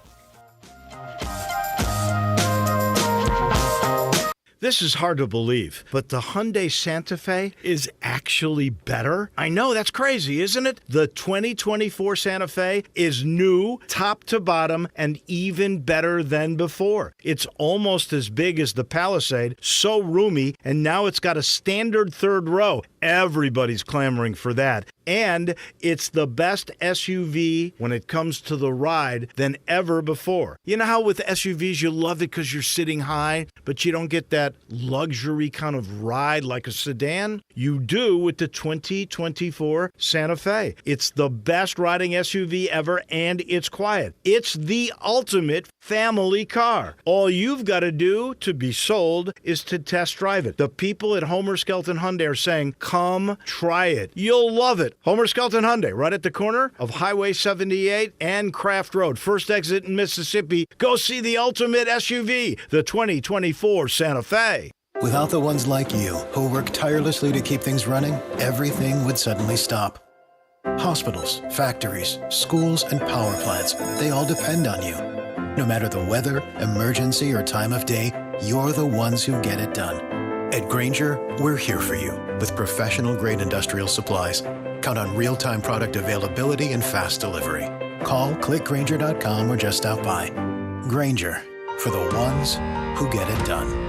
This is hard to believe, but the Hyundai Santa Fe is actually better? I know, that's crazy, isn't it? The 2024 Santa Fe is new, top to bottom, and even better than before. It's almost as big as the Palisade, so roomy, and now it's got a standard third row. Everybody's clamoring for that. And it's the best SUV when it comes to the ride than ever before. You know how with SUVs you love it because you're sitting high, but you don't get that luxury kind of ride like a sedan? You do with the 2024 Santa Fe. It's the best riding SUV ever, and it's quiet. It's the ultimate family car. All you've got to do to be sold is to test drive it. The people at Homer Skelton Hyundai are saying, Come try it. You'll love it. Homer Skelton Hyundai, right at the corner of Highway 78 and Craft Road. First exit in Mississippi. Go see the ultimate SUV, the 2024 Santa Fe. Without the ones like you, who work tirelessly to keep things running, everything would suddenly stop. Hospitals, factories, schools, and power plants, they all depend on you. No matter the weather, emergency, or time of day, you're the ones who get it done. At Grainger, we're here for you with professional-grade industrial supplies. Count on real-time product availability and fast delivery. Call, clickgrainger.com, or just stop by. Grainger, for the ones who get it done.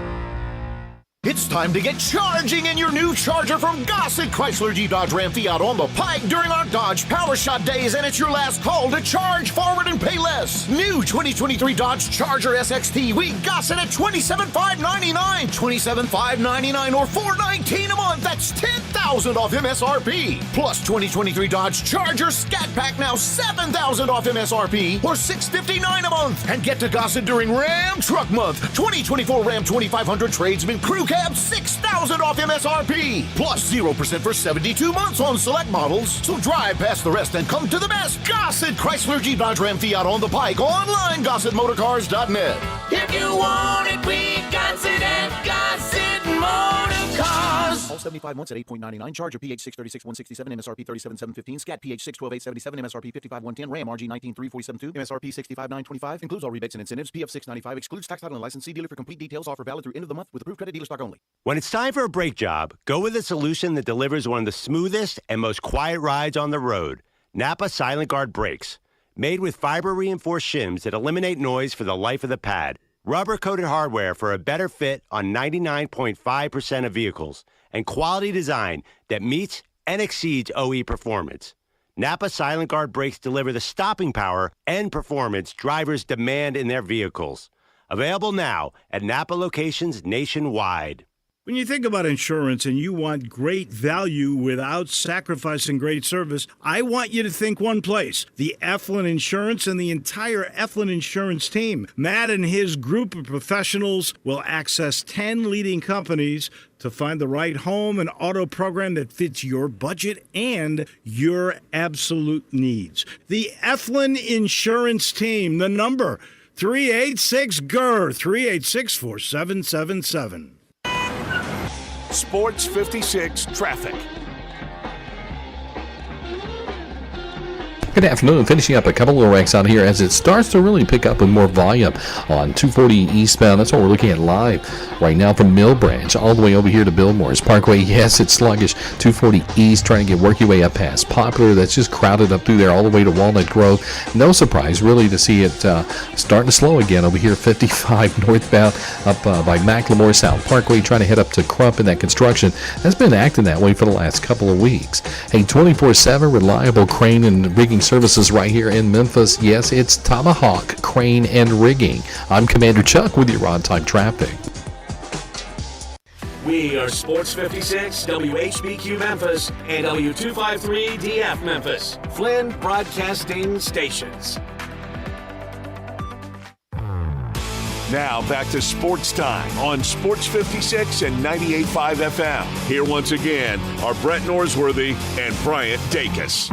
It's time to get charging in your new Charger from Gossett Chrysler Jeep Dodge Ram Fiat on the Pike during our Dodge Power Shot days, and it's your last call to charge forward and pay less. New 2023 Dodge Charger SXT, we Gossett at $27,599, $27,599 or $419 a month. That's $10,000 off MSRP. Plus 2023 Dodge Charger Scat Pack now $7,000 off MSRP or $659 a month. And get to Gossett during Ram Truck Month. 2024 Ram 2500 Tradesman Crew Cab $6,000 off MSRP. Plus 0% for 72 months on select models. So drive past the rest and come to the best. Gossett Chrysler Jeep Dodge Ram Fiat on the Pike. Online, GossettMotorCars.net. If you want it, we got it at Gossett Motor Cars. All 75 months at 8.99. Charger PH 636 167, MSRP 37,715. Scat PH 612 877, MSRP 55,110. Ram RG 19,347.2, MSRP 65,925. Includes all rebates and incentives. PF 695 excludes tax, title, and license. See dealer for complete details. Offer valid through end of the month with approved credit dealer stock only. When it's time for a brake job, go with a solution that delivers one of the smoothest and most quiet rides on the road. Napa Silent Guard brakes. Made with fiber-reinforced shims that eliminate noise for the life of the pad. Rubber-coated hardware for a better fit on 99.5% of vehicles. And quality design that meets and exceeds OE performance. Napa Silent Guard brakes deliver the stopping power and performance drivers demand in their vehicles. Available now at Napa locations nationwide. When you think about insurance and you want great value without sacrificing great service, I want you to think one place, the Eflin Insurance and the entire Eflin Insurance team. Matt and his group of professionals will access 10 leading companies to find the right home and auto program that fits your budget and your absolute needs. The Eflin Insurance team, the number 386-GER, 386-4777. Sports 56 traffic. Good afternoon. Finishing up a couple of wrecks out here as it starts to really pick up with more volume on 240 eastbound. That's what we're looking at live right now from Mill Branch all the way over here to Billmore's Parkway. Yes, it's sluggish. 240 east trying to get your way up past Poplar. That's just crowded up through there all the way to Walnut Grove. No surprise really to see it starting to slow again over here 55 northbound up by Macklemore South Parkway trying to head up to Crump, and that construction has been acting that way for the last couple of weeks. Hey, 24/7 reliable crane and rigging services right here in Memphis. Yes, it's Tomahawk Crane and Rigging. I'm Commander Chuck with your on-time traffic. We are Sports 56, WHBQ Memphis, and W253DF Memphis. Flynn Broadcasting Stations. Now back to Sports Time on Sports 56 and 98.5 FM. Here once again are Brett Norsworthy and Bryant Dacus.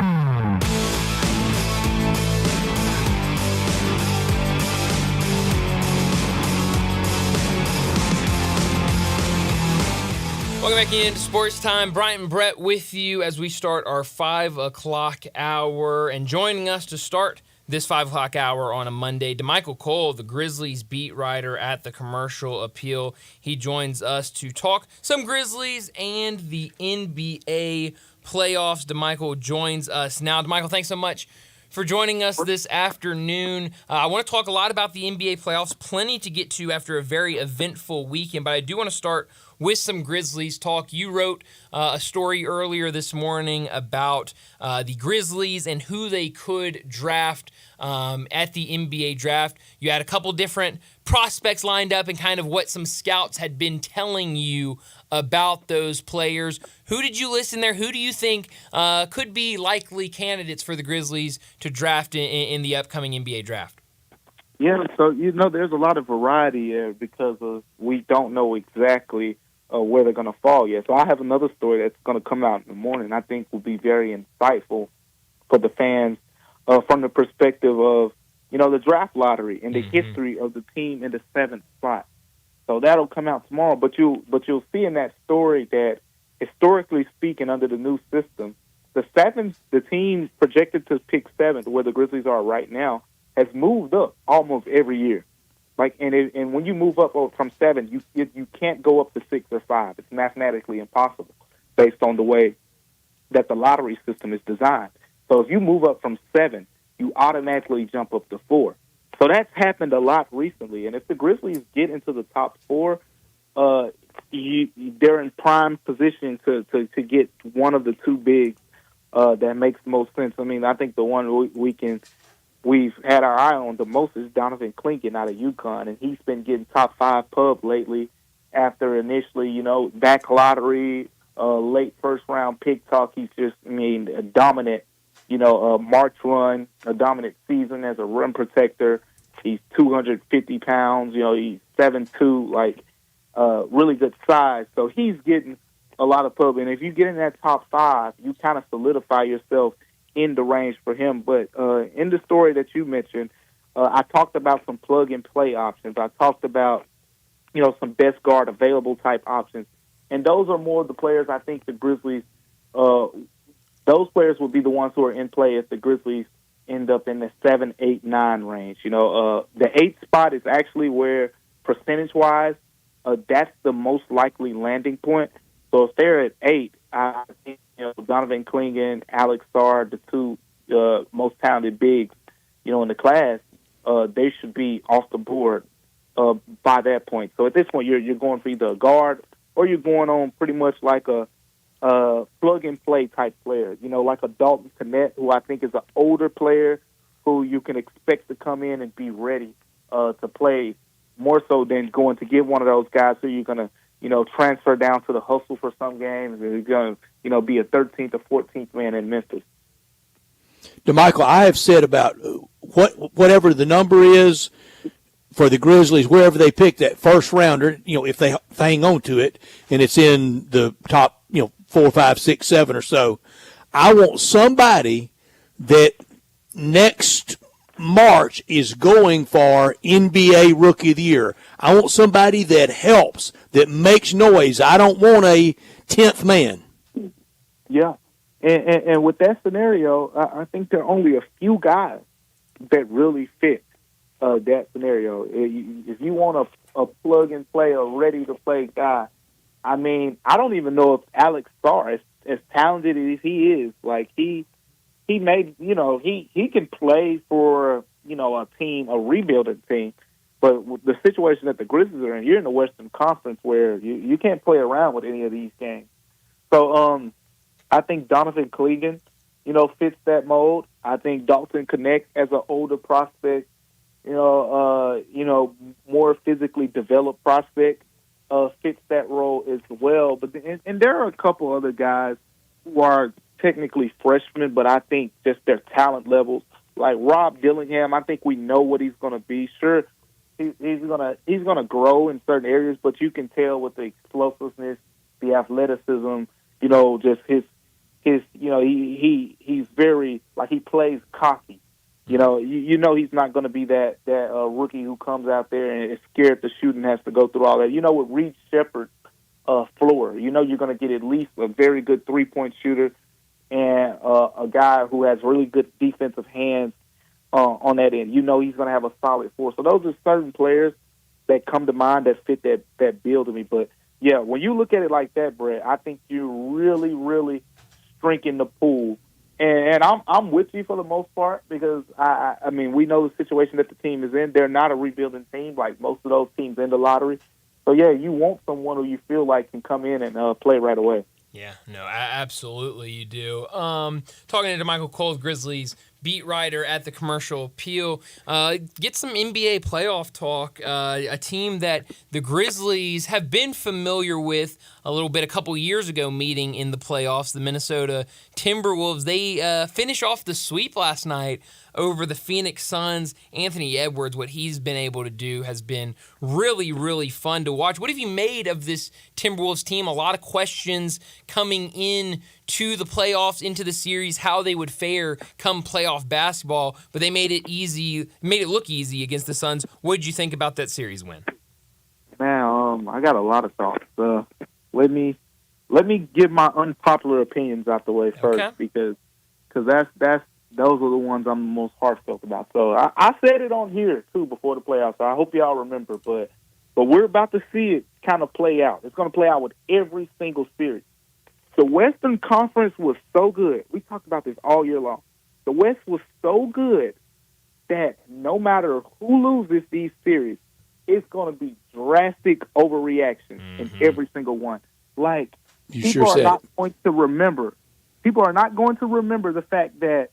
Welcome back into Sports Time. Bryant and Brett with you as we start our 5 o'clock hour. And joining us to start this 5 o'clock hour on a Monday, DeMichael Cole, the Grizzlies beat writer at the Commercial Appeal. He joins us to talk some Grizzlies and the NBA playoffs. DeMichael joins us now. DeMichael, thanks so much for joining us this afternoon. I want to talk a lot about the NBA playoffs, plenty to get to after a very eventful weekend, but I do want to start with some Grizzlies talk. You wrote a story earlier this morning about the Grizzlies and who they could draft at the NBA draft. You had a couple different prospects lined up and kind of what some scouts had been telling you about those players. Who did you listen there? Who do you think could be likely candidates for the Grizzlies to draft in the upcoming NBA draft? Yeah, so, there's a lot of variety because we don't know exactly where they're going to fall yet. So I have another story that's going to come out in the morning I think will be very insightful for the fans from the perspective of, the draft lottery and the history of the team in the 7th spot. So that'll come out tomorrow. But you'll see in that story that historically speaking, under the new system, the team projected to pick 7th, where the Grizzlies are right now, has moved up almost every year. And when you move up from 7, you can't go up to 6 or 5. It's mathematically impossible based on the way that the lottery system is designed. So if you move up from 7, you automatically jump up to 4. So that's happened a lot recently. And if the Grizzlies get into the top 4, they're in prime position to get one of the two bigs that makes most sense. I mean, I think the one we've had our eye on the most is Donovan Clingan out of UConn, and he's been getting top 5 pub lately after initially, back lottery, late first-round pick talk. He's just, a dominant, March run, a dominant season as a rim protector. He's 250 pounds, he's 7'2", really good size. So he's getting a lot of pub. And if you get in that top 5, you kind of solidify yourself in the range for him. But in the story that you mentioned, I talked about some plug-and-play options. I talked about, some best guard available type options. And those are more the players I think the Grizzlies, those players will be the ones who are in play if the Grizzlies end up in the 7, 8, 9 range. The 8th spot is actually where, percentage-wise, that's the most likely landing point. So if they're at 8, I think Donovan Clingan, Alex Sarr, the two most talented bigs, in the class, they should be off the board by that point. So at this point, you're going for either a guard or you're going on pretty much like a plug-and-play type player, like a Dalton Connett, who I think is an older player who you can expect to come in and be ready to play more so than going to get one of those guys who you're going to, transfer down to the hustle for some games and you're going to, be a 13th or 14th man in Memphis. DeMichael, I have said about whatever the number is for the Grizzlies, wherever they pick that first rounder, if they hang on to it and it's in the top, 4, 5, 6, 7 or so, I want somebody that next March is going for NBA Rookie of the Year. I want somebody that helps, that makes noise. I don't want a 10th man. Yeah. And with that scenario, I think there are only a few guys that really fit that scenario. If you want a plug-and-play, a ready-to-play guy, I don't even know if Alex Sarr, as talented as he is, he made, he can play for, a team, a rebuilding team. But with the situation that the Grizzlies are in, you're in the Western Conference where you can't play around with any of these games. So I think Donovan Clingan, fits that mold. I think Dalton Connett as an older prospect, more physically developed prospect, fits that role as well. But and there are a couple other guys who are technically freshmen, but I think just their talent levels, like Rob Dillingham, I think we know what he's going to be. Sure, he's gonna grow in certain areas, but you can tell with the explosiveness, the athleticism, just his he's very, he plays cocky. He's not going to be that rookie who comes out there and is scared to shoot and has to go through all that. With Reed Shepherd's floor, you're going to get at least a very good three-point shooter and a guy who has really good defensive hands on that end. He's going to have a solid floor. So those are certain players that come to mind that fit that bill to me. But, yeah, when you look at it like that, Brett, I think you're really, really shrinking the pool. And I'm with you for the most part because, I mean, we know the situation that the team is in. They're not a rebuilding team like most of those teams in the lottery. So, yeah, you want someone who you feel like can come in and play right away. Yeah, no, absolutely you do. Talking to Michael Cole, Grizzlies beat writer at the Commercial Appeal. Get some NBA playoff talk. A team that the Grizzlies have been familiar with a little bit a couple years ago meeting in the playoffs. The Minnesota Timberwolves, they finish off the sweep last night over the Phoenix Suns. Anthony Edwards, what he's been able to do has been really, really fun to watch. What have you made of this Timberwolves team? A lot of questions coming in to the playoffs, into the series, how they would fare come playoff basketball, but they made it look easy against the Suns. What did you think about that series win? Man, I got a lot of thoughts. Let me give my unpopular opinions out the way first, because those are the ones I'm the most heartfelt about. So I said it on here too before the playoffs. So I hope y'all remember, but we're about to see it kind of play out. It's going to play out with every single series. The Western Conference was so good. We talked about this all year long. The West was so good that no matter who loses these series, it's going to be drastic overreaction in every single one. Like, people are not going to remember. People are not going to remember the fact that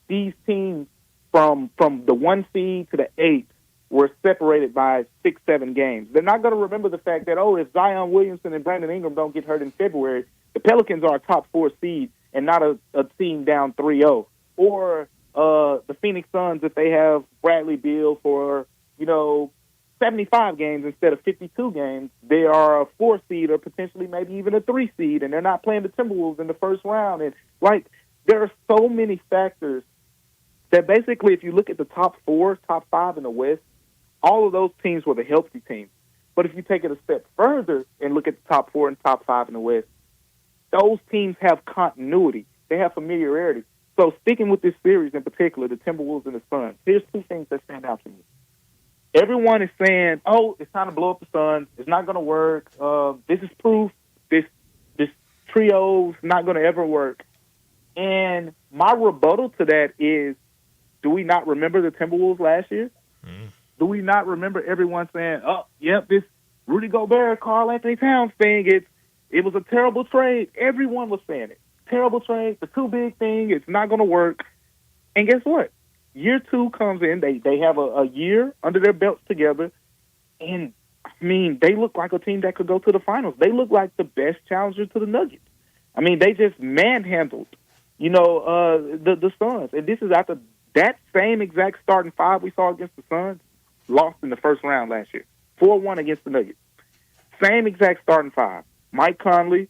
these teams from the 1 seed to the 8 were separated by 6-7 games. They're not going to remember the fact that, if Zion Williamson and Brandon Ingram don't get hurt in February, the Pelicans are a top 4 seed and not a team down 3-0. Or the Phoenix Suns, if they have Bradley Beal for, 75 games instead of 52 games, they are a 4 seed or potentially maybe even a 3 seed, and they're not playing the Timberwolves in the first round. And, there are so many factors that basically, if you look at the top 4, top 5 in the West, all of those teams were the healthy teams. But if you take it a step further and look at the top 4 and top 5 in the West, those teams have continuity. They have familiarity. So sticking with this series in particular, the Timberwolves and the Suns, here's 2 things that stand out to me. Everyone is saying, it's time to blow up the Suns. It's not going to work. This is proof. This trio's not going to ever work. And my rebuttal to that is, do we not remember the Timberwolves last year? Do we not remember everyone saying, this Rudy Gobert, Karl Anthony Towns thing, it was a terrible trade. Everyone was saying it. Terrible trade, the too big thing, it's not going to work. And guess what? Year 2 comes in. They have a year under their belts together. And, they look like a team that could go to the finals. They look like the best challenger to the Nuggets. They just manhandled, the Suns. And this is after that same exact starting 5 we saw against the Suns lost in the first round last year. 4-1 against the Nuggets. Same exact starting 5. Mike Conley,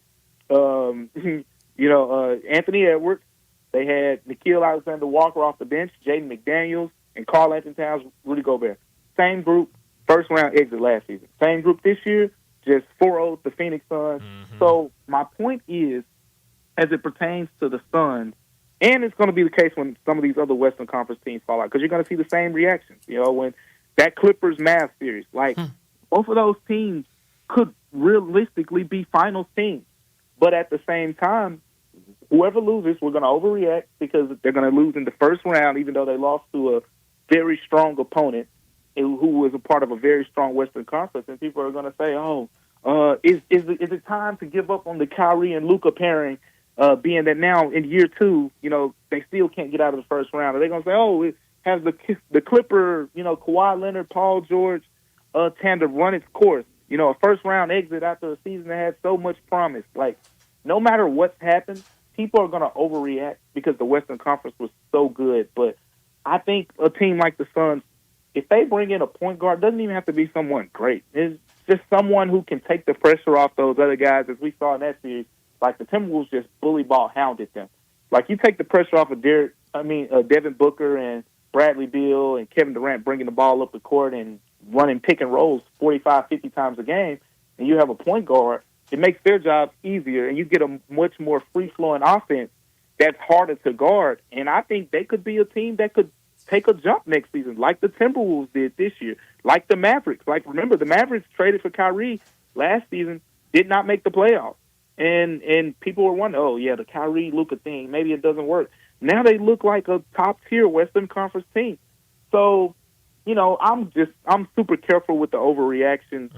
Anthony Edwards. They had Nickeil Alexander-Walker off the bench, Jaden McDaniels, and Karl Anthony Towns, Rudy Gobert. Same group, first round exit last season. Same group this year, just 4-0 the Phoenix Suns. So my point is, as it pertains to the Suns, and it's going to be the case when some of these other Western Conference teams fall out, because you're going to see the same reactions. When that Clippers-Mavs series, both of those teams could realistically be finals teams. But at the same time, whoever loses, we're going to overreact because they're going to lose in the first round, even though they lost to a very strong opponent who was a part of a very strong Western Conference. And people are going to say, is it time to give up on the Kyrie and Luka pairing, being that now in year 2, they still can't get out of the first round? Are they going to say, it has the Clipper, Kawhi Leonard, Paul George tandem run its course? A first-round exit after a season that had so much promise. No matter what's happened, people are going to overreact because the Western Conference was so good. But I think a team like the Suns, if they bring in a point guard, doesn't even have to be someone great. It's just someone who can take the pressure off those other guys, as we saw in that series. The Timberwolves just bully ball hounded them. You take the pressure off of Devin Booker and Bradley Beal and Kevin Durant bringing the ball up the court and running pick and rolls 45, 50 times a game, and you have a point guard, it makes their jobs easier, and you get a much more free-flowing offense that's harder to guard. And I think they could be a team that could take a jump next season, like the Timberwolves did this year, like the Mavericks. Remember, the Mavericks traded for Kyrie last season, did not make the playoffs. And people were wondering, the Kyrie-Luka thing, maybe it doesn't work. Now they look like a top-tier Western Conference team. So, I'm super careful with the overreaction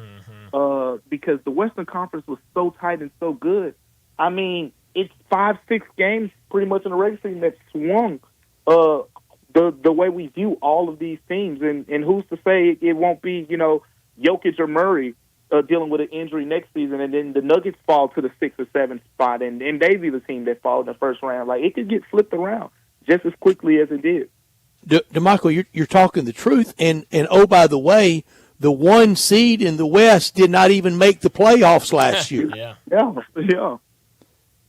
because the Western Conference was so tight and so good. It's 5-6 games pretty much in the regular season that swung the way we view all of these teams. And who's to say it won't be, Jokic or Murray dealing with an injury next season, and then the Nuggets fall to the 6th or 7th spot, and they be the team that fall in the first round. Like, it could get flipped around just as quickly as it did. DeMichael, you're talking the truth. And oh, by the way, the 1 seed in the West did not even make the playoffs last year. Yeah.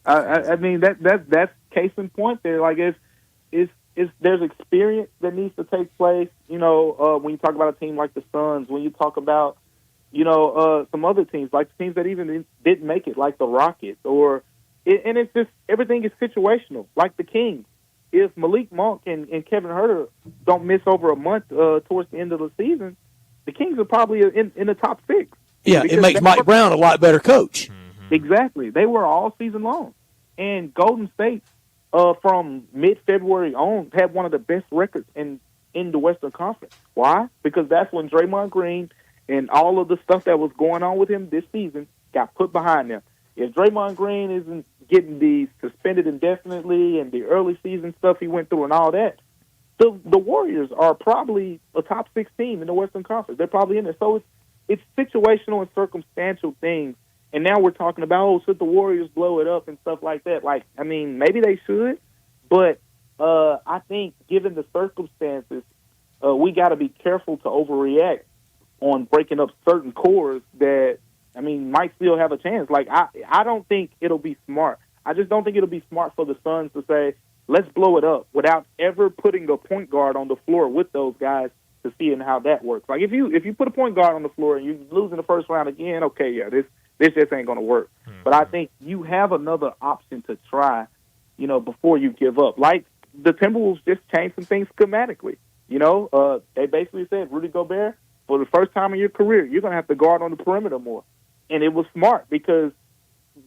I mean, that's case in point there. Like, there's experience that needs to take place. You know, when you talk about a team like the Suns, when you talk about, you know, some other teams, like teams that even didn't make it, like the Rockets, and it's just, everything is situational, like the Kings. If Malik Monk and Kevin Huerter don't miss over a month towards the end of the season, the Kings are probably in the top 6. Yeah, it makes Mike Brown a lot better coach. Exactly. They were all season long. And Golden State, from mid-February on, had one of the best records in the Western Conference. Why? Because that's when Draymond Green and all of the stuff that was going on with him this season got put behind them. If Draymond Green isn't getting the suspended indefinitely and the early season stuff he went through and all that, the Warriors are probably a top 6 team in the Western Conference. They're probably in there. So it's situational and circumstantial things. And now we're talking about, should the Warriors blow it up and stuff like that? Like, I mean, maybe they should, but I think given the circumstances, we got to be careful to overreact on breaking up certain cores that, I mean, might still have a chance. Like, I don't think it'll be smart. I just don't think it'll be smart for the Suns to say, let's blow it up without ever putting a point guard on the floor with those guys to see how that works. Like, if you put a point guard on the floor and you lose in the first round again, okay, yeah, this just ain't going to work. But I think you have another option to try, you know, before you give up. Like, the Timberwolves just changed some things schematically. You know, they basically said, Rudy Gobert, for the first time in your career, you're going to have to guard on the perimeter more. And it was smart because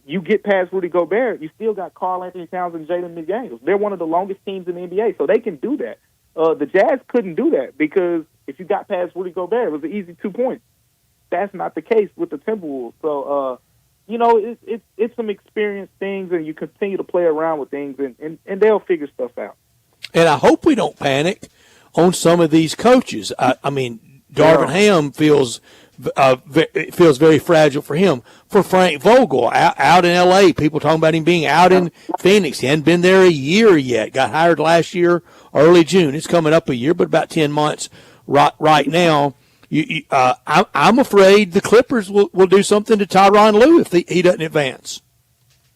you get past Rudy Gobert, you still got Karl Anthony Towns and Jaden McDaniels. They're one of the longest teams in the NBA, so they can do that. The Jazz couldn't do that because if you got past Rudy Gobert, it was an easy 2 points. That's not the case with the Timberwolves. So, you know, it's some experience things, and you continue to play around with things, and they'll figure stuff out. And I hope we don't panic on some of these coaches. I mean, Darvin Ham feels very fragile for him. For Frank Vogel, out in L.A., people talking about him being out in Phoenix. He hadn't been there a year yet. Got hired last year, early June. It's coming up a year, but about 10 months right now. I'm afraid the Clippers will do something to Tyronn Lue if he doesn't advance.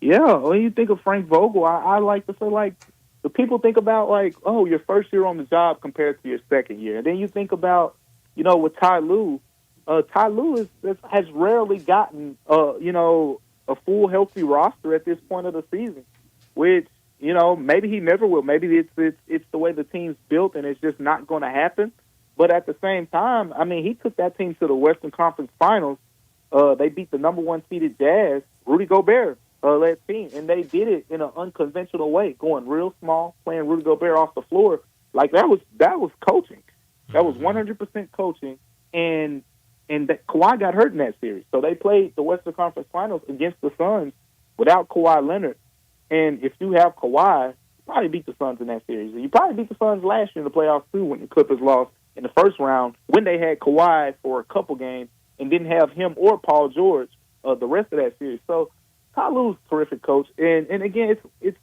Yeah, when you think of Frank Vogel, I like to say, like, the people think about, like, oh, your first year on the job compared to your second year. And then you think about, you know, with Ty Lue has rarely gotten, you know, a full healthy roster at this point of the season, which, you know, maybe he never will. Maybe it's the way the team's built and it's just not going to happen. But at the same time, I mean, he took that team to the Western Conference Finals. They beat the number 1 seeded Jazz, Rudy Gobert led team, and they did it in an unconventional way, going real small, playing Rudy Gobert off the floor. Like, that was coaching. That was 100% coaching, and that Kawhi got hurt in that series. So they played the Western Conference Finals against the Suns without Kawhi Leonard. And if you have Kawhi, you probably beat the Suns in that series. And you probably beat the Suns last year in the playoffs too when the Clippers lost in the first round when they had Kawhi for a couple games and didn't have him or Paul George the rest of that series. So Ty Lue's a terrific coach. And again, it's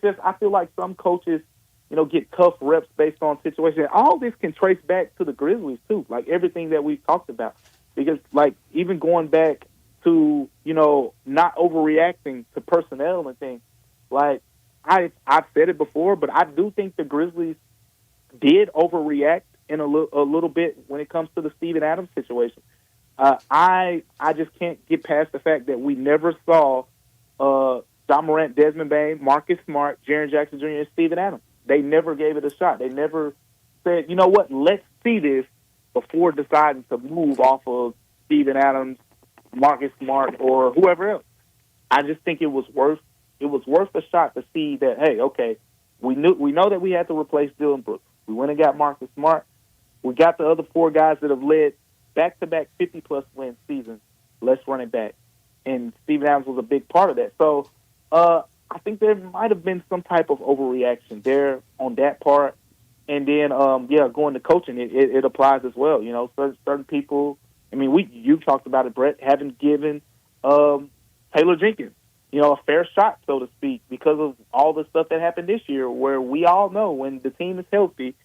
just, I feel like some coaches, you know, get tough reps based on situation. All this can trace back to the Grizzlies too, like everything that we've talked about. Because, like, even going back to, you know, not overreacting to personnel and things, like, I've said it before, but I do think the Grizzlies did overreact in a little bit when it comes to the Steven Adams situation. I just can't get past the fact that we never saw John Morant, Desmond Bain, Marcus Smart, Jaren Jackson Jr., and Steven Adams. They never gave it a shot. They never said, you know what, let's see this before deciding to move off of Steven Adams, Marcus Smart, or whoever else. I just think it was worth a shot to see that, hey, okay, we know that we had to replace Dillon Brooks. We went and got Marcus Smart. We got the other 4 guys that have led back-to-back 50-plus win seasons. Let's run it back. And Steven Adams was a big part of that. So I think there might have been some type of overreaction there on that part. And then, going to coaching, it applies as well. You know, certain people I mean, you talked about it, Brett, haven't given Taylor Jenkins, a fair shot, so to speak, because of all the stuff that happened this year, where we all know when the team is healthy,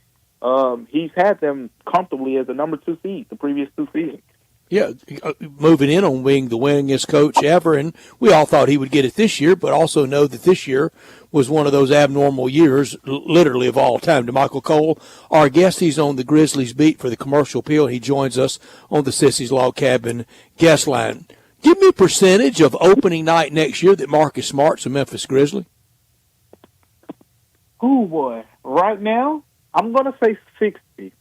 he's had them comfortably as the number 2 seed the previous 2 seasons. Yeah, moving in on being the winningest coach ever, and we all thought he would get it this year, but also know that this year was one of those abnormal years, literally of all time. DeMichael Cole, our guest, he's on the Grizzlies beat for the Commercial Appeal, and he joins us on the Sissy's Log Cabin guest line. Give me a percentage of opening night next year that Marcus Smart's a Memphis Grizzly. Oh, boy. Right now, I'm going to say 60.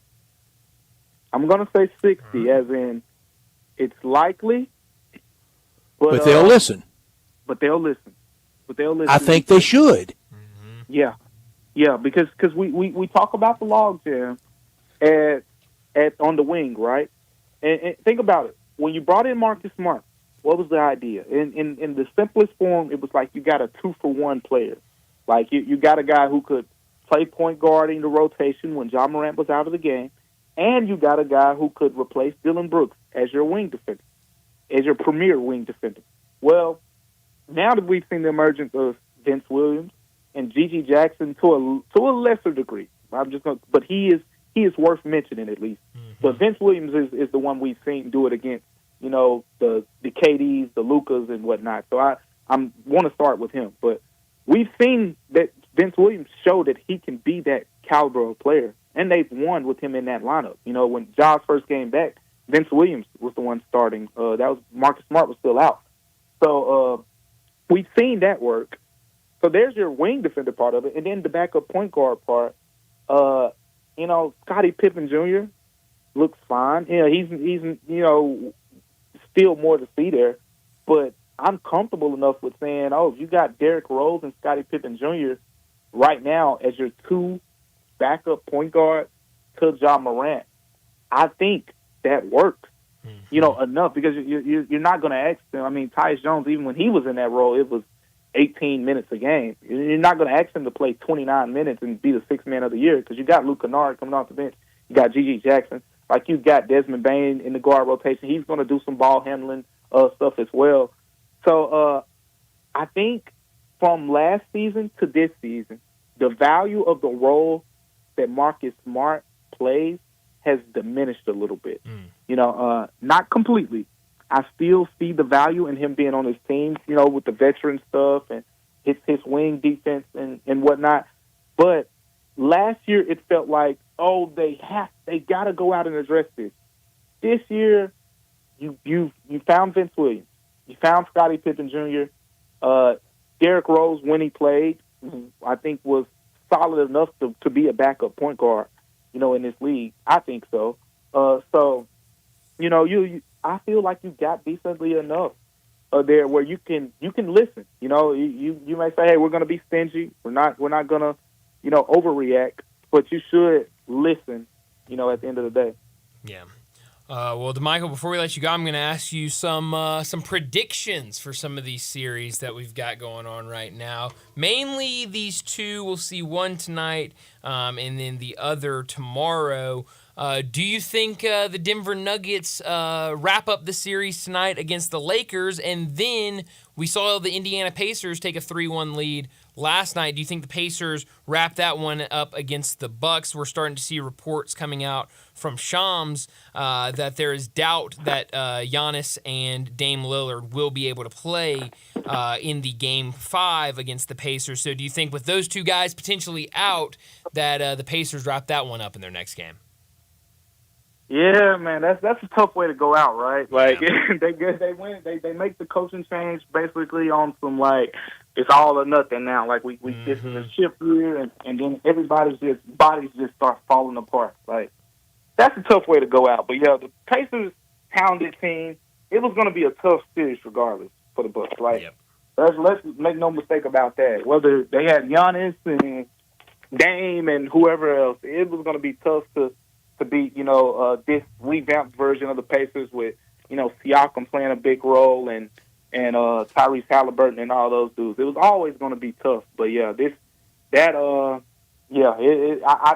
I'm going to say 60, as in it's likely. But they'll listen. But they'll listen. I think they should. Yeah. Yeah, because we talk about the log jam at on the wing, right? And think about it. When you brought in Marcus Smart, what was the idea? In the simplest form, it was like you got a 2-for-1 player. Like you got a guy who could play point guard in the rotation when Ja Morant was out of the game, and you got a guy who could replace Dylan Brooks as your wing defender, as your premier wing defender. Well, now that we've seen the emergence of Vince Williams and Gigi Jackson to a lesser degree, but he is worth mentioning at least. But Vince Williams is the one we've seen do it against, the KDs, the Lukas, and whatnot. So I want to start with him. But we've seen that Vince Williams show that he can be that caliber of player, and they've won with him in that lineup. When Jaws first came back, Vince Williams was the one starting. That was Marcus Smart was still out. So we've seen that work. So there's your wing defender part of it, and then the backup point guard part. Scottie Pippen Jr. looks fine. He's still more to see there, but I'm comfortable enough with saying, if you got Derrick Rose and Scottie Pippen Jr. right now as your 2 backup point guards to Ja Morant, I think that works. Enough, because you're not going to ask them. I mean, Tyus Jones, even when he was in that role, it was 18 minutes a game. You're not going to ask him to play 29 minutes and be the 6th man of the year, because you got Luke Kennard coming off the bench. You got Gigi Jackson. Like, you got Desmond Bane in the guard rotation. He's going to do some ball handling stuff as well. So I think from last season to this season, the value of the role that Marcus Smart plays has diminished a little bit. Not completely. I still see the value in him being on his team, with the veteran stuff and his wing defense and whatnot. But last year it felt like, they got to go out and address this. This year, you found Vince Williams, you found Scottie Pippen Jr. Derrick Rose, when he played, I think was solid enough to be a backup point guard, in this league. I think so. I feel like you got decently enough there where you can listen. You may say, hey, we're going to be stingy. We're not going to, overreact, but you should listen, at the end of the day. Yeah. Well, DeMichael, before we let you go, I'm going to ask you some predictions for some of these series that we've got going on right now. Mainly these two. We'll see one tonight and then the other tomorrow. Do you think the Denver Nuggets wrap up the series tonight against the Lakers? And then we saw the Indiana Pacers take a 3-1 lead last night. Do you think the Pacers wrap that one up against the Bucks? We're starting to see reports coming out from Shams that there is doubt that Giannis and Dame Lillard will be able to play in the Game 5 against the Pacers. So do you think with those two guys potentially out that the Pacers wrap that one up in their next game? Yeah, man, that's a tough way to go out, right? Like they win, they make the coaching change basically on some like it's all or nothing now. Like we this is a shift year, and then everybody's bodies just start falling apart. Like that's a tough way to go out. But yeah, the Pacers talented team. It was going to be a tough series regardless for the Bucks. Like let's make no mistake about that. Whether they had Giannis and Dame and whoever else, it was going to be tough to beat, this revamped version of the Pacers with, Siakam playing a big role and Tyrese Halliburton and all those dudes. It was always going to be tough. But yeah, I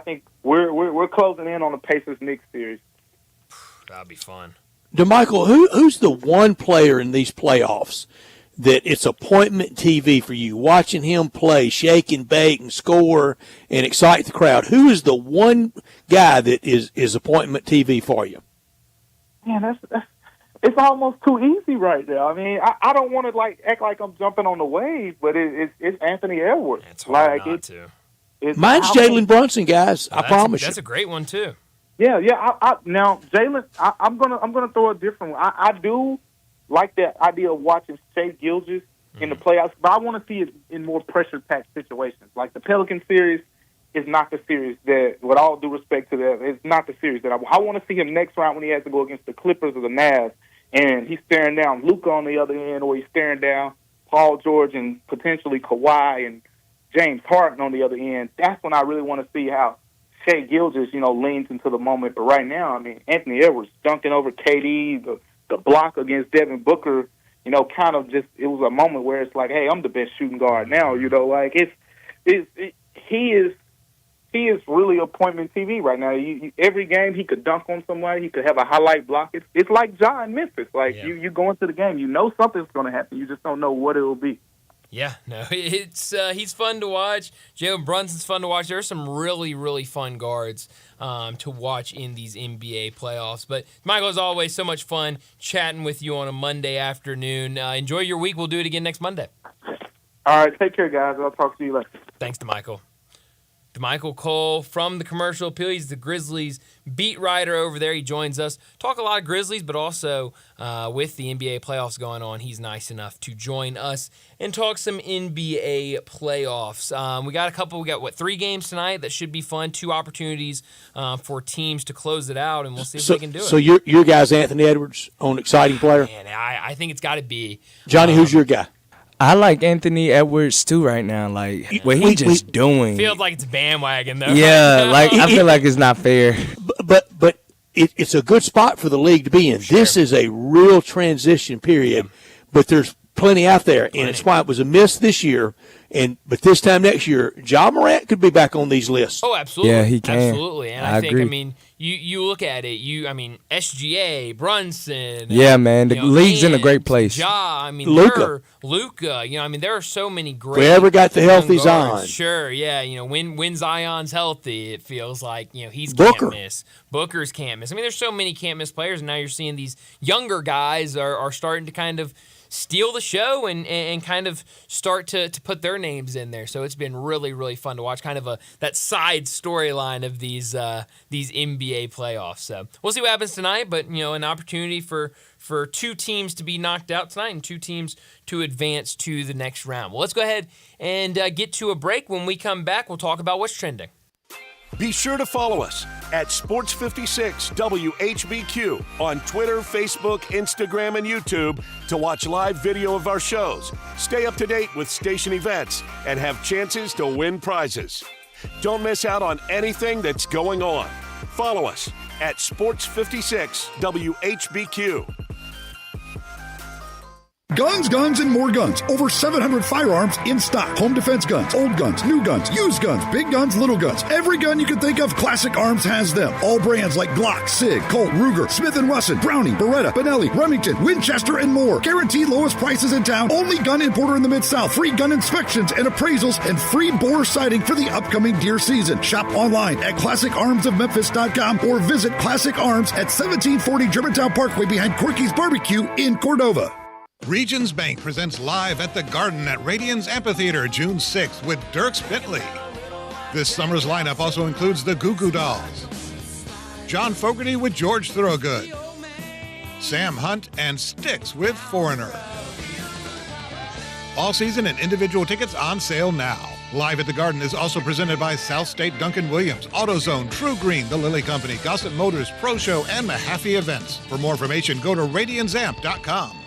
think we're closing in on the Pacers Knicks series. That'd be fun. DeMichael, who's the one player in these playoffs that it's appointment TV for you, watching him play, shake and bake and score and excite the crowd? Who is the one guy that is appointment TV for you? Man, it's almost too easy right now. I mean, I don't want to act like I'm jumping on the wave, but it's Anthony Edwards. It's hard not to. Mine's Jalen Brunson, guys. I promise you. That's a great one too. Yeah. Now Jalen, I'm gonna throw a different one. I do like that idea of watching Shai Gilgeous in the playoffs, but I want to see it in more pressure-packed situations. Like the Pelican series is not the series that, with all due respect to them, it's not the series that I want to see him next round when he has to go against the Clippers or the Mavs, and he's staring down Luka on the other end, or he's staring down Paul George and potentially Kawhi and James Harden on the other end. That's when I really want to see how Shai Gilgeous, leans into the moment. But right now, I mean, Anthony Edwards dunking over KD, the block against Devin Booker, kind of just, it was a moment where it's like, hey, I'm the best shooting guard now, he is really appointment TV right now. Every game he could dunk on somebody, he could have a highlight block. It's like Ja in Memphis. You go into the game, something's going to happen. You just don't know what it will be. Yeah, no, he's fun to watch. Jalen Brunson's fun to watch. There are some really, really fun guards to watch in these NBA playoffs. But, Michael, as always, so much fun chatting with you on a Monday afternoon. Enjoy your week. We'll do it again next Monday. All right, take care, guys. I'll talk to you later. Thanks, DeMichael. DeMichael Cole from the Commercial Appeal. He's the Grizzlies beat writer over there. He joins us. Talk a lot of Grizzlies, but also with the NBA playoffs going on, he's nice enough to join us and talk some NBA playoffs. We got 3 games tonight that should be fun. 2 opportunities for teams to close it out, and we'll see if we can do it. So your guy's Anthony Edwards on exciting player? Man, I think it's got to be. Johnny, who's your guy? I like Anthony Edwards too right now. What he just doing. Feels like it's bandwagon though. Yeah, I feel like it's not fair. But it's a good spot for the league to be in. Sure. This is a real transition period, but there's plenty out there, and it's why it was a miss this year. But this time next year, Ja Morant could be back on these lists. Oh, absolutely. Yeah, he can. Absolutely. And I think, agree. You look at it, SGA, Brunson. Yeah, man. The league's in a great place. Ja, Luka. There are so many great. We ever got the healthy Zion. Sure, yeah. When Zion's healthy, it feels like, he's Booker. can't miss. Booker's can't miss. There's so many can't miss players, and now you're seeing these younger guys are starting to kind of steal the show and kind of start to put their names in there. So it's been really, really fun to watch, kind of that side storyline of these NBA playoffs. So we'll see what happens tonight, but an opportunity for 2 teams to be knocked out tonight and 2 teams to advance to the next round. Well, let's go ahead and get to a break. When we come back, we'll talk about what's trending. Be sure to follow us at Sports56 WHBQ on Twitter, Facebook, Instagram, and YouTube to watch live video of our shows, stay up to date with station events, and have chances to win prizes. Don't miss out on anything that's going on. Follow us at Sports56 WHBQ. Guns, guns, and more guns. Over 700 firearms in stock. Home defense guns, old guns, new guns, used guns, big guns, little guns. Every gun you can think of, Classic Arms has them. All brands like Glock, Sig, Colt, Ruger, Smith & Wesson, Browning, Beretta, Benelli, Remington, Winchester, and more. Guaranteed lowest prices in town. Only gun importer in the Mid-South. Free gun inspections and appraisals and free bore sighting for the upcoming deer season. Shop online at ClassicArmsOfMemphis.com or visit Classic Arms at 1740 Germantown Parkway behind Corky's Barbecue in Cordova. Regions Bank presents Live at the Garden at Radians Amphitheater June 6th with Dierks Bentley. This summer's lineup also includes the Goo Goo Dolls, John Fogerty with George Thorogood, Sam Hunt and Styx with Foreigner. All season and individual tickets on sale now. Live at the Garden is also presented by South State Duncan Williams, AutoZone, True Green, The Lilly Company, Gossip Motors, Pro Show, and Mahaffey Events. For more information, go to radiansamp.com.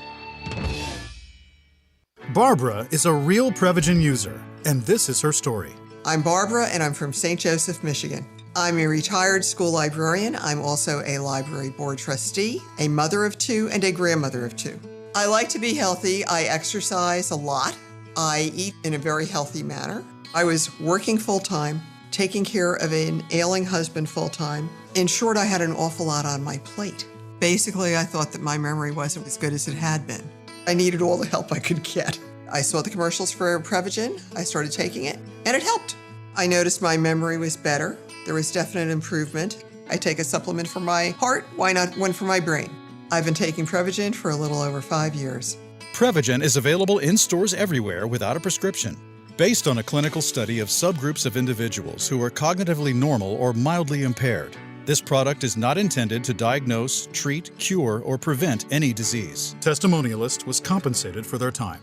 Barbara is a real Prevagen user, and this is her story. I'm Barbara, and I'm from St. Joseph, Michigan. I'm a retired school librarian. I'm also a library board trustee, a mother of 2, and a grandmother of 2. I like to be healthy. I exercise a lot. I eat in a very healthy manner. I was working full-time, taking care of an ailing husband full-time. In short, I had an awful lot on my plate. Basically, I thought that my memory wasn't as good as it had been. I needed all the help I could get. I saw the commercials for Prevagen, I started taking it, and it helped. I noticed my memory was better. There was definite improvement. I take a supplement for my heart, why not one for my brain? I've been taking Prevagen for a little over 5 years. Prevagen is available in stores everywhere without a prescription. Based on a clinical study of subgroups of individuals who are cognitively normal or mildly impaired, this product is not intended to diagnose, treat, cure, or prevent any disease. Testimonialist was compensated for their time.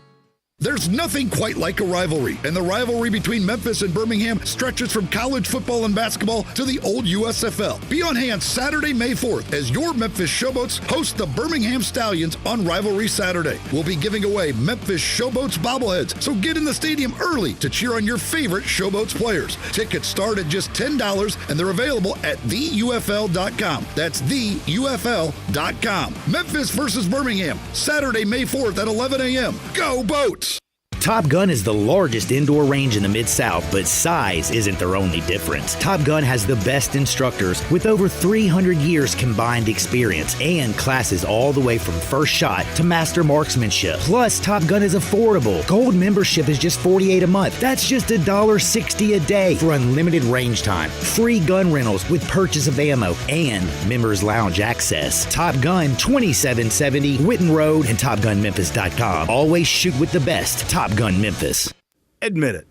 There's nothing quite like a rivalry, and the rivalry between Memphis and Birmingham stretches from college football and basketball to the old USFL. Be on hand Saturday, May 4th, as your Memphis Showboats host the Birmingham Stallions on Rivalry Saturday. We'll be giving away Memphis Showboats bobbleheads, so get in the stadium early to cheer on your favorite Showboats players. Tickets start at just $10, and they're available at theufl.com. That's theufl.com. Memphis versus Birmingham, Saturday, May 4th at 11 a.m. Go Boats! Top Gun is the largest indoor range in the Mid-South, but size isn't their only difference. Top Gun has the best instructors with over 300 years combined experience and classes all the way from first shot to master marksmanship. Plus, Top Gun is affordable. Gold membership is just $48 a month. That's just $1.60 a day for unlimited range time, free gun rentals with purchase of ammo, and members lounge access. Top Gun 2770 Witten Road and TopGunMemphis.com. Always shoot with the best. Top Gun Memphis. Admit it.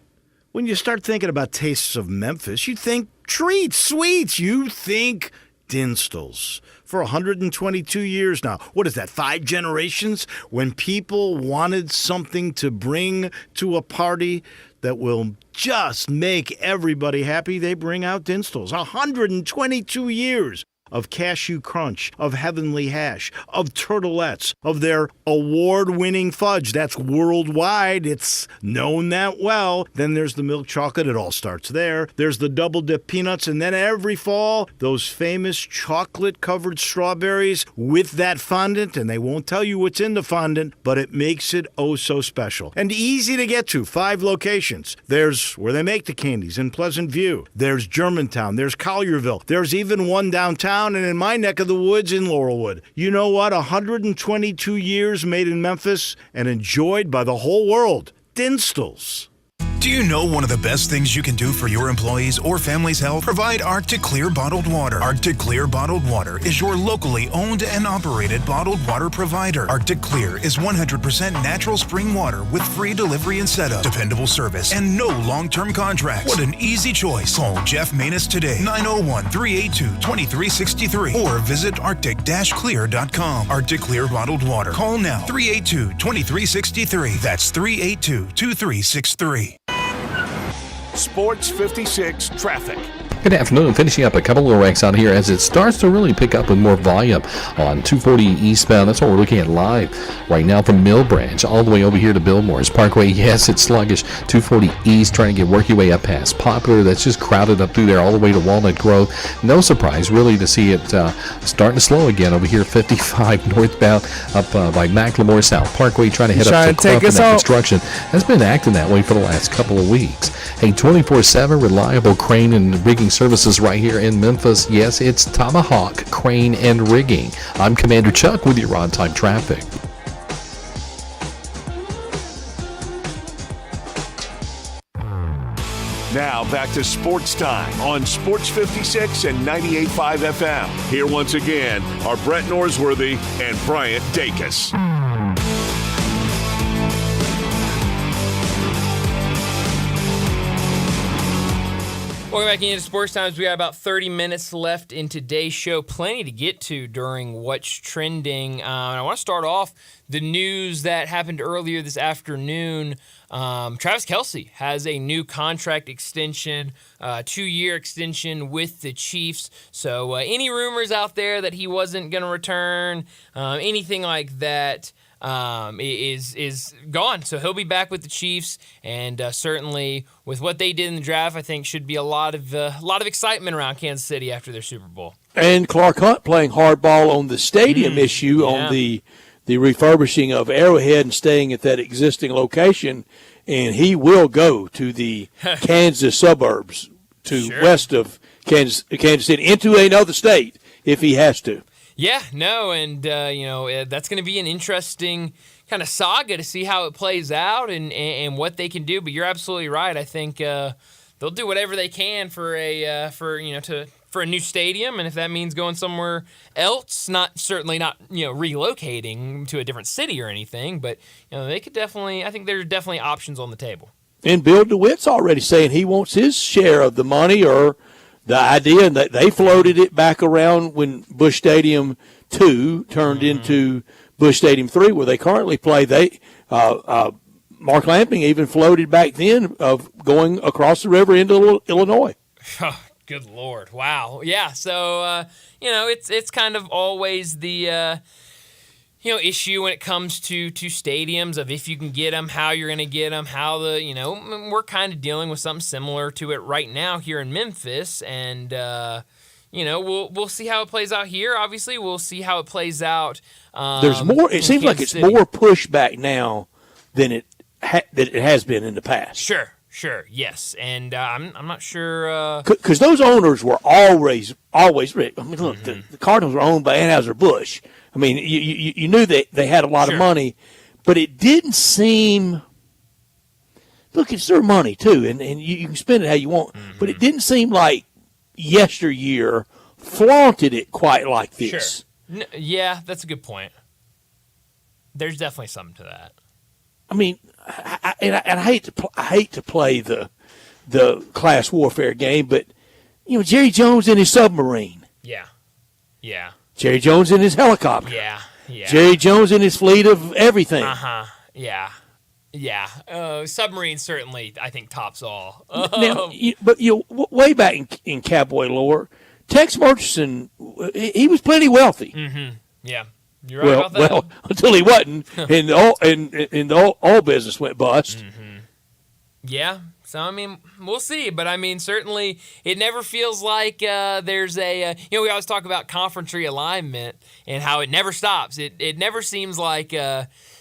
When you start thinking about tastes of Memphis, you think treats, sweets. You think Dinstall's. For 122 years now. What is that, 5 generations? When people wanted something to bring to a party that will just make everybody happy, they bring out Dinstall's. 122 years of cashew crunch, of heavenly hash, of turtlettes, of their award-winning fudge. That's worldwide. It's known that well. Then there's the milk chocolate. It all starts there. There's the double-dip peanuts. And then every fall, those famous chocolate-covered strawberries with that fondant. And they won't tell you what's in the fondant, but it makes it oh so special. And easy to get to. 5 locations. There's where they make the candies in Pleasant View. There's Germantown. There's Collierville. There's even one downtown and in my neck of the woods in Laurelwood. You know what? 122 years made in Memphis and enjoyed by the whole world. Dinstall's. Do you know one of the best things you can do for your employees or family's health? Provide Arctic Clear bottled water. Arctic Clear bottled water is your locally owned and operated bottled water provider. Arctic Clear is 100% natural spring water with free delivery and setup, dependable service, and no long-term contracts. What an easy choice. Call Jeff Manus today, 901-382-2363, or visit arctic-clear.com. Arctic Clear bottled water. Call now, 382-2363. That's 382-2363. Sports 56 traffic. Good afternoon. Finishing up a couple of wrecks out here as it starts to really pick up with more volume on 240 eastbound. That's what we're looking at live right now from Mill Branch all the way over here to Billmore's Parkway. Yes, it's sluggish. 240 east, trying to get your way up past Poplar. That's just crowded up through there all the way to Walnut Grove. No surprise, really, to see it starting to slow again over here. 55 northbound up by McLemore South Parkway, trying to head up to Crumpin. That construction has been acting that way for the last couple of weeks. Hey, 24/7 reliable crane and rigging services right here in Memphis. Yes, it's Tomahawk Crane and Rigging. I'm Commander Chuck with your on-time traffic. Now back to Sports Time on Sports 56 and 98.5 FM. Here once again are Brett Norsworthy and Bryant Dacus. Welcome back into Sports Times. We got about 30 minutes left in today's show. Plenty to get to during What's Trending. And I want to start off the news that happened earlier this afternoon. Travis Kelce has a new contract extension, 2-year extension with the Chiefs. So any rumors out there that he wasn't going to return, anything like that, is gone. So he'll be back with the Chiefs, and certainly with what they did in the draft, I think should be a lot of excitement around Kansas City after their Super Bowl. And Clark Hunt playing hardball on the stadium issue on the refurbishing of Arrowhead and staying at that existing location, and he will go to the Kansas suburbs west of Kansas City into another state if he has to. Yeah, no, and that's going to be an interesting kind of saga to see how it plays out and what they can do. But you're absolutely right. I think they'll do whatever they can for a new stadium, and if that means going somewhere else, certainly not relocating to a different city or anything, but they could definitely. I think there's definitely options on the table. And Bill DeWitt's already saying he wants his share of the money or the idea, and they floated it back around when Busch Stadium 2 turned into Busch Stadium 3, where they currently play. Mark Lamping even floated back then of going across the river into Illinois. Oh, good Lord. Wow. Yeah, so, it's kind of always the issue when it comes to stadiums of if you can get them, how you're going to get them, how we're kind of dealing with something similar to it right now here in Memphis, and we'll see how it plays out here. Obviously, we'll see how it plays out. There's more. It seems like it's more pushback now than it has been in the past. Sure, yes, and I'm not sure because those owners were always. I mean, look, the Cardinals were owned by Anheuser-Busch. I mean, you knew they had a lot of money, but it didn't seem. Look, it's their money too, and you can spend it how you want. But it didn't seem like yesteryear flaunted it quite like this. Sure. Yeah, that's a good point. There's definitely something to that. I mean, I hate to play the class warfare game, but Jerry Jones in his submarine. Yeah. Jerry Jones in his helicopter. Yeah. Jerry Jones in his fleet of everything. Yeah. Submarine certainly, I think, tops all. Now, but way back in cowboy lore, Tex Murchison, he was plenty wealthy. Mm-hmm. Yeah. You're right about that. Well, until he wasn't, and the oil business went bust. Mm-hmm. Yeah. So, I mean, we'll see. But, I mean, certainly it never feels like there's a we always talk about conference realignment and how it never stops. It never seems like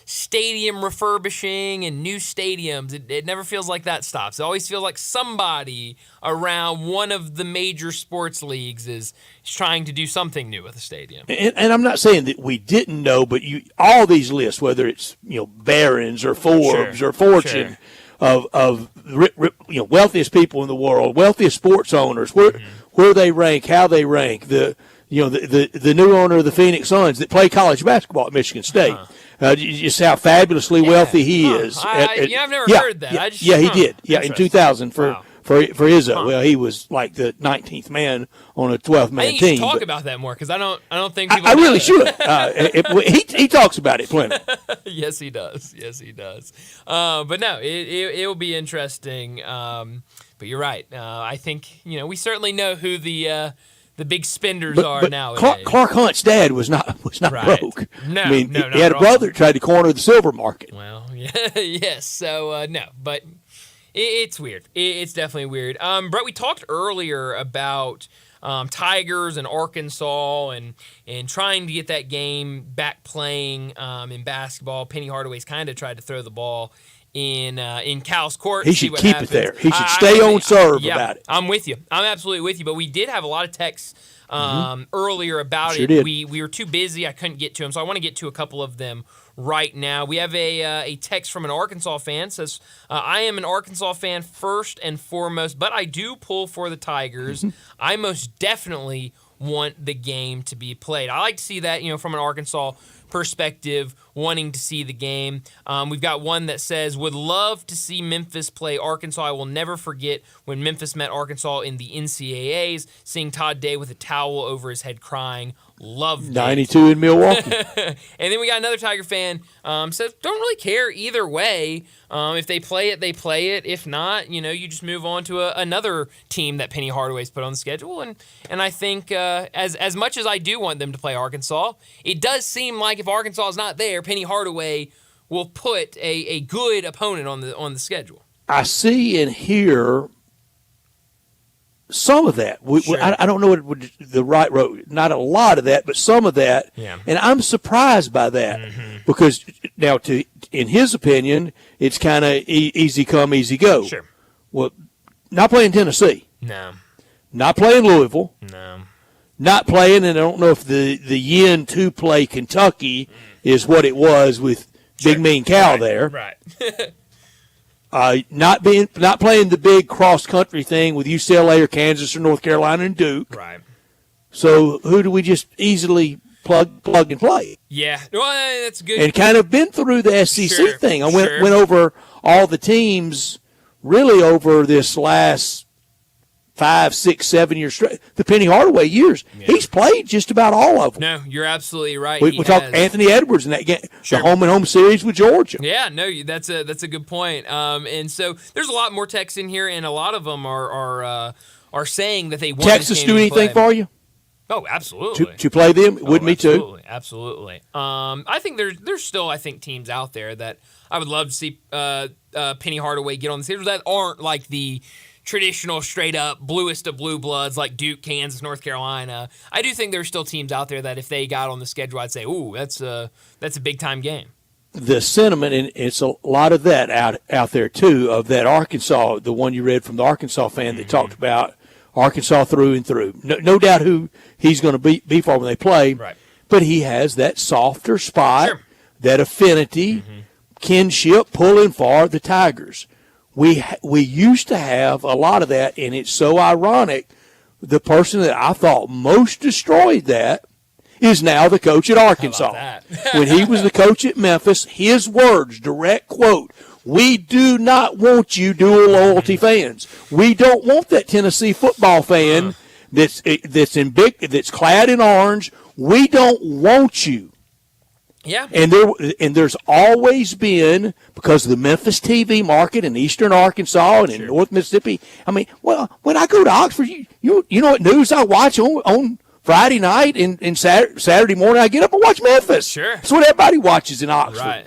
stadium refurbishing and new stadiums. It never feels like that stops. It always feels like somebody around one of the major sports leagues is trying to do something new with the stadium. And I'm not saying that we didn't know, but all these lists, whether it's Barron's or Forbes or Fortune, of wealthiest people in the world, wealthiest sports owners, where they rank, how they rank, the new owner of the Phoenix Suns that play college basketball at Michigan State. Just how fabulously wealthy he is. I've never heard that. He did. Yeah, in 2000 for Izzo. Well, he was like the 19th man on a 12-man team. I think you should talk about that more because I don't think people. I really should. He talks about it plenty. Yes, he does. But no, it will be interesting. But you're right. I think we certainly know who the big spenders are now. Clark Hunt's dad was not broke. No, I mean, no, he had a brother that tried to corner the silver market. Well, yes. So no, but it's weird. It's definitely weird. Brett, we talked earlier about Tigers and Arkansas and trying to get that game back playing in basketball. Penny Hardaway's kind of tried to throw the ball in Cal's court. He should keep it there. He should stay on serve about it. I'm with you. I'm absolutely with you. But we did have a lot of texts earlier about it. Did. We were too busy. I couldn't get to them. So I want to get to a couple of them right now. We have a text from an Arkansas fan. Says, I am an Arkansas fan first and foremost, but I do pull for the Tigers. I most definitely want the game to be played. I like to see that, from an Arkansas perspective, wanting to see the game. We've got one that says, would love to see Memphis play Arkansas. I will never forget when Memphis met Arkansas in the NCAAs, seeing Todd Day with a towel over his head crying. Loved it. 92 in Milwaukee. And then we got another Tiger fan says, don't really care either way. If they play it, they play it. If not, you just move on to another team that Penny Hardaway's put on the schedule. And I think as much as I do want them to play Arkansas, it does seem like if Arkansas is not there, Penny Hardaway will put a good opponent on the schedule. I see and hear some of that. I don't know what would the right road. Not a lot of that, but some of that. Yeah. And I'm surprised by that because now, in his opinion, it's kind of easy come, easy go. Sure. Well, not playing Tennessee. No. Not playing Louisville. No. not playing, and I don't know if the yen to play Kentucky is what it was with Big Mean Cal there. Right. Not playing the big cross country thing with UCLA or Kansas or North Carolina and Duke. Right. So who do we just easily plug and play? Yeah, well, that's good. And kind of been through the SEC thing. I went over all the teams really over this last 5, 6, 7 years straight. The Penny Hardaway years, he's played just about all of them. No, you're absolutely right. We talked Anthony Edwards in that game, the home and home series with Georgia. Yeah, no, that's a good point. And so there's a lot more texts in here, and a lot of them are saying that they want Texas do anything for you? Oh, absolutely. To play them? Would me too. Absolutely. I think there's still teams out there that I would love to see Penny Hardaway get on the schedule that aren't like the traditional straight up bluest of blue bloods like Duke, Kansas, North Carolina. I do think there's still teams out there that if they got on the schedule, I'd say, ooh, that's a big time game. The sentiment, and it's a lot of that out there too, of that Arkansas, the one you read from the Arkansas fan that talked about Arkansas through and through. No doubt who he's going to be for when they play, right. But he has that softer spot, that affinity, kinship, pulling for the Tigers. We used to have a lot of that, and it's so ironic. The person that I thought most destroyed that is now the coach at Arkansas. When he was the coach at Memphis, his words, direct quote, "We do not want you dual loyalty fans. We don't want that Tennessee football fan that's clad in orange. We don't want you." Yeah. And there's always been, because of the Memphis TV market in eastern Arkansas and in North Mississippi. I mean, well, when I go to Oxford, you know what news I watch on Friday night and Saturday morning I get up and watch Memphis. Sure. That's what everybody watches in Oxford. Right.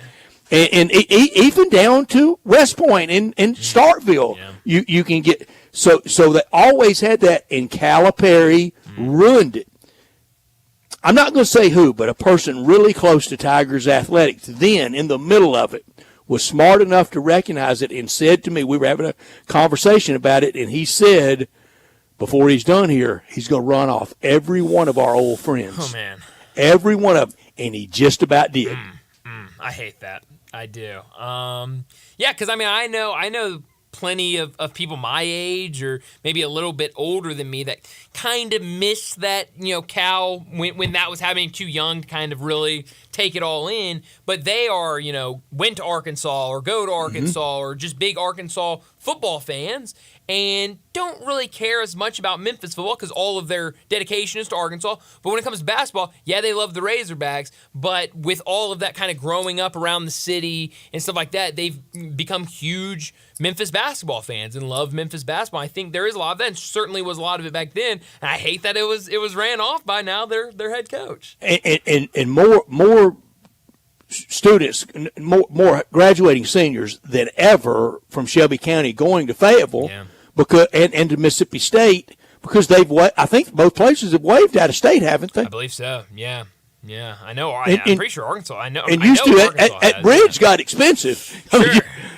And even down to West Point and Starkville, you can get so they always had that, and Calipari ruined it. I'm not going to say who, but a person really close to Tigers athletics then, in the middle of it, was smart enough to recognize it and said to me, we were having a conversation about it, and he said, before he's done here, he's going to run off every one of our old friends. Oh, man. Every one of them, and he just about did. I hate that. I do. Yeah, because, I mean, I know plenty of people my age or maybe a little bit older than me that kind of missed that, Cal when that was happening, too young to kind of really take it all in. But they are, went to Arkansas or go to Arkansas or just big Arkansas football fans and don't really care as much about Memphis football because all of their dedication is to Arkansas. But when it comes to basketball, yeah, they love the Razorbacks. But with all of that kind of growing up around the city and stuff like that, they've become huge Memphis basketball fans and love Memphis basketball. I think there is a lot of that, and certainly was a lot of it back then. And I hate that it was ran off by now their head coach. And more students, more graduating seniors than ever from Shelby County going to Fayetteville, because and to Mississippi State, because I think both places have waived out of state, haven't they? I believe so. Yeah. I know. I'm pretty sure Arkansas. I know. And used to at Bridge got expensive. Sure.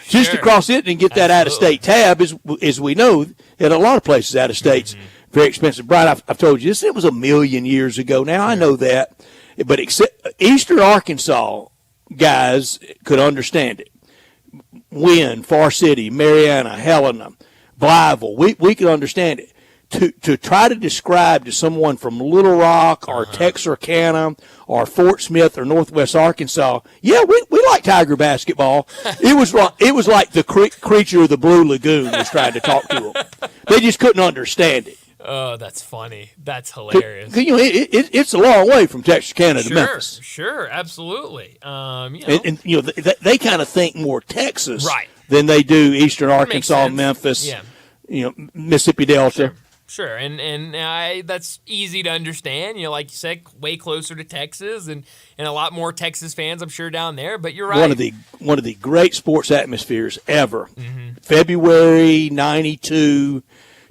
Just to cross it and get that out of state tab, as we know, at a lot of places out of states, very expensive. Brian, I've told you this. It was a million years ago. Now I know that, but Eastern Arkansas guys could understand it. Wynn, Far City, Mariana, Helena, Blytheville, we could understand it. To try to describe to someone from Little Rock or Texarkana or Fort Smith or Northwest Arkansas, yeah, we like Tiger basketball. It was like the creature of the Blue Lagoon was trying to talk to them. They just couldn't understand it. Oh, that's funny. That's hilarious. It's a long way from Texarkana to Memphis. Sure, absolutely. And they kind of think more Texas than they do Eastern Arkansas, Memphis, Mississippi Delta. Sure, and that's easy to understand. Like you said, way closer to Texas, and a lot more Texas fans, I'm sure, down there. But you're right. One of the great sports atmospheres ever. February '92,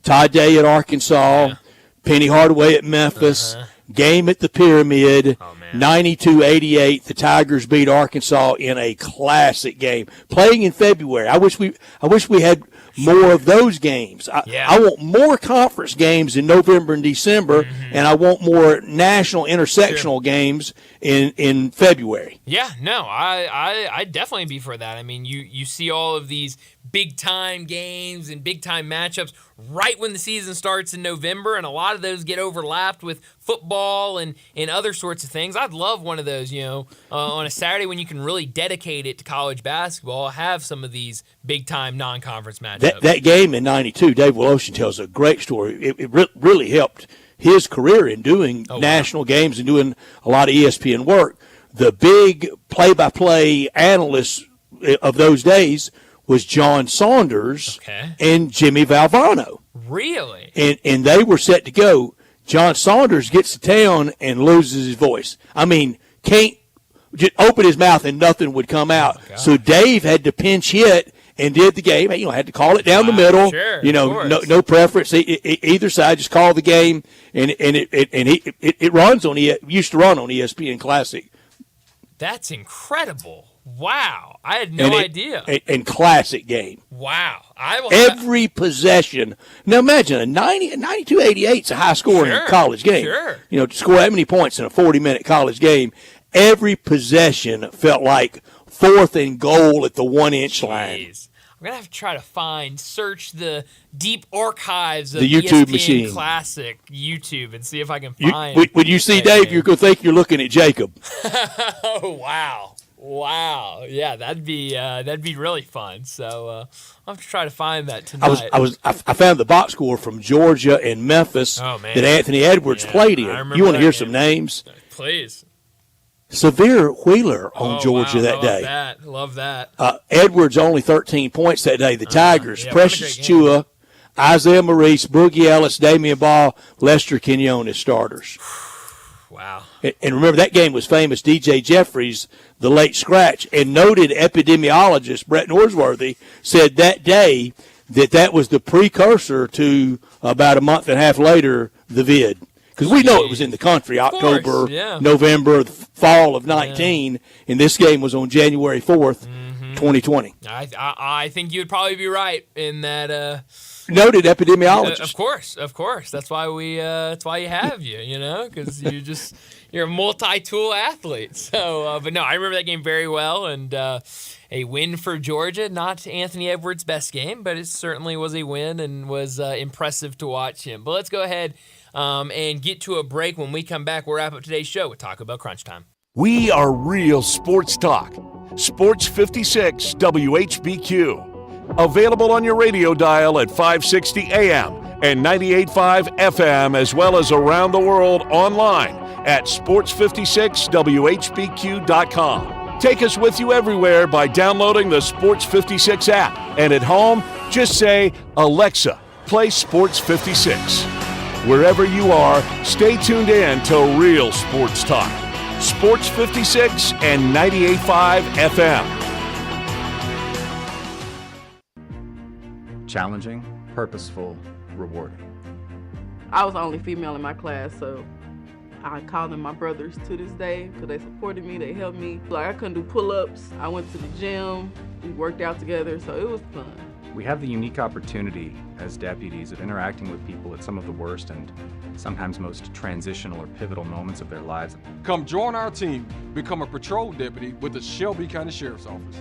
Todd Day at Arkansas, Penny Hardaway at Memphis, game at the Pyramid. 92-88, the Tigers beat Arkansas in a classic game. Playing in February, I wish we had more of those games. I want more conference games in November and December and I want more national intersectional games in February. Yeah, no, I'd definitely be for that. I mean, you see all of these big-time games and big-time matchups right when the season starts in November, and a lot of those get overlapped with football and other sorts of things. I'd love one of those, on a Saturday when you can really dedicate it to college basketball, have some of these big-time non-conference matchups. That game in '92, Dave Woloshin tells a great story. It really helped his career in doing national games and doing a lot of ESPN work. The big play-by-play analyst of those days was John Saunders and Jimmy Valvano. Really? And they were set to go. John Saunders gets to town and loses his voice. I mean, can't just open his mouth and nothing would come out. So Dave had to pinch hit and did the game. Had to call it down the middle. Sure, no preference either side. Just call the game, and it runs on used to run on ESPN Classic. That's incredible. Wow, I had no idea. And classic game. Wow. Every possession. Now imagine a 92-88 is a high-scoring college game. Sure. To score that many points in a 40-minute college game, every possession felt like 4th and goal at the 1-inch line. I'm going to have to try to search the deep archives of the YouTube ESPN machine. Classic YouTube and see if I can find when you see Dave, you're going to think you're looking at Jacob. Oh, wow. Yeah, that'd be really fun. So I'll have to try to find that tonight. I found the box score from Georgia and Memphis that Anthony Edwards played in. You want to hear some names? Please. Severe Wheeler on Georgia that day. Love that. Edwards only 13 points that day. The Tigers, Precious Chua, Isaiah Maurice, Boogie Ellis, Damian Ball, Lester Kenyon as starters. Wow. And remember, that game was famous. DJ Jeffries, the late scratch, and noted epidemiologist Brett Norsworthy said that day that was the precursor to about a month and a half later, the vid. Because we know it was in the country, October, November, fall of 19, and this game was on January 4th, 2020. I think you'd probably be right in that. Noted epidemiologist. Of course. That's why that's why you have you, because you're a multi-tool athlete. So, but no, I remember that game very well, and a win for Georgia. Not Anthony Edwards' best game, but it certainly was a win and was impressive to watch him. But let's go ahead and get to a break. When we come back, we'll wrap up today's show with Taco Bell Crunch Time. We are real sports talk. Sports 56 WHBQ. Available on your radio dial at 560 AM and 98.5 FM, as well as around the world online at sports56whbq.com. Take us with you everywhere by downloading the Sports 56 app. And at home, just say, Alexa, play Sports 56. Wherever you are, stay tuned in to Real Sports Talk. Sports 56 and 98.5 FM. Challenging, purposeful, rewarding. I was the only female in my class, so I call them my brothers to this day because they supported me, they helped me. Like, I couldn't do pull-ups. I went to the gym, we worked out together, so it was fun. We have the unique opportunity as deputies of interacting with people at some of the worst and sometimes most transitional or pivotal moments of their lives. Come join our team, become a patrol deputy with the Shelby County Sheriff's Office.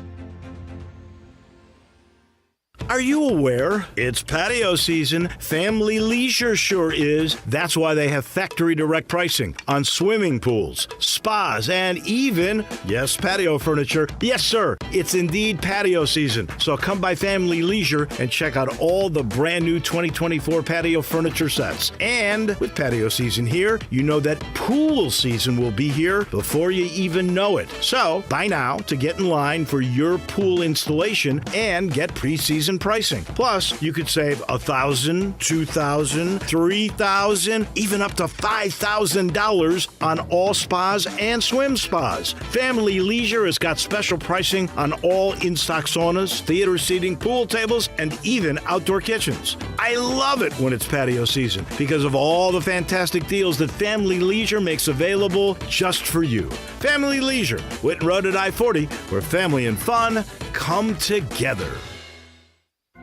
Are you aware? It's patio season. Family Leisure sure is. That's why they have factory direct pricing on swimming pools, spas, and even, yes, patio furniture. Yes, sir, it's indeed patio season. So come by Family Leisure and check out all the brand new 2024 patio furniture sets. And with patio season here, you know that pool season will be here before you even know it. So buy now to get in line for your pool installation and get pre-season pricing. Plus, you could save $1,000, $2,000, $3,000, even up to $5,000 on all spas and swim spas. Family Leisure has got special pricing on all in-stock saunas, theater seating, pool tables, and even outdoor kitchens. I love it when it's patio season because of all the fantastic deals that Family Leisure makes available just for you. Family Leisure, Whitten Road at I-40, where family and fun come together.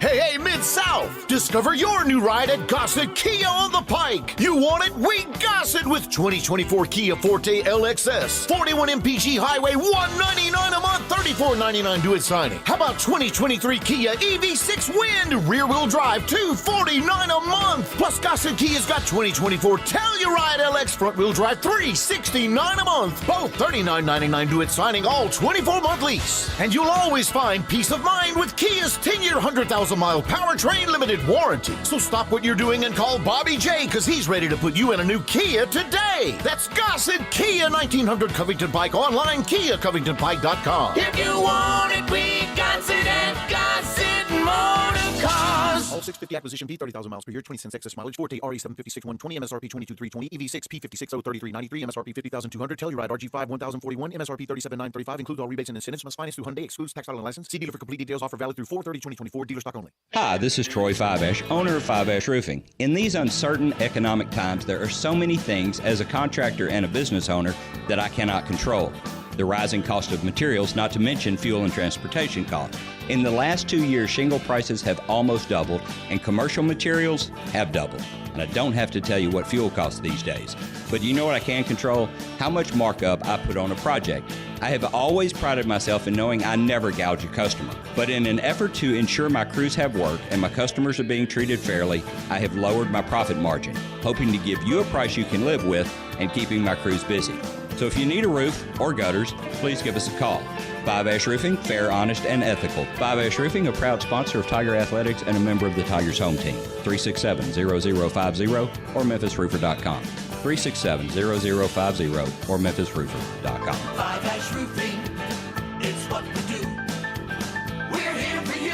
Hey, Mid-South! Discover your new ride at Gossett Kia on the Pike. You want it? We Gossett with 2024 Kia Forte LXS. 41 MPG Highway, $199 a month, $34.99 due at signing. How about 2023 Kia EV6 Wind, rear-wheel drive, $249 a month. Plus, Gossett Kia's got 2024 Telluride LX front-wheel drive, $369 a month. Both $39.99 due at signing, all 24-month lease. And you'll always find peace of mind with Kia's 10-year, 100,000-mile powertrain limited warranty. So stop what you're doing and call Bobby J, because he's ready to put you in a new Kia today. That's Gossett Kia, 1900 Covington Pike. Online, KiaCovingtonPike.com. If you want it, we got it at Gossett Motor Cars. All 650 acquisition fee, 30,000 miles per year, 20 cents excess mileage. Forte RE756 120, MSRP 22,320, EV6 P56 03393, MSRP 50,200. Telluride RG5 1041, MSRP 37,935. Includes all rebates and incentives. Must finance through Hyundai. Excludes tax, title, and license. See dealer for complete details. Offer valid through 4/30/2024. Dealer stock only. Hi, this is Troy Fiveash, owner of Fiveash Roofing. In these uncertain economic times, there are so many things as a contractor and a business owner that I cannot control. The rising cost of materials, not to mention fuel and transportation costs. In the last 2 years, shingle prices have almost doubled and commercial materials have doubled. And I don't have to tell you what fuel costs these days. But you know what I can control? How much markup I put on a project. I have always prided myself in knowing I never gouge a customer. But in an effort to ensure my crews have work and my customers are being treated fairly, I have lowered my profit margin, hoping to give you a price you can live with and keeping my crews busy. So if you need a roof or gutters, please give us a call. Five Ash Roofing, fair, honest, and ethical. Five Ash Roofing, a proud sponsor of Tiger Athletics and a member of the Tigers home team. 367-0050 or MemphisRoofer.com. 367-0050 or MemphisRoofer.com. Five Ash Roofing, it's what we do. We're here for you.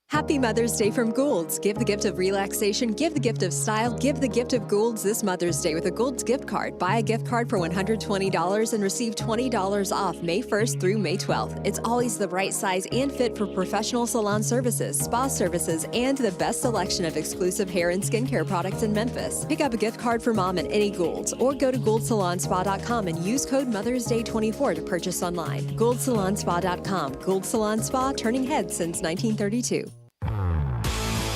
Happy Mother's Day from Gould's. Give the gift of relaxation, give the gift of style, give the gift of Gould's this Mother's Day with a Gould's gift card. Buy a gift card for $120 and receive $20 off May 1st through May 12th. It's always the right size and fit for professional salon services, spa services, and the best selection of exclusive hair and skincare products in Memphis. Pick up a gift card for mom at any Gould's or go to GouldSalonSpa.com and use code Mother's Day 24 to purchase online. GouldSalonSpa.com. Gould Salon Spa, turning heads since 1932.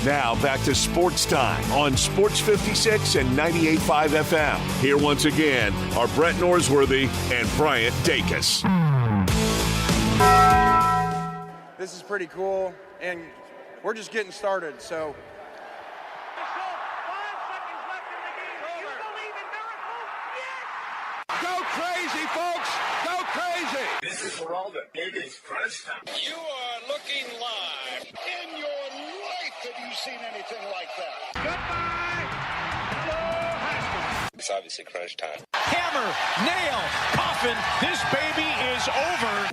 Now back to Sports Time on Sports 56 and 98.5 FM. Here once again are Brett Norsworthy and Bryant Dacus. This is pretty cool, and we're just getting started, so. Go crazy, folks! Go crazy! This is for all the biggest crunch time. You are looking live. In your life have you seen anything like that? Goodbye! Hello, Haskins. It's obviously crunch time. Hammer, nail, coffin, this baby is over.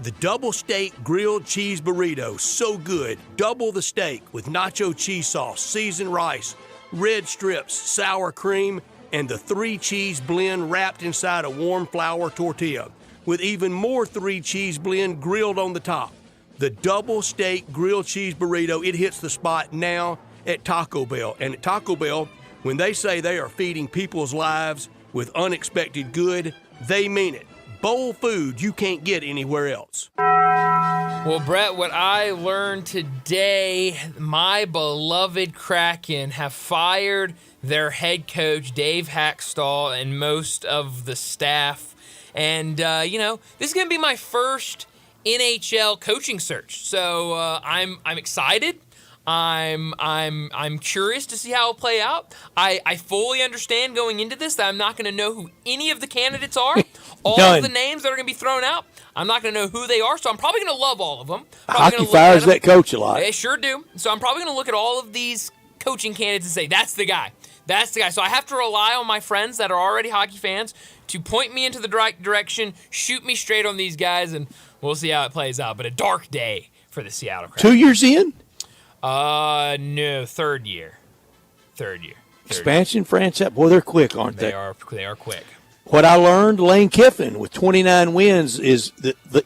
The double steak grilled cheese burrito, so good. Double the steak with nacho cheese sauce, seasoned rice, red strips, sour cream, and the 3-cheese blend wrapped inside a warm flour tortilla, with even more 3-cheese blend grilled on the top. The double steak grilled cheese burrito, it hits the spot now at Taco Bell. And at Taco Bell, when they say they are feeding people's lives with unexpected good, they mean it. Bowl food you can't get anywhere else. Well, Brett, what I learned today, my beloved Kraken have fired their head coach, Dave Hackstall, and most of the staff. And, this is going to be my first NHL coaching search. So I'm excited. I'm curious to see how it'll play out. I fully understand going into this that I'm not going to know who any of the candidates are. All of the names that are going to be thrown out, I'm not going to know who they are, so I'm probably going to love all of them. Hockey fires that coach a lot. They sure do. So I'm probably going to look at all of these coaching candidates and say, that's the guy. That's the guy. So I have to rely on my friends that are already hockey fans to point me into the right direction, shoot me straight on these guys, and we'll see how it plays out. But a dark day for the Seattle Kraken. 2 years in? No, third year. Expansion franchise. Boy, they're quick, aren't they? They are quick. What I learned, Lane Kiffin with 29 wins is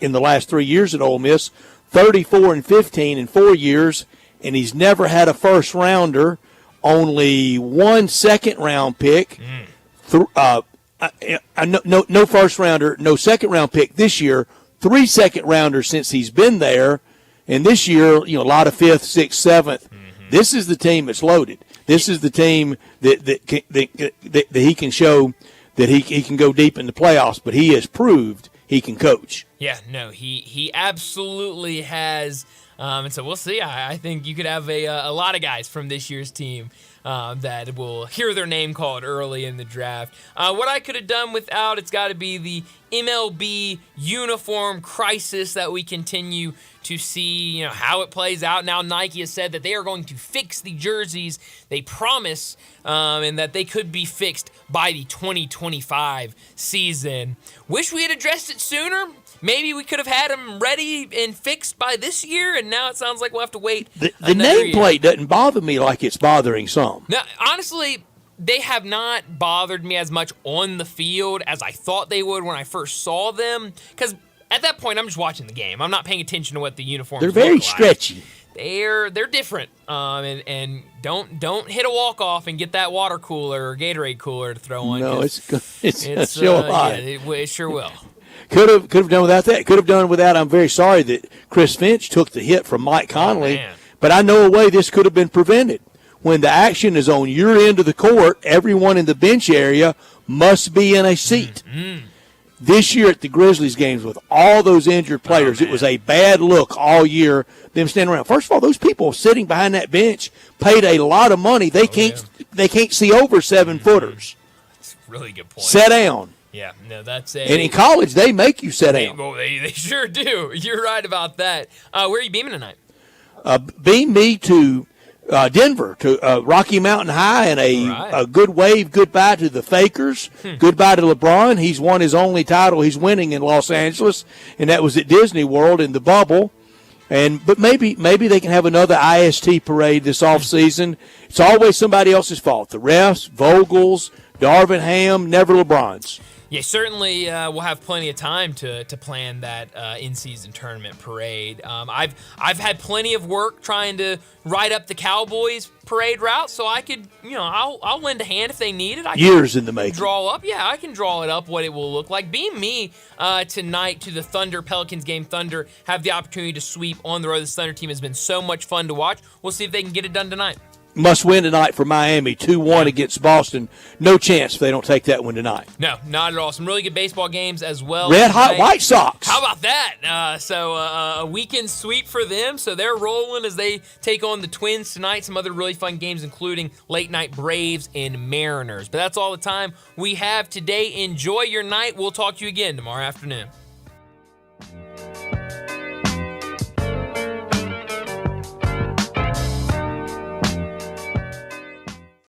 in the last 3 years at Ole Miss, 34-15 in 4 years, and he's never had a first rounder. Only 1 second-round pick. No first rounder, no second-round pick this year. 3 second-rounders since he's been there. And this year, a lot of 5th, 6th, 7th. This is the team that's loaded. This is the team that he can show that he can go deep in the playoffs, but he has proved he can coach. Yeah, no, he absolutely has. And so we'll see. I think you could have a lot of guys from this year's team that will hear their name called early in the draft. What I could have done without, it's got to be the MLB uniform crisis that we continue to see, how it plays out. Now Nike has said that they are going to fix the jerseys. They promise, and that they could be fixed by the 2025 season. Wish we had addressed it sooner. Maybe we could have had them ready and fixed by this year, and now it sounds like we'll have to wait. The nameplate doesn't bother me like it's bothering some. Now, honestly, they have not bothered me as much on the field as I thought they would when I first saw them, because at that point, I'm just watching the game. I'm not paying attention to what the uniforms look like. They're very stretchy. They're different, and don't hit a walk-off and get that water cooler or Gatorade cooler to throw on. No, it's still hot. Yeah, it sure will. Could have done without that. Could have done without. I'm very sorry that Chris Finch took the hit from Mike Conley, but I know a way this could have been prevented. When the action is on your end of the court, everyone in the bench area must be in a seat. This year at the Grizzlies games with all those injured players, it was a bad look all year, them standing around. First of all, those people sitting behind that bench paid a lot of money. They can't see over 7-footers. That's a really good point. Sit down. Yeah, no, that's a... And in college, they make you sit down. Well, they sure do. You're right about that. Where are you beaming tonight? Beam me to Denver, to Rocky Mountain High, and a good wave goodbye to the Fakers. Goodbye to LeBron. He's won his only title he's winning in Los Angeles, and that was at Disney World in the bubble. But maybe they can have another IST parade this offseason. It's always somebody else's fault. The refs, Vogel's, Darvin Ham, never LeBron's. Yeah, certainly we'll have plenty of time to plan that in-season tournament parade. I've had plenty of work trying to write up the Cowboys parade route, so I could, I'll lend a hand if they need it. Years in the making. Draw up, yeah, I can draw it up what it will look like. Beam me tonight to the Thunder Pelicans game. Thunder have the opportunity to sweep on the road. This Thunder team has been so much fun to watch. We'll see if they can get it done tonight. Must win tonight for Miami, 2-1 against Boston. No chance if they don't take that one tonight. No, not at all. Some really good baseball games as well. Red Hot White Sox. How about that? So a weekend sweep for them. So they're rolling as they take on the Twins tonight. Some other really fun games, including late night Braves and Mariners. But that's all the time we have today. Enjoy your night. We'll talk to you again tomorrow afternoon.